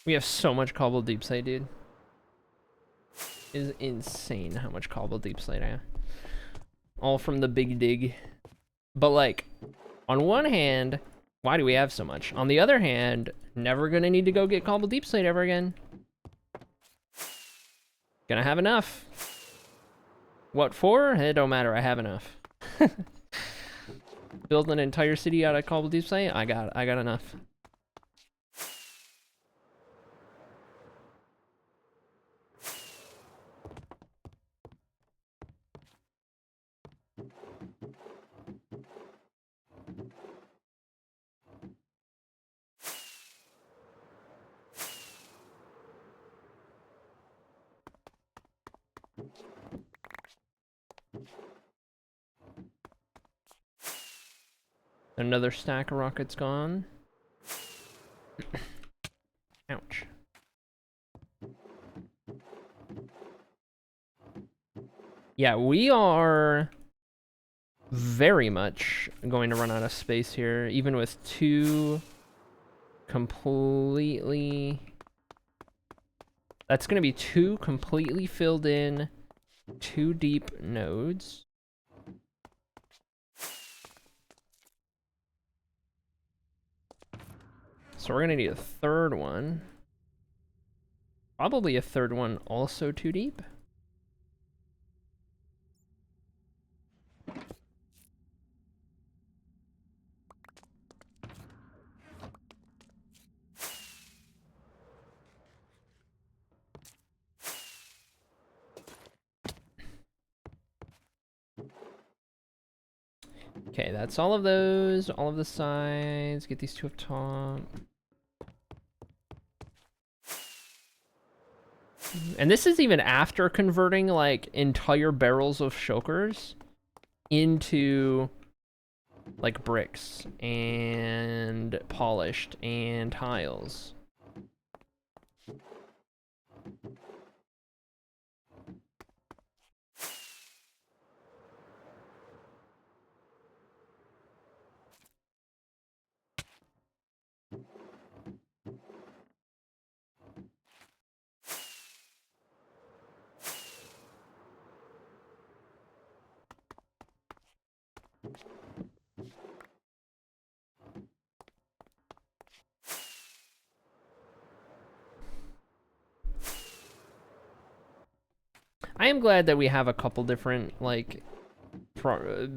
We have so much cobble deep slate, dude. It is insane how much cobble deep slate I have. All from the big dig. But like, on one hand, why do we have so much? On the other hand, never gonna need to go get cobble deep slate ever again. Gonna have enough. What for? It don't matter, I have enough. Build an entire city out of cobble deep slate? I got enough. Another stack of rockets gone. Ouch. Yeah, we are very much going to run out of space here, even with 2 completely... That's going to be 2 completely filled in, 2 deep nodes. So we're going to need a 3rd one. Probably a 3rd one also 2 deep. Okay, that's all of those, all of the sides. Get these two up top. And this is even after converting like entire barrels of shulkers into like bricks and polished and tiles. I am glad that we have a couple different like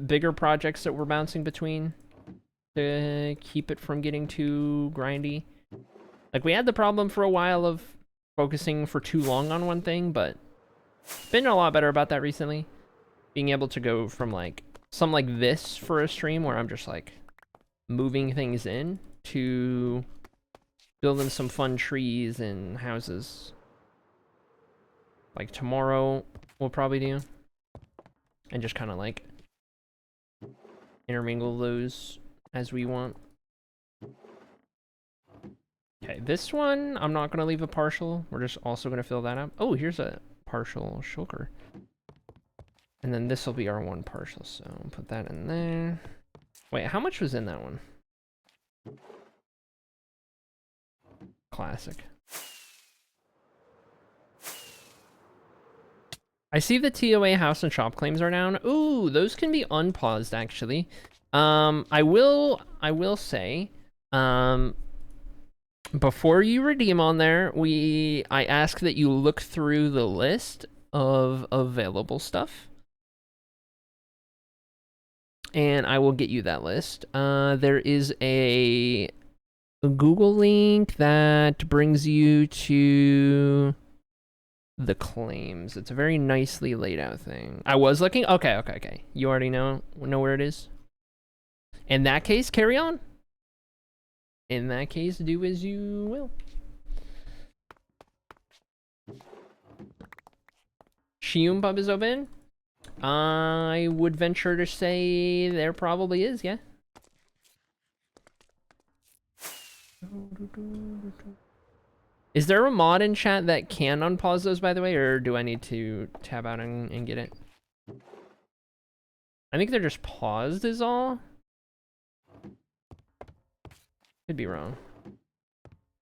bigger projects that we're bouncing between to keep it from getting too grindy. Like we had the problem for a while of focusing for too long on one thing, but been a lot better about that recently. Being able to go from like something like this for a stream where I'm just like moving things in to building some fun trees and houses. Like tomorrow we'll probably do. And just kind of like intermingle those as we want. Okay, this one I'm not going to leave a partial. We're just also going to fill that up. Oh, here's a partial shulker. And then this will be our one partial, so I'll put that in there. Wait, how much was in that one? Classic. I see the TOA house and shop claims are down. Ooh, those can be unpaused actually. I will say, before you redeem on there, I ask that you look through the list of available stuff. And I will get you that list. There is a Google link that brings you to the claims. It's a very nicely laid out thing. I was looking. Okay. You already know where it is. In that case, carry on. In that case, do as you will. Shium pub is open. I would venture to say there probably is, yeah. Is there a mod in chat that can unpause those, by the way, or do I need to tab out and get it? I think they're just paused is all. Could be wrong.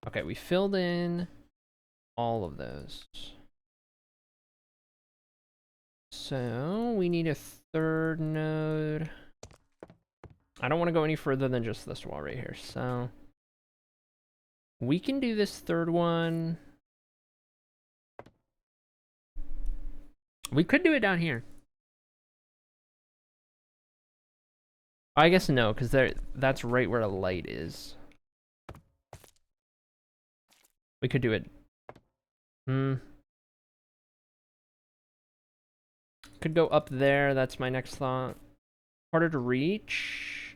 Okay, we filled in all of those. So we need a third node. I don't want to go any further than just this wall right here, so we can do this third one. We could do it down here. I guess no, because that's right where a light is. We could do it. Could go up there. That's my next thought. Harder to reach.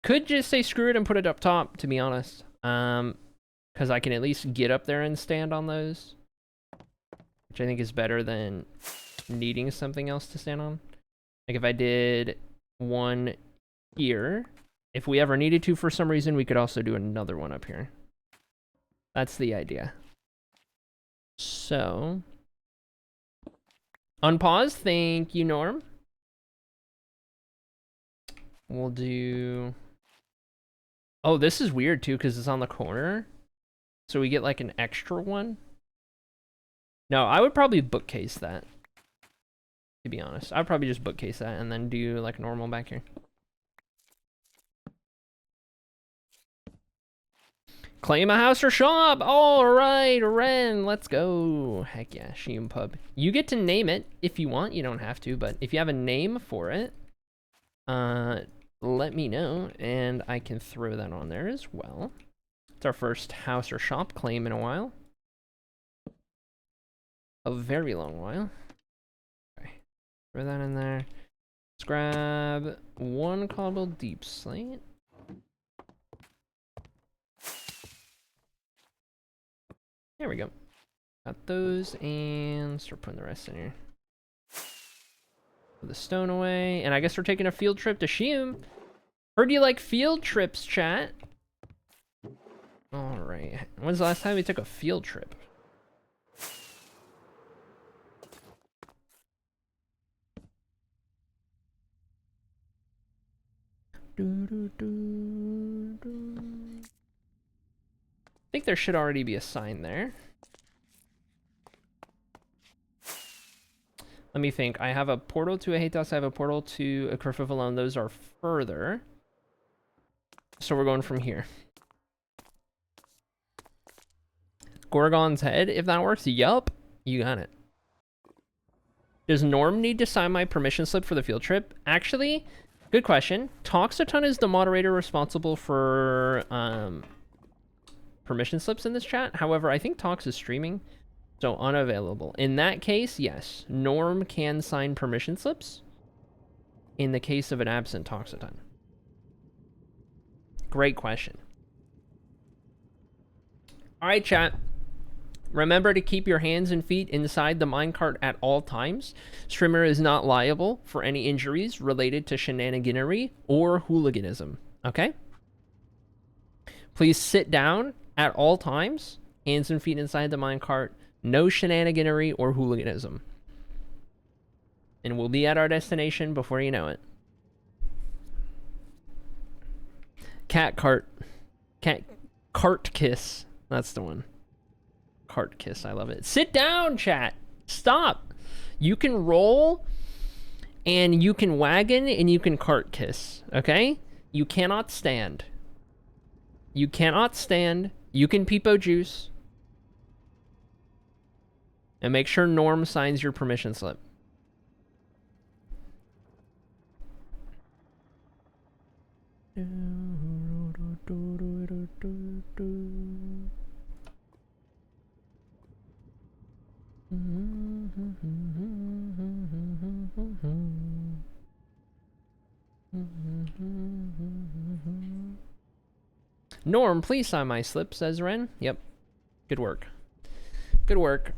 Could just say screw it and put it up top, to be honest. Because I can at least get up there and stand on those. Which I think is better than needing something else to stand on. Like if I did one here, if we ever needed to for some reason, we could also do another one up here. That's the idea. So, unpause. Thank you, Norm. We'll do... Oh, this is weird too because it's on the corner. So we get like an extra one. No, I would probably bookcase that. To be honest, I'd probably just bookcase that and then do like normal back here. Claim a house or shop. All right, Ren, let's go. Heck yeah, Shium Pub. You get to name it if you want. You don't have to, but if you have a name for it, let me know and I can throw that on there as well. It's our first house or shop claim in a while. A very long while. Okay, throw that in there. Let's grab one cobble deep slate. There we go. Got those and start putting the rest in here. Put the stone away. And I guess we're taking a field trip to Shium. Heard you like field trips, chat. Alright. When's the last time we took a field trip? I think there should already be a sign there. Let me think. I have a portal to a Hatos. I have a portal to a Cliff of Alone. Those are further. So we're going from here. Gorgon's Head, if that works. Yup. You got it. Does Norm need to sign my permission slip for the field trip? Actually, good question. Toxaton is the moderator responsible for permission slips in this chat. However, I think Tox is streaming, so unavailable. In that case, yes, Norm can sign permission slips in the case of an absent Toxaton. Great question. All right, chat. Remember to keep your hands and feet inside the minecart at all times. Streamer is not liable for any injuries related to shenaniganery or hooliganism, okay? Please sit down at all times, hands and feet inside the minecart, no shenaniganery or hooliganism. And we'll be at our destination before you know it. Cat cart kiss, that's the one. Cart kiss, I love it. Sit down, chat. Stop. You can roll, and you can wagon, and you can cart kiss, okay? You cannot stand. You cannot stand. You can peepo juice. And make sure Norm signs your permission slip. Norm, please sign my slip, says Ren. Yep. Good work. Good work.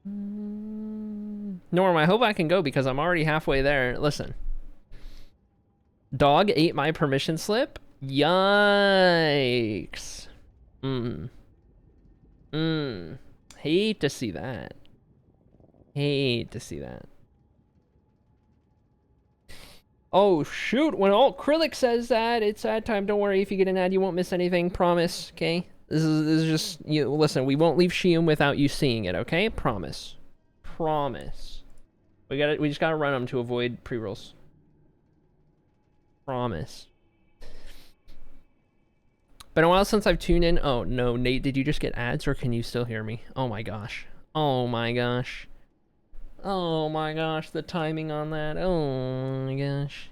Norm, I hope I can go because I'm already halfway there. Listen. Dog ate my permission slip? Yikes. Hate to see that. Hate to see that. Oh, shoot. When Alt Krillic says that, it's ad time. Don't worry. If you get an ad, you won't miss anything. Promise, okay? This is just... You listen, we won't leave Shium without you seeing it, okay? Promise. Promise. We just gotta run them to avoid pre-rolls. Promise. Been a while since I've tuned in. Oh, no. Nate, did you just get ads, or can you still hear me? Oh, my gosh. Oh, my gosh. Oh my gosh, the timing on that. Oh my gosh.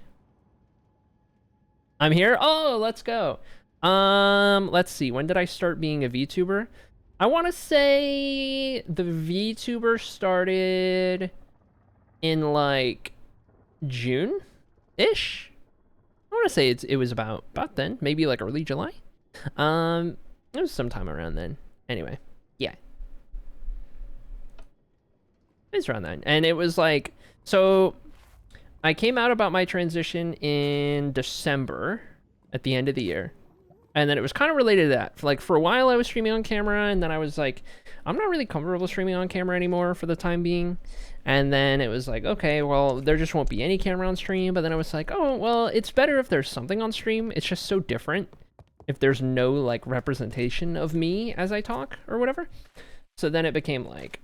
I'm here? Oh, let's go. Let's see. When did I start being a VTuber? I want to say the VTuber started in like June-ish. I want to say it was about then, maybe like early July. It was sometime around then. Anyway, yeah. It's around then. And it was like, so I came out about my transition in December at the end of the year. And then it was kind of related to that. Like for a while I was streaming on camera, and then I was like, I'm not really comfortable streaming on camera anymore for the time being. And then it was like, okay, well, there just won't be any camera on stream. But then I was like, oh, well, it's better if there's something on stream. It's just so different if there's no like representation of me as I talk or whatever. So then it became like,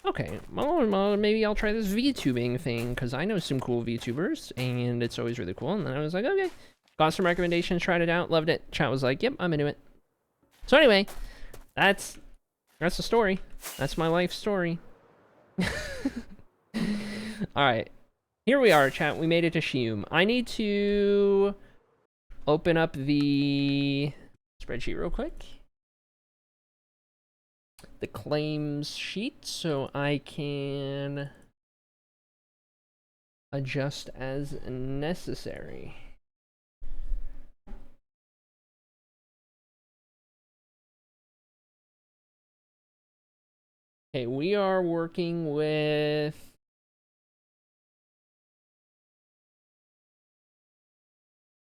okay, well, maybe I'll try this VTubing thing, because I know some cool VTubers, and it's always really cool. And then I was like, okay. Got some recommendations, tried it out, loved it. Chat was like, yep, I'm into it. So anyway, that's the story. That's my life story. Alright. Here we are, chat. We made it to Shium. I need to open up the spreadsheet real quick. the claims sheet so I can adjust as necessary. Okay, we are working with...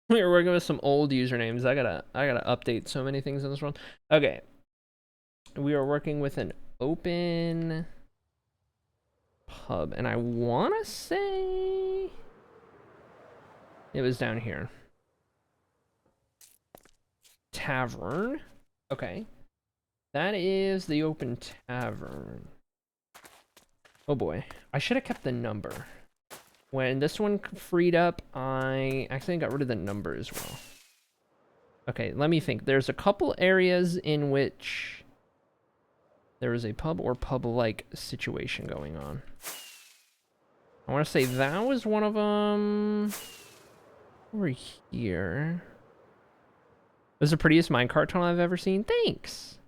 We're working with some old usernames. I gotta update so many things in this one. Okay. We are working with an open pub, and I wanna say it was down here. Tavern. Okay. That is the open tavern. Oh boy. I should have kept the number. When this one freed up, I accidentally got rid of the number as well. Okay, let me think. There's a couple areas in which there is a pub or pub-like situation going on. I want to say that was one of them over here. This is the prettiest minecart tunnel I've ever seen. Thanks.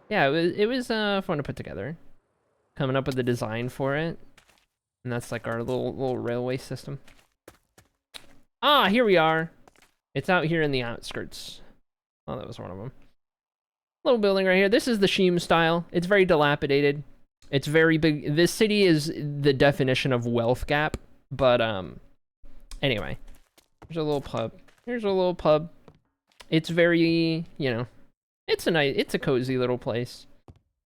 Yeah, it was fun to put together. Coming up with the design for it. And that's like our little railway system. Ah, here we are. It's out here in the outskirts. Oh, that was one of them. Little building right here. This is the Sheem style. It's very dilapidated. It's very big. This city is the definition of wealth gap. But, anyway. Here's a little pub. Here's a little pub. It's very, you know, it's a cozy little place.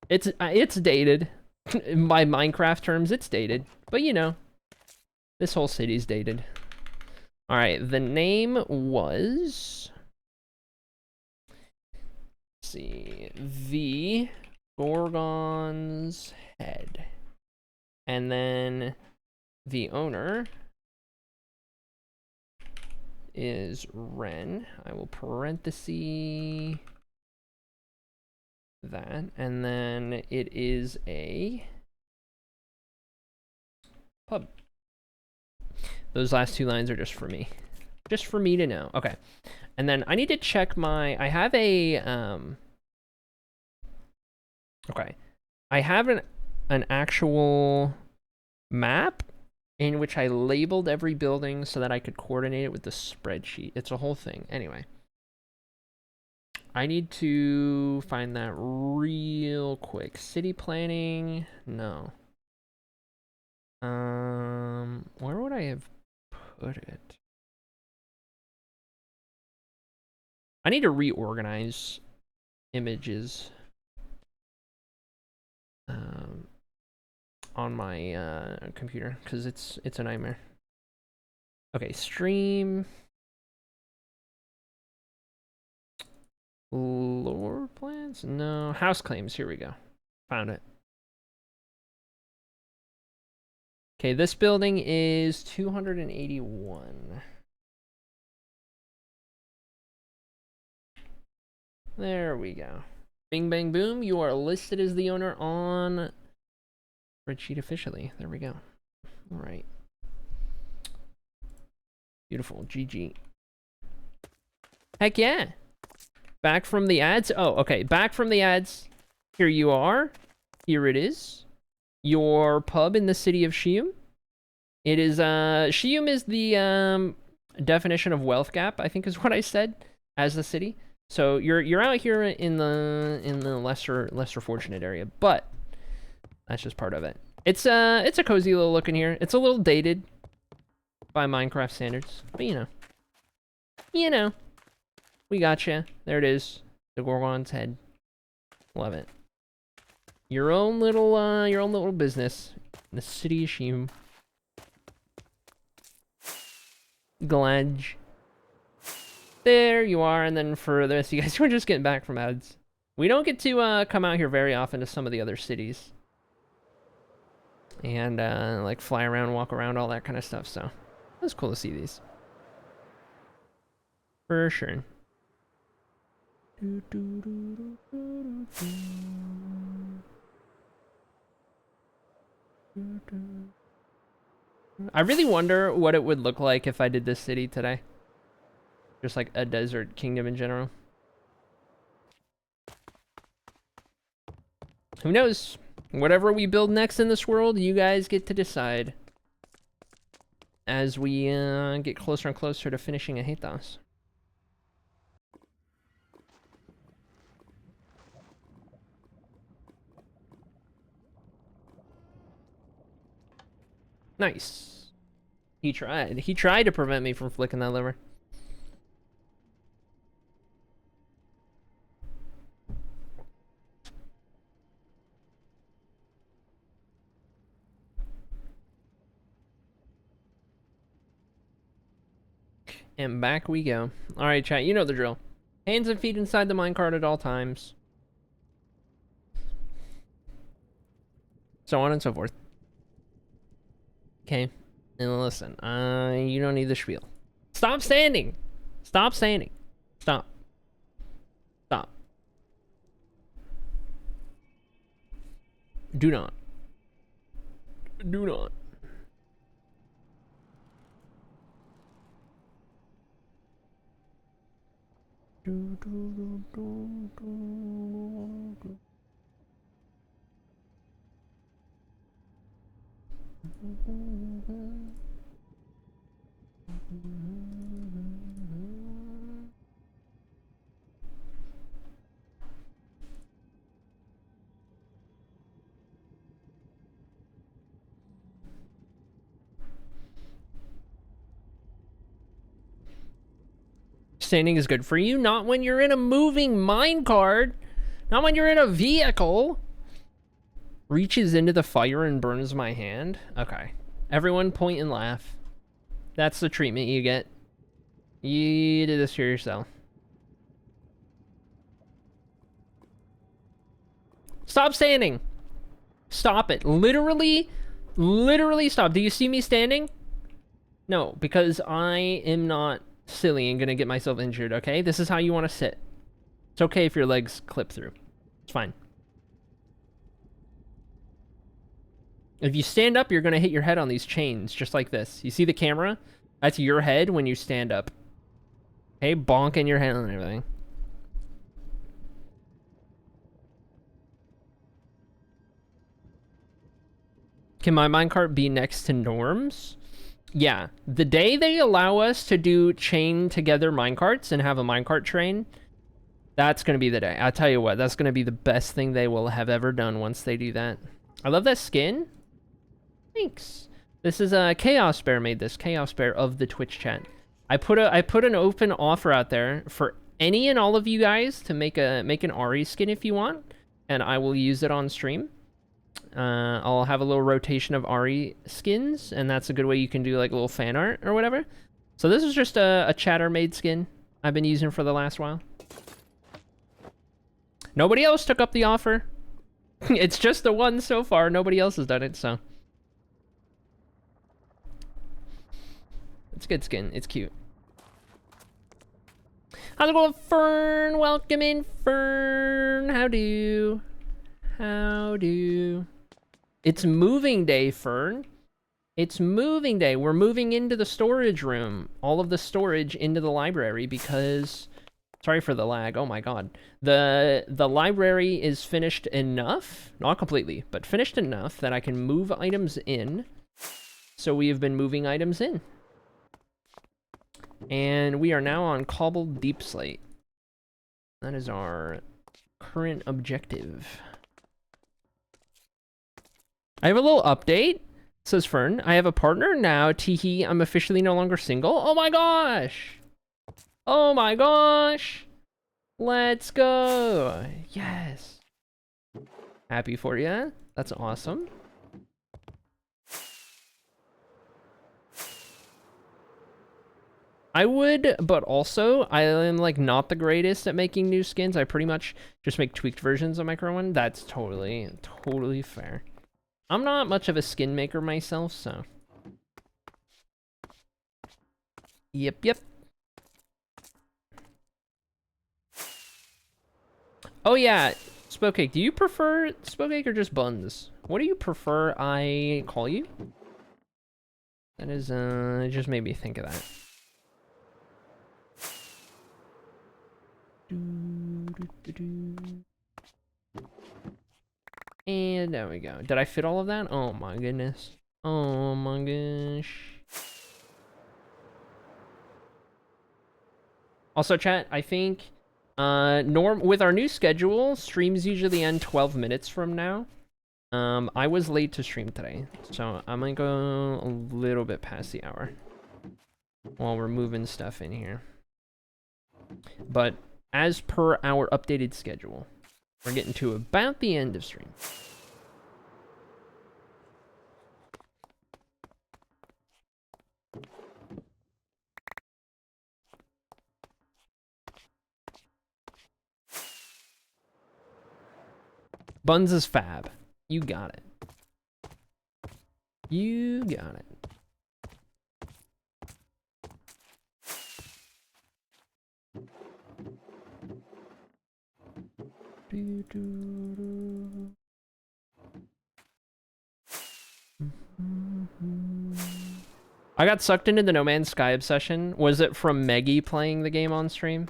It's dated. By Minecraft terms, it's dated. But, you know, this whole city's dated. All right, the name was... Let's see. The Gorgon's Head. And then the owner is Ren. I will parenthesis that. And then it is a pub. Those last two lines are just for me. Just for me to know. Okay. And then I need to check my... I have a... Okay. I have an actual map in which I labeled every building so that I could coordinate it with the spreadsheet. It's a whole thing. Anyway. I need to find that real quick. City planning? No. Where would I have put it? I need to reorganize images on my computer because it's a nightmare. Okay, stream. Lore plans? No. House claims. Here we go. Found it. Okay, this building is 281. There we go. Bing, bang, boom. You are listed as the owner on spreadsheet officially. There we go. All right. Beautiful. GG. Heck yeah. Back from the ads. Oh, okay. Back from the ads. Here you are. Here it is. Your pub in the city of Sheum. It is, Sheum is the, definition of wealth gap, I think is what I said, as the city. So you're out here in the lesser fortunate area, but that's just part of it. It's a cozy little look in here. It's a little dated by Minecraft standards, but you know, we gotcha. There it is, the Gorgon's Head. Love it. Your own little business in the city of Sheum. Glad. There you are, and then for the rest of you guys who are just getting back from ads, we don't get to come out here very often to some of the other cities. And like fly around, walk around, all that kind of stuff, so it's cool to see these. For sure. I really wonder what it would look like if I did this city today. Just like a desert kingdom in general. Who knows? Whatever we build next in this world, you guys get to decide. As we get closer and closer to finishing Ahitas. Nice. He tried. He tried to prevent me from flicking that lever. And back we go. Alright, chat, you know the drill. Hands and feet inside the minecart at all times. So on and so forth. Okay. And listen, you don't need the spiel. Stop standing! Stop standing. Stop. Stop. Do not. Do not. Standing is good for you, not when you're in a moving minecart, not when you're in a vehicle. Reaches into the fire and burns my hand. Okay. Everyone point and laugh. That's the treatment you get. You did this to yourself. Stop standing. Stop it. Literally stop. Do you see me standing? No, because I am not silly and gonna get myself injured, okay? This is how you want to sit. It's okay if your legs clip through. It's fine. If you stand up, you're gonna hit your head on these chains, just like this. You see the camera? That's your head when you stand up. Okay, bonking your head on everything. Can my minecart be next to Norm's? Yeah. The day they allow us to do chain together minecarts and have a minecart train, that's gonna be the day. I'll tell you what, that's gonna be the best thing they will have ever done once they do that. I love that skin. Thanks. This is Chaos Bear made this. Chaos Bear of the Twitch chat. I put an open offer out there for any and all of you guys to make an Ari skin if you want, and I will use it on stream. I'll have a little rotation of Ari skins, and that's a good way you can do like a little fan art or whatever. So this is just a chatter made skin I've been using for the last while. Nobody else took up the offer. It's just the one so far. Nobody else has done it, so. It's good skin. It's cute. How's it going, Fern? Welcome in, Fern. How do? How do? It's moving day, Fern. It's moving day. We're moving into the storage room. All of the storage into the library because... Sorry for the lag. Oh my god. The library is finished enough. Not completely, but finished enough that I can move items in. So we have been moving items in. And we are now on cobbled deep slate. That is our current objective. I have a little update, says Fern. I have a partner now. Teehee, I'm officially no longer single. Oh my gosh! Oh my gosh! Let's go! Yes! Happy for ya. That's awesome. I would, but also, I am, like, not the greatest at making new skins. I pretty much just make tweaked versions of my current one. That's totally fair. I'm not much of a skin maker myself, so. Yep. Oh, yeah. Spokecake, do you prefer Spokecake or just Buns? What do you prefer I call you? That is, it just made me think of that. And there we go. Did I fit all of that? Oh my goodness. Oh my gosh. Also, chat, I think with our new schedule, streams usually end 12 minutes from now. I was late to stream today, so I'm gonna go a little bit past the hour while we're moving stuff in here. But as per our updated schedule, we're getting to about the end of stream. Buns is fab. You got it. You got it. I got sucked into the No Man's Sky obsession. Was it from Meggy playing the game on stream?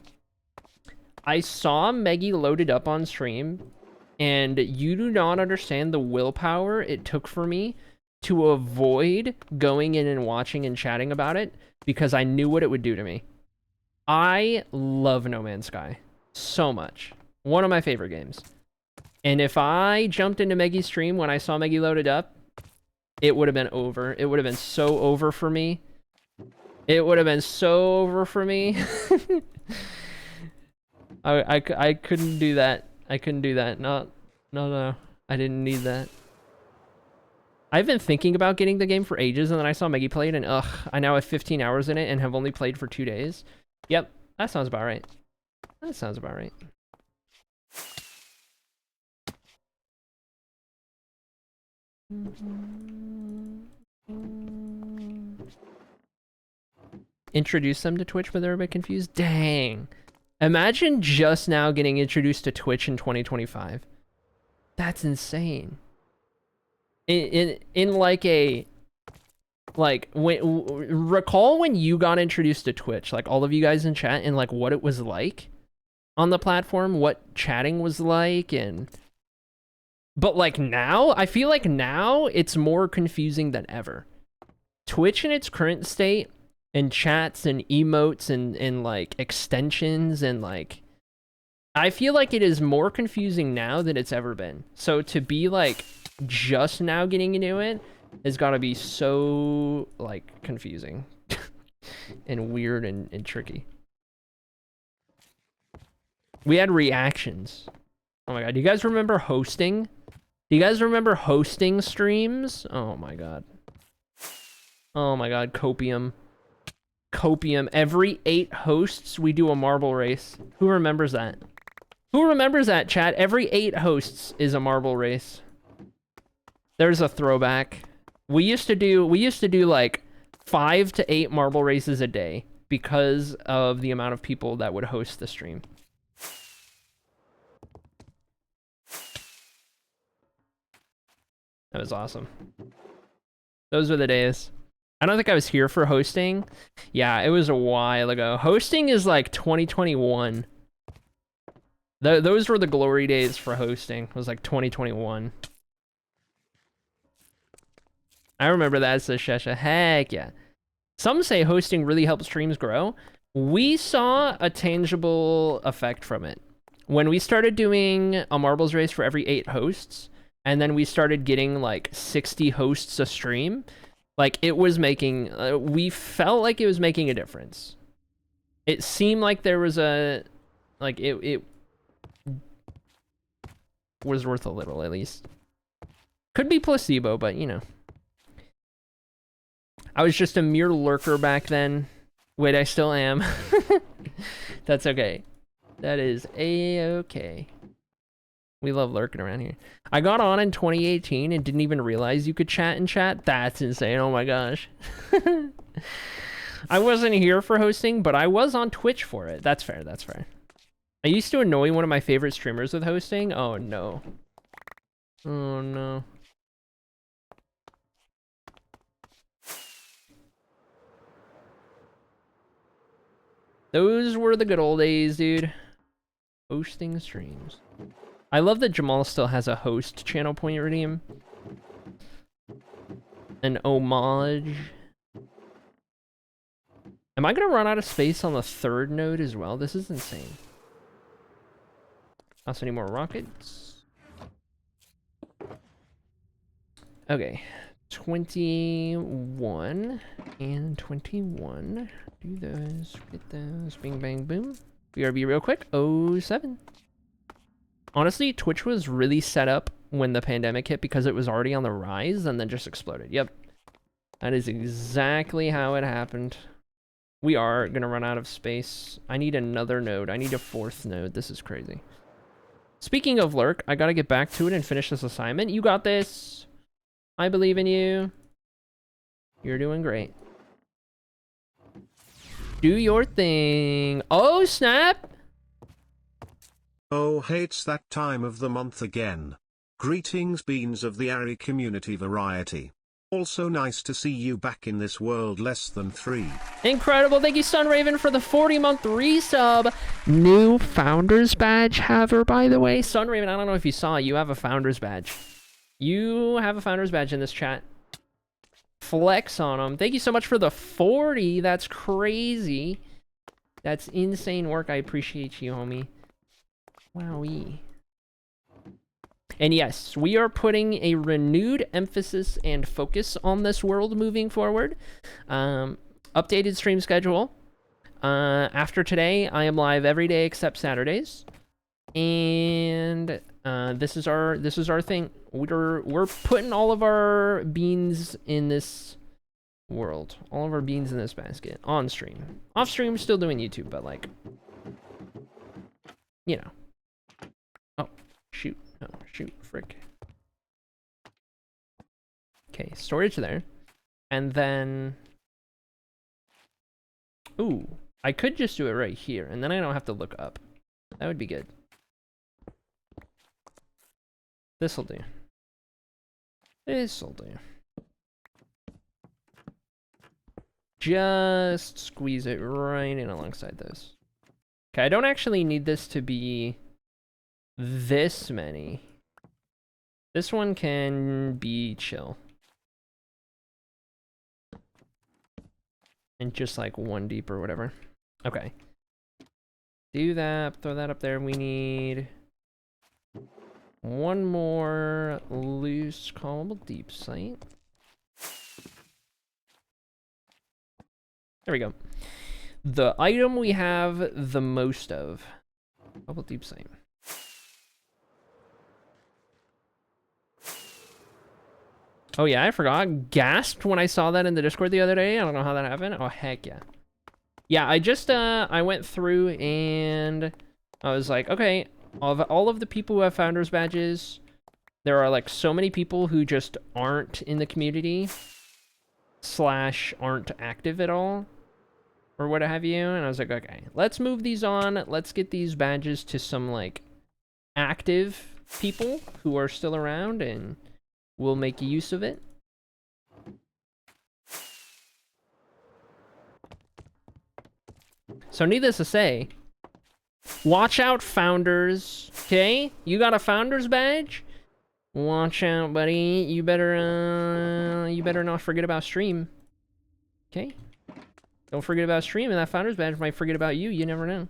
I saw Meggy loaded up on stream, and you do not understand the willpower it took for me to avoid going in and watching and chatting about it, because I knew what it would do to me. I love No Man's Sky so much. One of my favorite games. And if I jumped into Meggy's stream when I saw Meggy loaded up, it would have been over. It would have been so over for me. It would have been so over for me. I couldn't do that. I couldn't do that. No. I didn't need that. I've been thinking about getting the game for ages, and then I saw Meggy play it, and I now have 15 hours in it and have only played for 2 days. Yep, that sounds about right. That sounds about right. Introduce them to Twitch, but they're a bit confused. Dang. Imagine just now getting introduced to Twitch in 2025. That's insane. In like a... Like, recall when you got introduced to Twitch, like all of you guys in chat, and like what it was like on the platform, what chatting was like, and... But like now, I feel like now it's more confusing than ever. Twitch in its current state, and chats and emotes and like extensions and like... I feel like it is more confusing now than it's ever been. So to be like just now getting into it has got to be so like confusing and weird and tricky. We had reactions. Oh my god, do you guys remember hosting? Do you guys remember hosting streams? Oh my god. Oh my god, copium. Copium. Every 8 hosts, we do a marble race. Who remembers that? Who remembers that, chat? Every 8 hosts is a marble race. There's a throwback. We used to do like 5 to 8 marble races a day because of the amount of people that would host the stream. That was awesome. Those were the days. I don't think I was here for hosting. Yeah, it was a while ago. Hosting is like 2021. Those were the glory days for hosting. It was like 2021. I remember that, says Shesha. Heck yeah. Some say hosting really helps streams grow. We saw a tangible effect from it. When we started doing a marbles race for every 8 hosts, and then we started getting like 60 hosts a stream, like it was making, we felt like it was making a difference. It seemed like there was a, like it was worth a little at least. Could be placebo, but you know. I was just a mere lurker back then. Wait, I still am. That's okay. That is a-okay. We love lurking around here. I got on in 2018 and didn't even realize you could chat in chat. That's insane. Oh my gosh. I wasn't here for hosting, but I was on Twitch for it. That's fair. That's fair. I used to annoy one of my favorite streamers with hosting. Oh no. Oh no. Those were the good old days, dude. Hosting streams. I love that Jamal still has a host channel point redeem. An homage. Am I gonna run out of space on the 3rd node as well? This is insane. Also need more rockets. Okay. 21 and 21. Do those. Get those. Bing, bang, boom. BRB real quick. 07. Honestly, Twitch was really set up when the pandemic hit because it was already on the rise and then just exploded. Yep. That is exactly how it happened. We are going to run out of space. I need another node. I need a 4th node. This is crazy. Speaking of Lurk, I got to get back to it and finish this assignment. You got this. I believe in you. You're doing great. Do your thing. Oh, snap. Oh, hey, it's that time of the month again. Greetings, beans of the Ari community variety. Also nice to see you back in this world less than 3. Incredible. Thank you, Sunraven, for the 40-month resub. New Founders Badge haver, by the way. Sunraven, I don't know if you saw, you have a Founders Badge. You have a Founders Badge in this chat. Flex on them. Thank you so much for the 40. That's crazy. That's insane work. I appreciate you, homie. Wowee. And yes, we are putting a renewed emphasis and focus on this world moving forward. Updated stream schedule. After today, I am live every day except Saturdays. And this is our thing. We're putting all of our beans in this world. All of our beans in this basket on stream. Off stream, still doing YouTube, but like, you know. Oh, shoot. Oh, shoot, frick. Okay, storage there. And then... Ooh, I could just do it right here, and then I don't have to look up. That would be good. This'll do. This'll do. Just squeeze it right in alongside this. Okay, I don't actually need this to be this many. This one can be chill. And just like 1 deep or whatever. Okay. Do that, throw that up there. We need 1 more loose callable deep site. There we go. The item we have the most of. Callable deep site. Oh yeah, I forgot. Gasped when I saw that in the Discord the other day. I don't know how that happened. Oh heck yeah. Yeah, I just I went through and I was like, okay, of all of the people who have founders badges, there are like so many people who just aren't in the community / aren't active at all or what have you. And I was like, okay, let's move these on. Let's get these badges to some like active people who are still around and we'll make use of it. So needless to say, watch out, founders. Okay, you got a founders badge? Watch out, buddy. You better not forget about stream. Okay, don't forget about stream, and that founders badge might forget about you. You never know.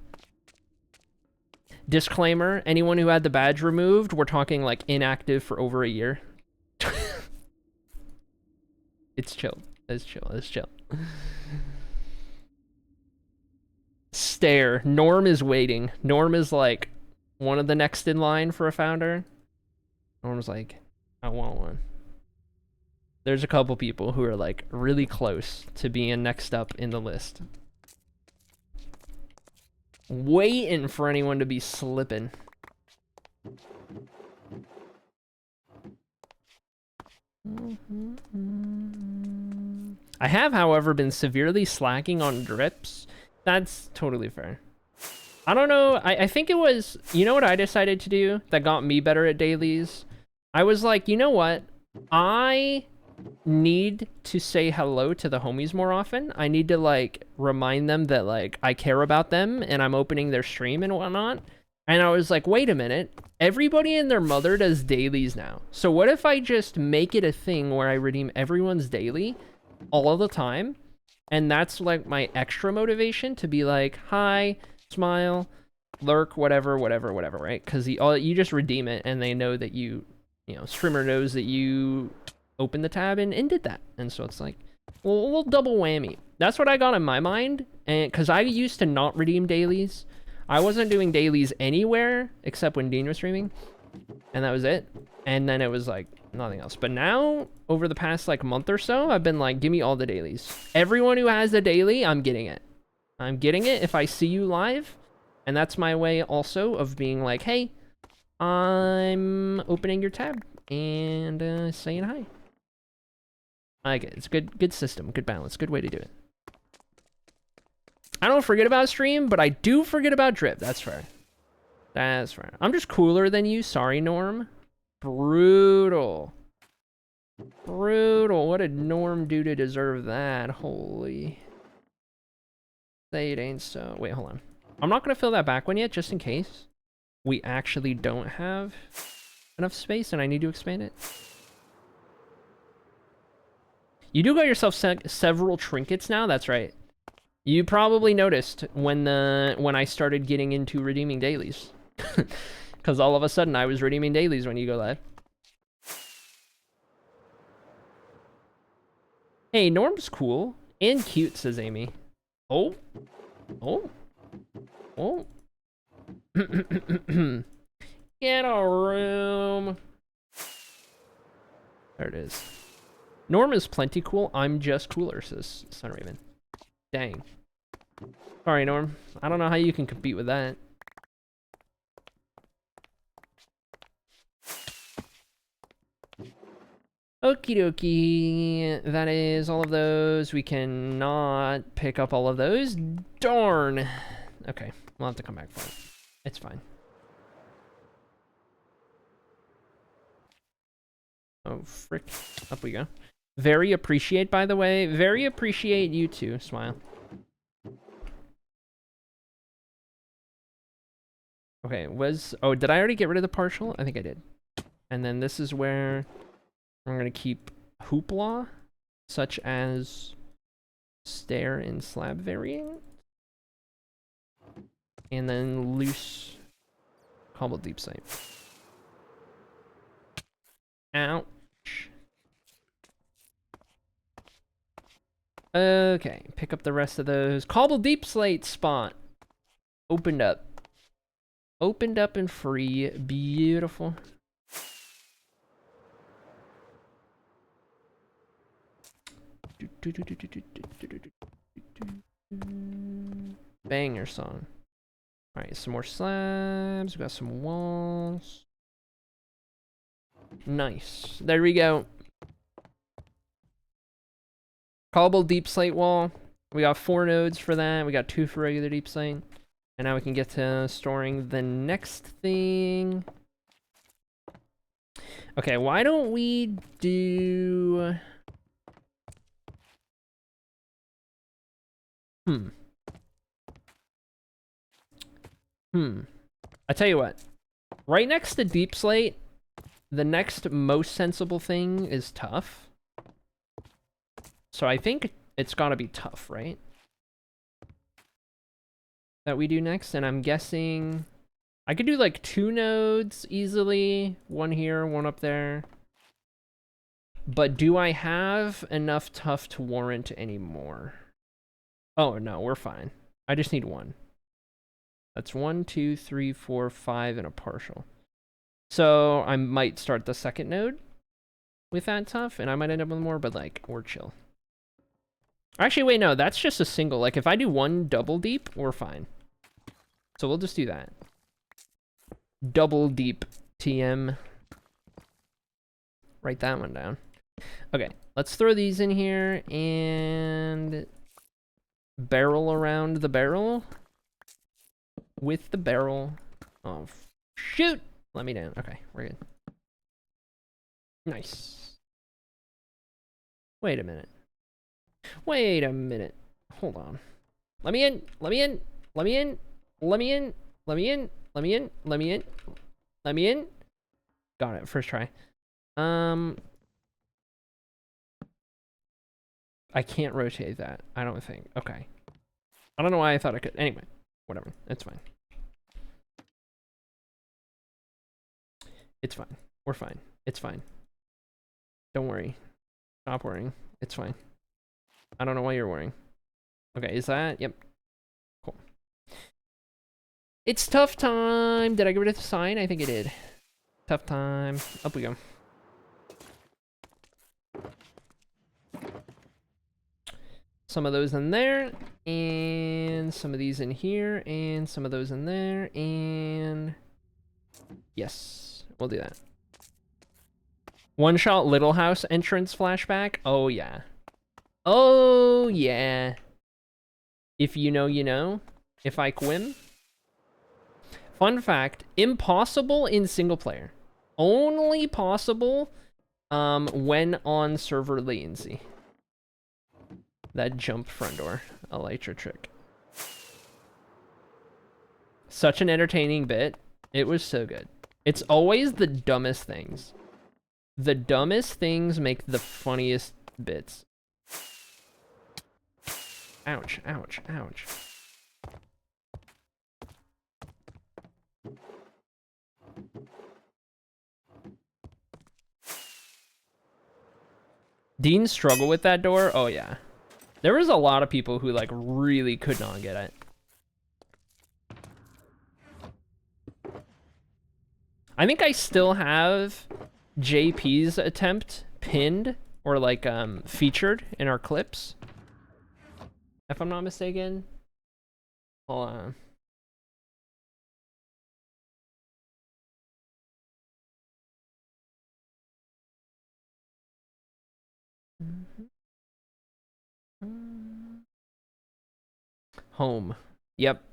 Disclaimer: anyone who had the badge removed, we're talking like inactive for over a year. It's chill. It's chill. It's chill. Stare. Norm is waiting. Norm is like one of the next in line for a founder. Norm's like, I want one. There's a couple people who are like really close to being next up in the list. Waiting for anyone to be slipping. I have, however, been severely slacking on drips. That's totally fair. I don't know. I think it was, you know what I decided to do that got me better at dailies? I was like, you know what? I need to say hello to the homies more often. I need to like remind them that like I care about them and I'm opening their stream and whatnot. And I was like, wait a minute. Everybody and their mother does dailies now. So what if I just make it a thing where I redeem everyone's daily all of the time? And that's like my extra motivation to be like, hi, smile, lurk, whatever, right? Because you just redeem it and they know that you know, streamer knows that you opened the tab and did that. And so it's like, well, a little double whammy. That's what I got in my mind. And because I used to not redeem dailies. I wasn't doing dailies anywhere except when Dean was streaming, and that was it. And then it was like nothing else. But now, over the past like month or so, I've been like, give me all the dailies. Everyone who has a daily, I'm getting it. I'm getting it if I see you live. And that's my way also of being like, hey, I'm opening your tab and saying hi. I like it. It's a good system, good balance, good way to do it. I don't forget about stream, but I do forget about drip. That's fair. That's fair. I'm just cooler than you. Sorry, Norm. Brutal. Brutal. What did Norm do to deserve that? Holy. Say it ain't so. Wait, hold on. I'm not going to fill that back one yet, just in case we actually don't have enough space and I need to expand it. You do got yourself several trinkets now. That's right. You probably noticed when I started getting into redeeming dailies. Because all of a sudden I was redeeming dailies when you go live. Hey, Norm's cool. And cute, says Amy. Oh. Oh. Oh. Get a room. There it is. Norm is plenty cool. I'm just cooler, says Sunraven. Dang. Sorry, Norm. I don't know how you can compete with that. Okie dokie. That is all of those. We cannot pick up all of those. Darn. Okay. We'll have to come back for it. It's fine. Oh, frick. Up we go. Very appreciate, by the way. Very appreciate you too. Smile. Okay, oh, did I already get rid of the partial? I think I did. And then this is where I'm going to keep hoopla, such as stair and slab variant. And then loose cobble deep slate. Ouch. Okay, pick up the rest of those. Cobble deep slate spot. Opened up. Opened up and free. Beautiful. Banger song. Alright, some more slabs. We got some walls. Nice. There we go. Cobble deep slate wall. We got 4 nodes for that. We got 2 for regular deep slate. And now we can get to storing the next thing. Okay, why don't we do... I tell you what. Right next to deep slate, the next most sensible thing is tough. So I think it's gotta be tough, right? That we do next, and I'm guessing I could do like 2 nodes easily, 1 here, 1 up there. But do I have enough tough to warrant any more? Oh no, we're fine. I just need 1. That's 1, 2, 3, 4, 5, and a partial. So I might start the second node with that tough, and I might end up with more, but like, we're chill. Actually, wait, no, that's just a single. Like, if I do 1 double deep, we're fine. So we'll just do that. Double deep TM. Write that one down. Okay, let's throw these in here and barrel around the barrel with the barrel. Oh, shoot! Let me down. Okay, we're good. Nice. Wait a minute. Wait a minute. Hold on. Let me in. Let me in. Let me in. Let me in. Let me in. Let me in. Let me in. Let me in. Got it. First try. I can't rotate that. I don't think. Okay. I don't know why I thought I could. Anyway, whatever. It's fine. It's fine. We're fine. It's fine. Don't worry. Stop worrying. It's fine. I don't know why you're worrying. Okay, is that? Yep. Cool. It's tough time. Did I get rid of the sign? I think I did. Tough time. Up we go. Some of those in there, and some of these in here, and some of those in there, and yes, we'll do that. One shot Little House entrance flashback. Oh yeah. Oh yeah. If you know, you know. If I quim. Fun fact, impossible in single player. Only possible when on server latency. That jump front door. Elytra trick. Such an entertaining bit. It was so good. It's always the dumbest things. The dumbest things make the funniest bits. Ouch, ouch, ouch. Dean struggled with that door? Oh yeah. There was a lot of people who like really could not get it. I think I still have JP's attempt pinned or like featured in our clips. If I'm not mistaken. Hold on. Home. Yep.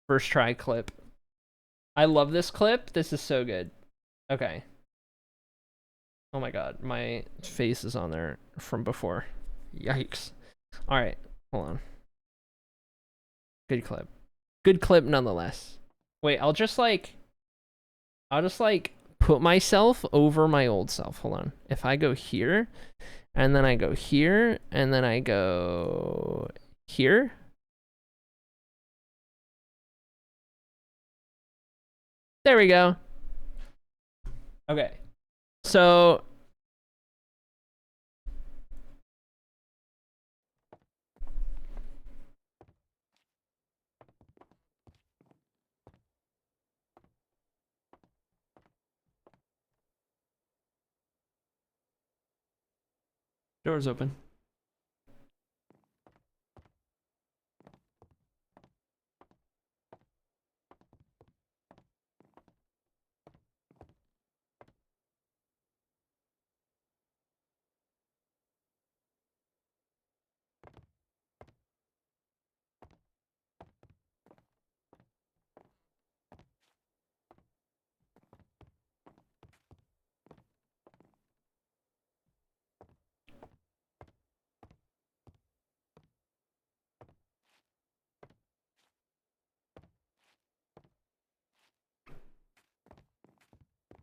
First try clip. I love this clip. This is so good. Okay. Oh my god, my face is on there from before. Yikes. Alright, hold on. Good clip. Good clip nonetheless. Wait, I'll just like put myself over my old self. Hold on. If I go here, and then I go here, and then I go here. There we go. Okay. So door's open.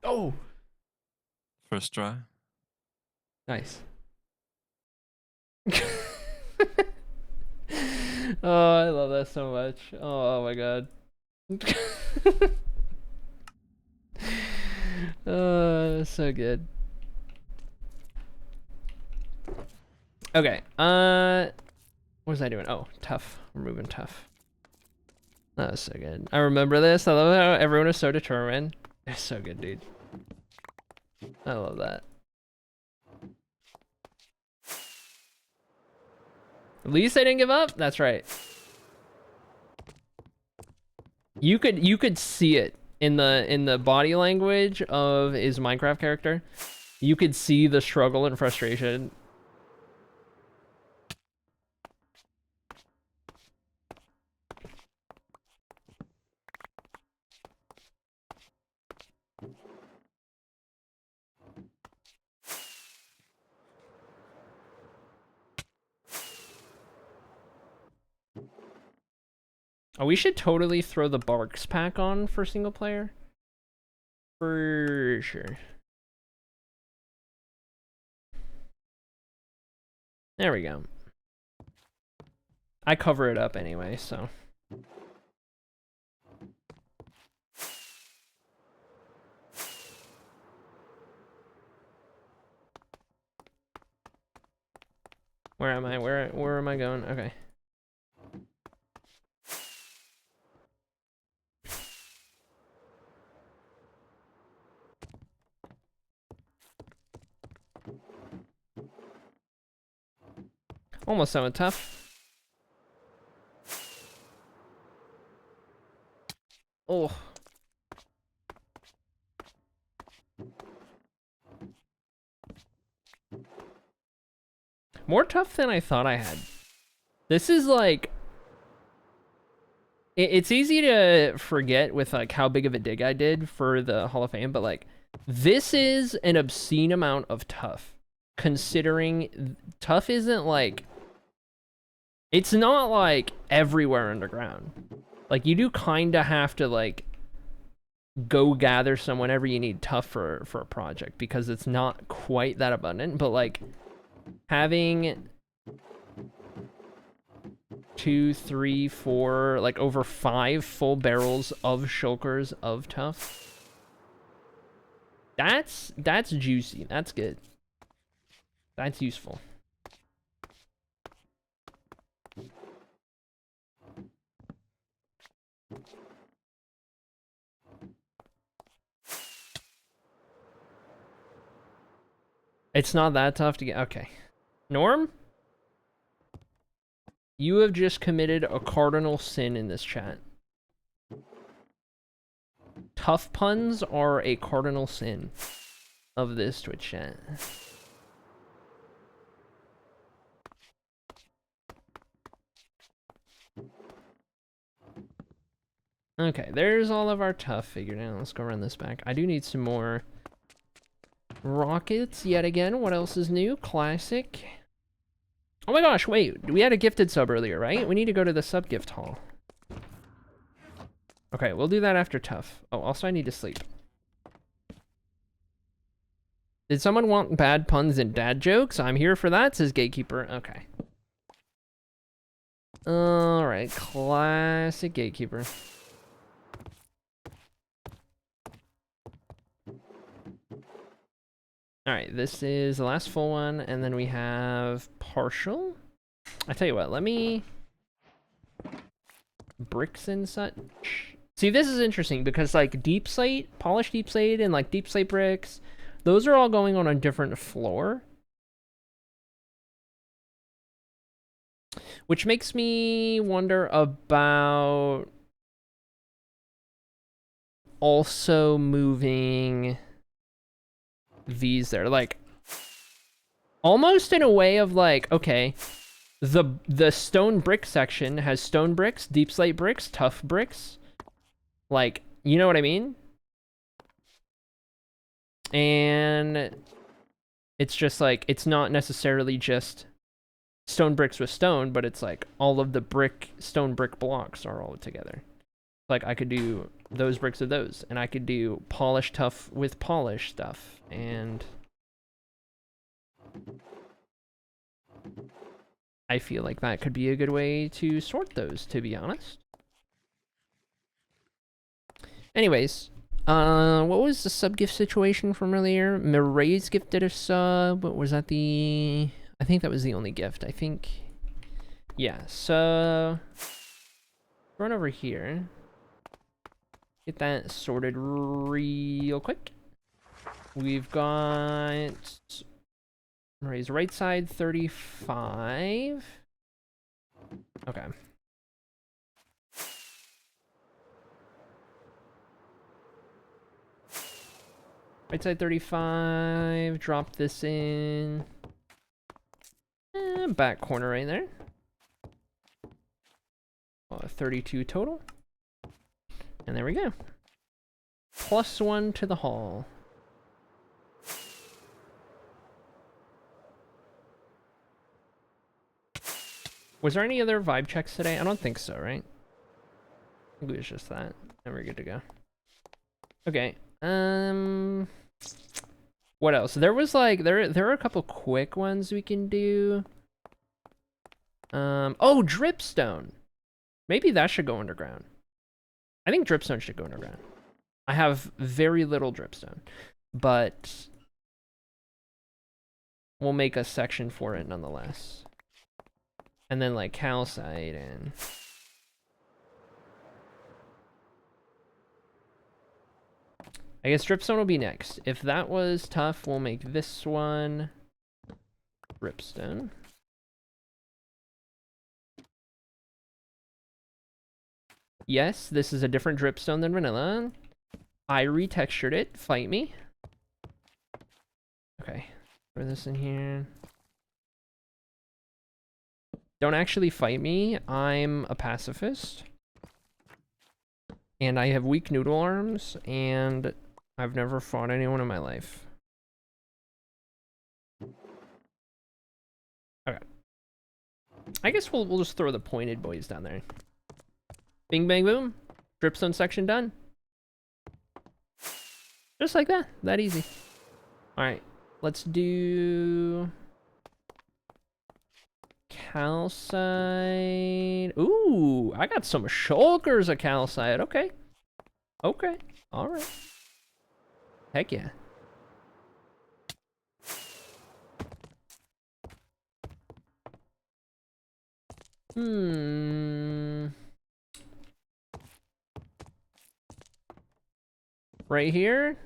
Oh, First try. nice. Oh, I love that so much. Oh my god. So good. Okay. What was I doing? Oh, tough. We're moving tough. That was so good. I remember this. I love how everyone is so determined. It's so good, dude. I love that. At least they didn't give up. That's right. You could see it in the body language of his Minecraft character. You could see the struggle and frustration. Oh, we should totally throw the Barks pack on for single player. For sure. There we go. I cover it up anyway, so. Where am I? Where am I going? Okay. Almost done with tough. Oh. More tough than I thought I had. This is like... It's easy to forget with like how big of a dig I did for the Hall of Fame, but like this is an obscene amount of tough. Considering tough isn't like... It's not like everywhere underground. Like you do kind of have to like go gather some whenever you need tough for a project because it's not quite that abundant, but like having 2, 3, 4, like over 5 full barrels of shulkers of tough. That's juicy. That's good. That's useful. It's not that tough to get. Okay. Norm? You have just committed a cardinal sin in this chat. Tough puns are a cardinal sin of this Twitch chat. Okay, there's all of our tough figured out. Let's go run this back. I do need some more rockets yet again. What else is new? Classic. Oh my gosh, wait. We had a gifted sub earlier, right? We need to go to the sub gift hall. Okay, we'll do that after tough. Oh, also I need to sleep. Did someone want bad puns and dad jokes? I'm here for that, says Gatekeeper. Okay. Alright, classic Gatekeeper. Alright, this is the last full one, and then we have partial. I tell you what, let me... Bricks and such. See, this is interesting because like deep slate, polished deep slate, and like deep slate bricks, those are all going on a different floor. Which makes me wonder about also moving these there. Like, almost in a way of like, okay, the stone brick section has stone bricks, deep slate bricks, tough bricks. Like, you know what I mean? And it's just like, it's not necessarily just stone bricks with stone, but it's like all of the stone brick blocks are all together. Like I could do those bricks with those, and I could do polished tough with polished stuff, and I feel like that could be a good way to sort those, to be honest. Anyways, what was the sub gift situation from earlier? Mirai's gifted a sub. Was that the... I think that was the only gift. I think... Yeah, so... Run over here. Get that sorted real quick. We've got... Mirai's right side, 35. Okay. Right side 35, drop this in. Back corner right there. 32 total. And there we go. +1 to the hall. Was there any other vibe checks today? I don't think so, right? think it was just that. And we're good to go. Okay. What else? There was like there are a couple quick ones we can do. Oh, dripstone. Maybe that should go underground. I think dripstone should go underground. I have very little dripstone, but we'll make a section for it nonetheless. And then like calcite and I guess dripstone will be next. If that was tough, we'll make this one dripstone. Yes, this is a different dripstone than vanilla. I retextured it. Fight me. Okay. Throw this in here. Don't actually fight me. I'm a pacifist. And I have weak noodle arms, and I've never fought anyone in my life. Okay. I guess we'll just throw the pointed boys down there. Bing, bang, boom. Dripstone section done. Just like that. That easy. Alright. Let's do calcite. Ooh, I got some shulkers of calcite. Okay. Okay. Alright. Heck yeah. Right here?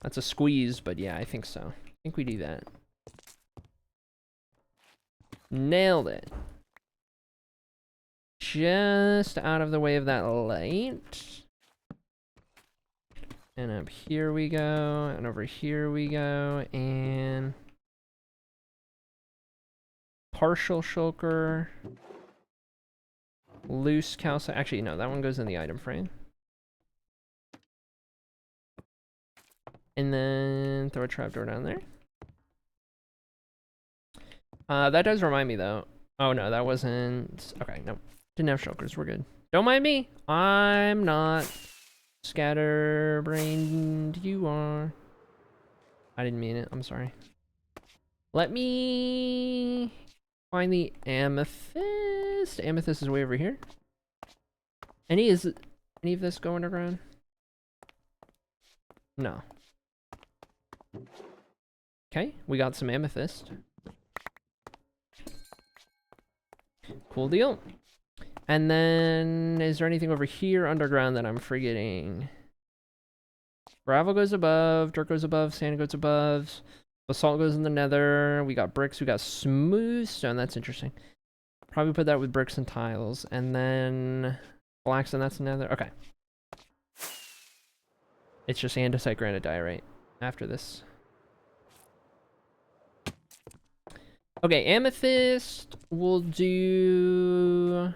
That's a squeeze, but yeah, I think so. I think we do that. Nailed it. Just out of the way of that light. And up here we go, and over here we go, and partial shulker. Loose calcite. Actually, no, that one goes in the item frame. And then throw a trapdoor down there. That does remind me though. Oh no, that wasn't. Okay, no. Didn't have shulkers. We're good. Don't mind me. I'm not scatterbrained. You are. I didn't mean it. I'm sorry. Let me find the amethyst. Amethyst is way over here. Any of this go underground? No. Okay, we got some amethyst. Cool deal. And then, is there anything over here underground that I'm forgetting? Gravel goes above, dirt goes above, sand goes above, basalt goes in the nether. We got bricks, we got smooth stone. That's interesting. Probably put that with bricks and tiles. And then blackstone, that's nether. Okay. It's just andesite, granite, diorite after this. Okay, amethyst, we'll do...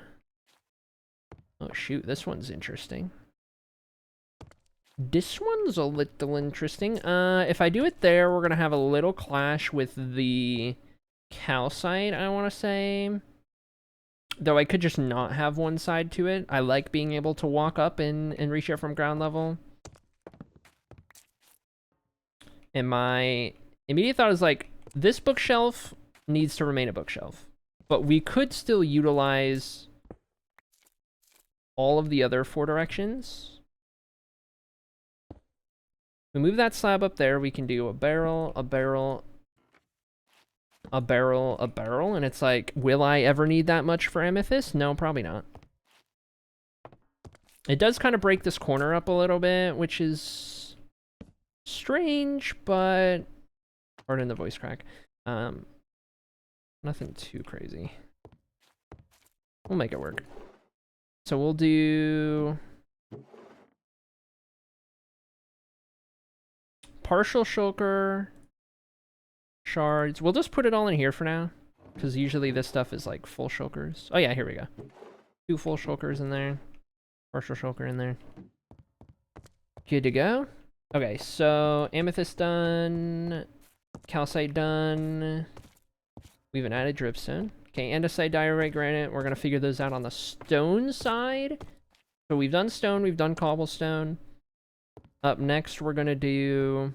Oh shoot, this one's interesting. This one's a little interesting. If I do it there, we're gonna have a little clash with the calcite, I want to say. Though I could just not have one side to it. I like being able to walk up and reach it from ground level. And my immediate thought is like, this bookshelf needs to remain a bookshelf. But we could still utilize all of the other 4 directions. We move that slab up there, we can do a barrel, a barrel, a barrel, a barrel, and it's like, will I ever need that much for amethyst? No, probably not. It does kind of break this corner up a little bit, which is strange, but pardon the voice crack. Nothing too crazy. We'll make it work. So we'll do partial shulker shards. We'll just put it all in here for now, because usually this stuff is like full shulkers. Oh yeah, here we go. 2 full shulkers in there. Partial shulker in there. Good to go. Okay, so amethyst done. Calcite done. We have an added dripstone. Okay, andesite, diorite, granite. We're going to figure those out on the stone side. So we've done stone, we've done cobblestone. Up next, we're gonna do...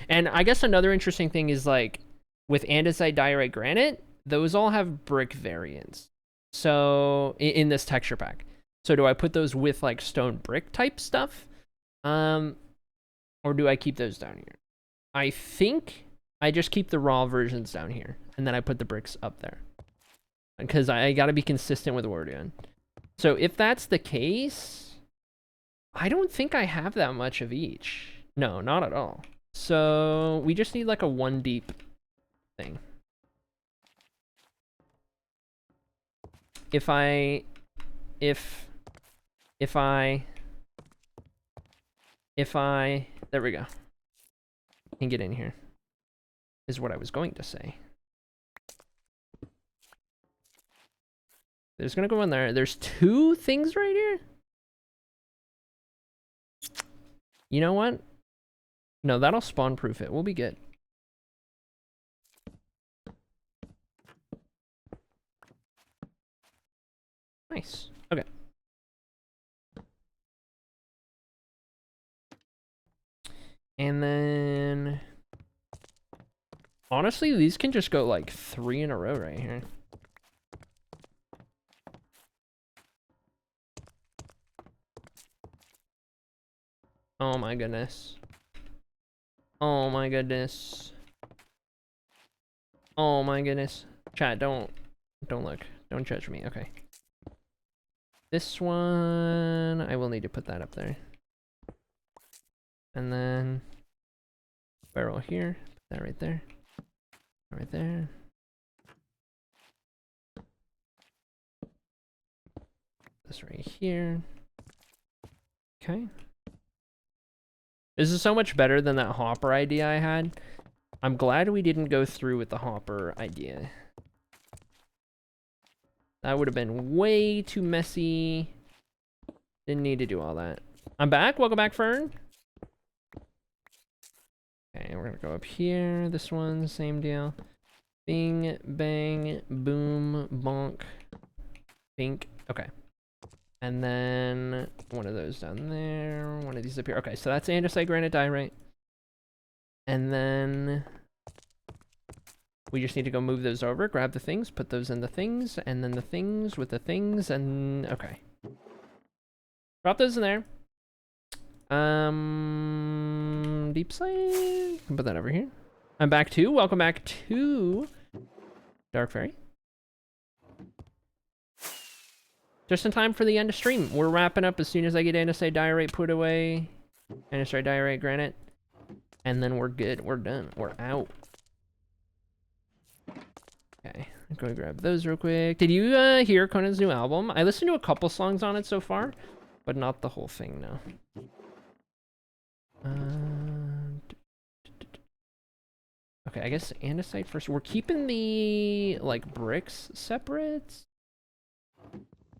And I guess another interesting thing is, like, with andesite, diorite, granite, those all have brick variants. So, in this texture pack. So do I put those with, like, stone brick type stuff? Or do I keep those down here? I think I just keep the raw versions down here. And then I put the bricks up there. Because I gotta be consistent with what we're doing. So if that's the case, I don't think I have that much of each. No, not at all. So we just need like a 1 deep thing. If I there we go. Can get in here. Is what I was going to say. There's gonna go in there. There's 2 things right here. You know what? No, that'll spawn proof it. We'll be good. Nice. Okay. And then... Honestly, these can just go like 3 in a row right here. Oh my goodness. Oh my goodness. Oh my goodness. Chat, don't look. Don't judge me. Okay. This one, I will need to put that up there. And then barrel here. Put that right there. Right there. This right here. Okay. This is so much better than that hopper idea I had. I'm glad we didn't go through with the hopper idea. That would have been way too messy. Didn't need to do all that. I'm back. Welcome back, Fern. Okay, we're gonna go up here. This one, same deal. Bing, bang, boom, bonk, bink. Okay. And then one of those down there. One of these up here. Okay, so that's andesite, granite, diorite. And then we just need to go move those over, grab the things, put those in the things, and then the things with the things, and okay. Drop those in there. Deep slate. Put that over here. I'm back too. Welcome back to Dark Fairy. Just in time for the end of stream. We're wrapping up as soon as I get andesite, diorite put away. Andesite, diorite, granite. And then we're good. We're done. We're out. Okay. I'm going to grab those real quick. Did you hear Conan's new album? I listened to a couple songs on it so far, but not the whole thing, no. Okay, I guess andesite first. We're keeping the, like, bricks separate.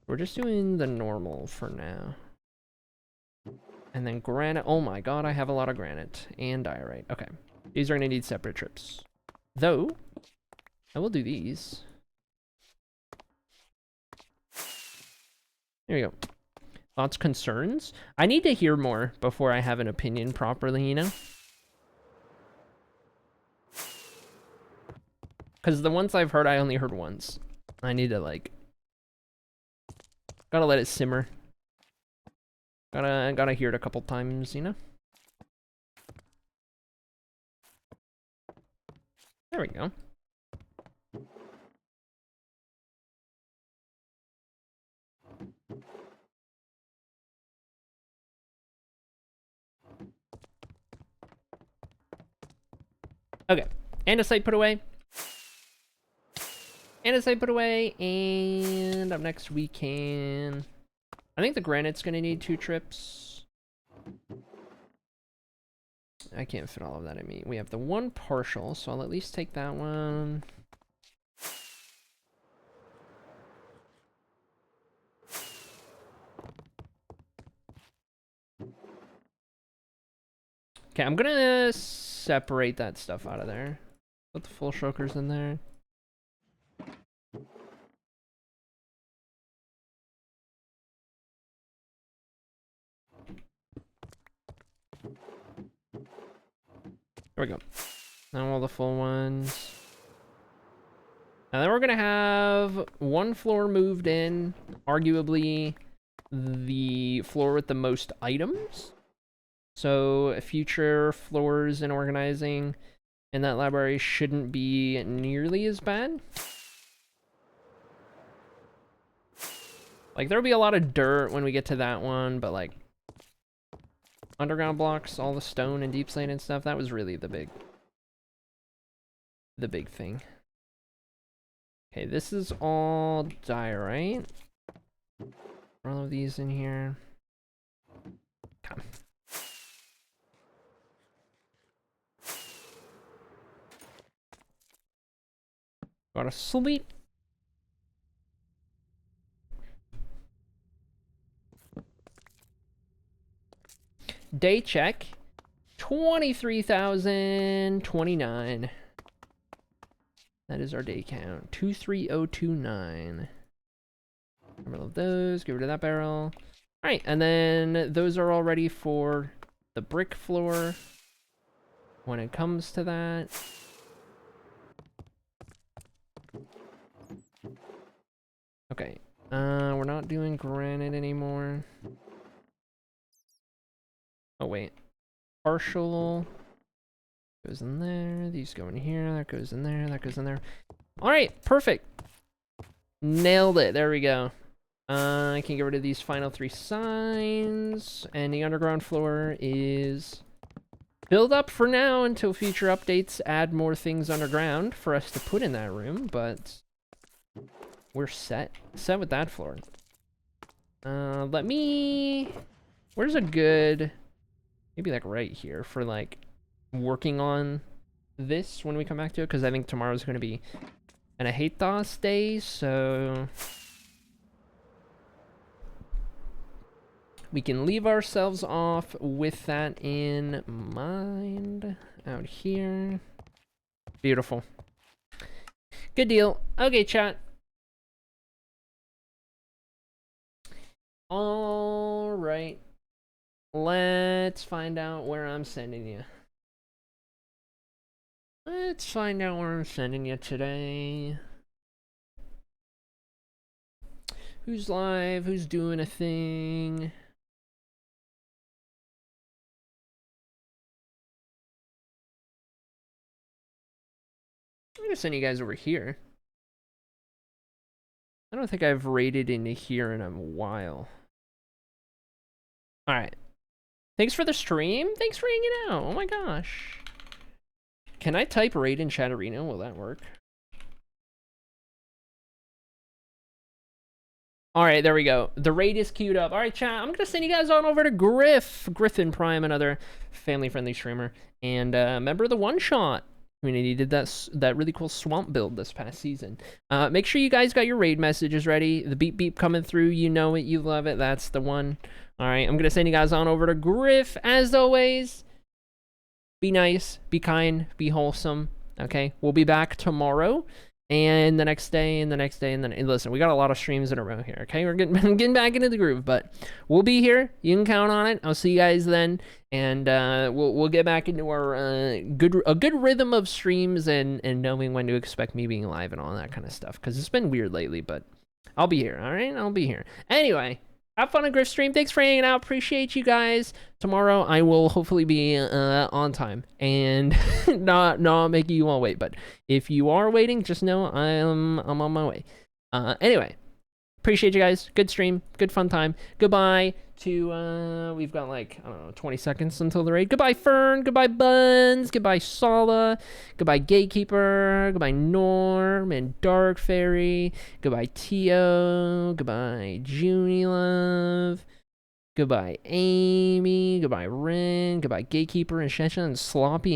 We're just doing the normal for now. And then granite. Oh my god, I have a lot of granite and diorite. Okay. These are going to need separate trips. Though, I will do these. There you go. Thoughts, concerns? I need to hear more before I have an opinion properly, you know? Because the ones I've heard, I only heard once. I need to, like... Gotta let it simmer. Gotta hear it a couple times, you know? There we go. Okay. Andesite put away. Andesite put away. And up next we can... I think the granite's gonna need 2 trips. I can't fit all of that in me. We have the 1 partial, so I'll at least take that one. Okay, I'm gonna separate that stuff out of there. Put the full shulkers in there. There we go. Now all the full ones. And then we're gonna have one floor moved in, arguably the floor with the most items. So future floors and organizing in that library shouldn't be nearly as bad. Like, there'll be a lot of dirt when we get to that one, but like, underground blocks, all the stone and deep slate and stuff, that was really the big thing. Okay, this is all diorite. All of these in here. Come. Got a sleep. Day check. 23,029. That is our day count. 23029. Remember those. Get rid of that barrel. Alright, and then those are all ready for the brick floor. When it comes to that. Okay. We're not doing granite anymore. Oh, wait. Partial. Goes in there. These go in here. That goes in there. That goes in there. Alright, perfect. Nailed it. There we go. I can get rid of these final 3 signs. And the underground floor is filled up for now until future updates add more things underground for us to put in that room. But we're set. Set with that floor. Let me... Where's a good... Maybe like right here for like working on this when we come back to it, because I think tomorrow's going to be an Ahatos day, so we can leave ourselves off with that in mind out here. Beautiful. Good deal. Okay, chat. All right. Let's find out where I'm sending you. Let's find out where I'm sending you today. Who's live? Who's doing a thing? I'm gonna send you guys over here. I don't think I've raided into here in a while. Alright. Thanks for the stream. Thanks for hanging out. Oh my gosh. Can I type raid in chat arena? Will that work? Alright, there we go. The raid is queued up. Alright, chat. I'm gonna send you guys on over to Griffin Prime, another family-friendly streamer, and member of the One Shot community. Did that really cool swamp build this past season. Make sure you guys got your raid messages ready. The beep beep coming through. You know it. You love it. That's the one. Alright, I'm gonna send you guys on over to Griff. As always, be nice, be kind, be wholesome. Okay, we'll be back tomorrow, and the next day, and the next day, and then listen, we got a lot of streams in a row here. Okay, we're getting back into the groove, but we'll be here. You can count on it. I'll see you guys then, and we'll get back into our a good rhythm of streams and knowing when to expect me being live and all that kind of stuff, because it's been weird lately. But I'll be here. All right, I'll be here. Anyway. Have fun on Griff stream. Thanks for hanging out. Appreciate you guys. Tomorrow I will hopefully be on time and not making you all wait. But if you are waiting, just know I'm on my way. Anyway, appreciate you guys. Good stream. Good fun time. Goodbye to we've got like, I don't know, 20 seconds until the raid. Goodbye Fern. Goodbye Buns. Goodbye Sala. Goodbye Gatekeeper. Goodbye Norm and Dark Fairy. Goodbye Tio. Goodbye Junie Love. Goodbye Amy. Goodbye Rin. Goodbye Gatekeeper and Shesha and Sloppy.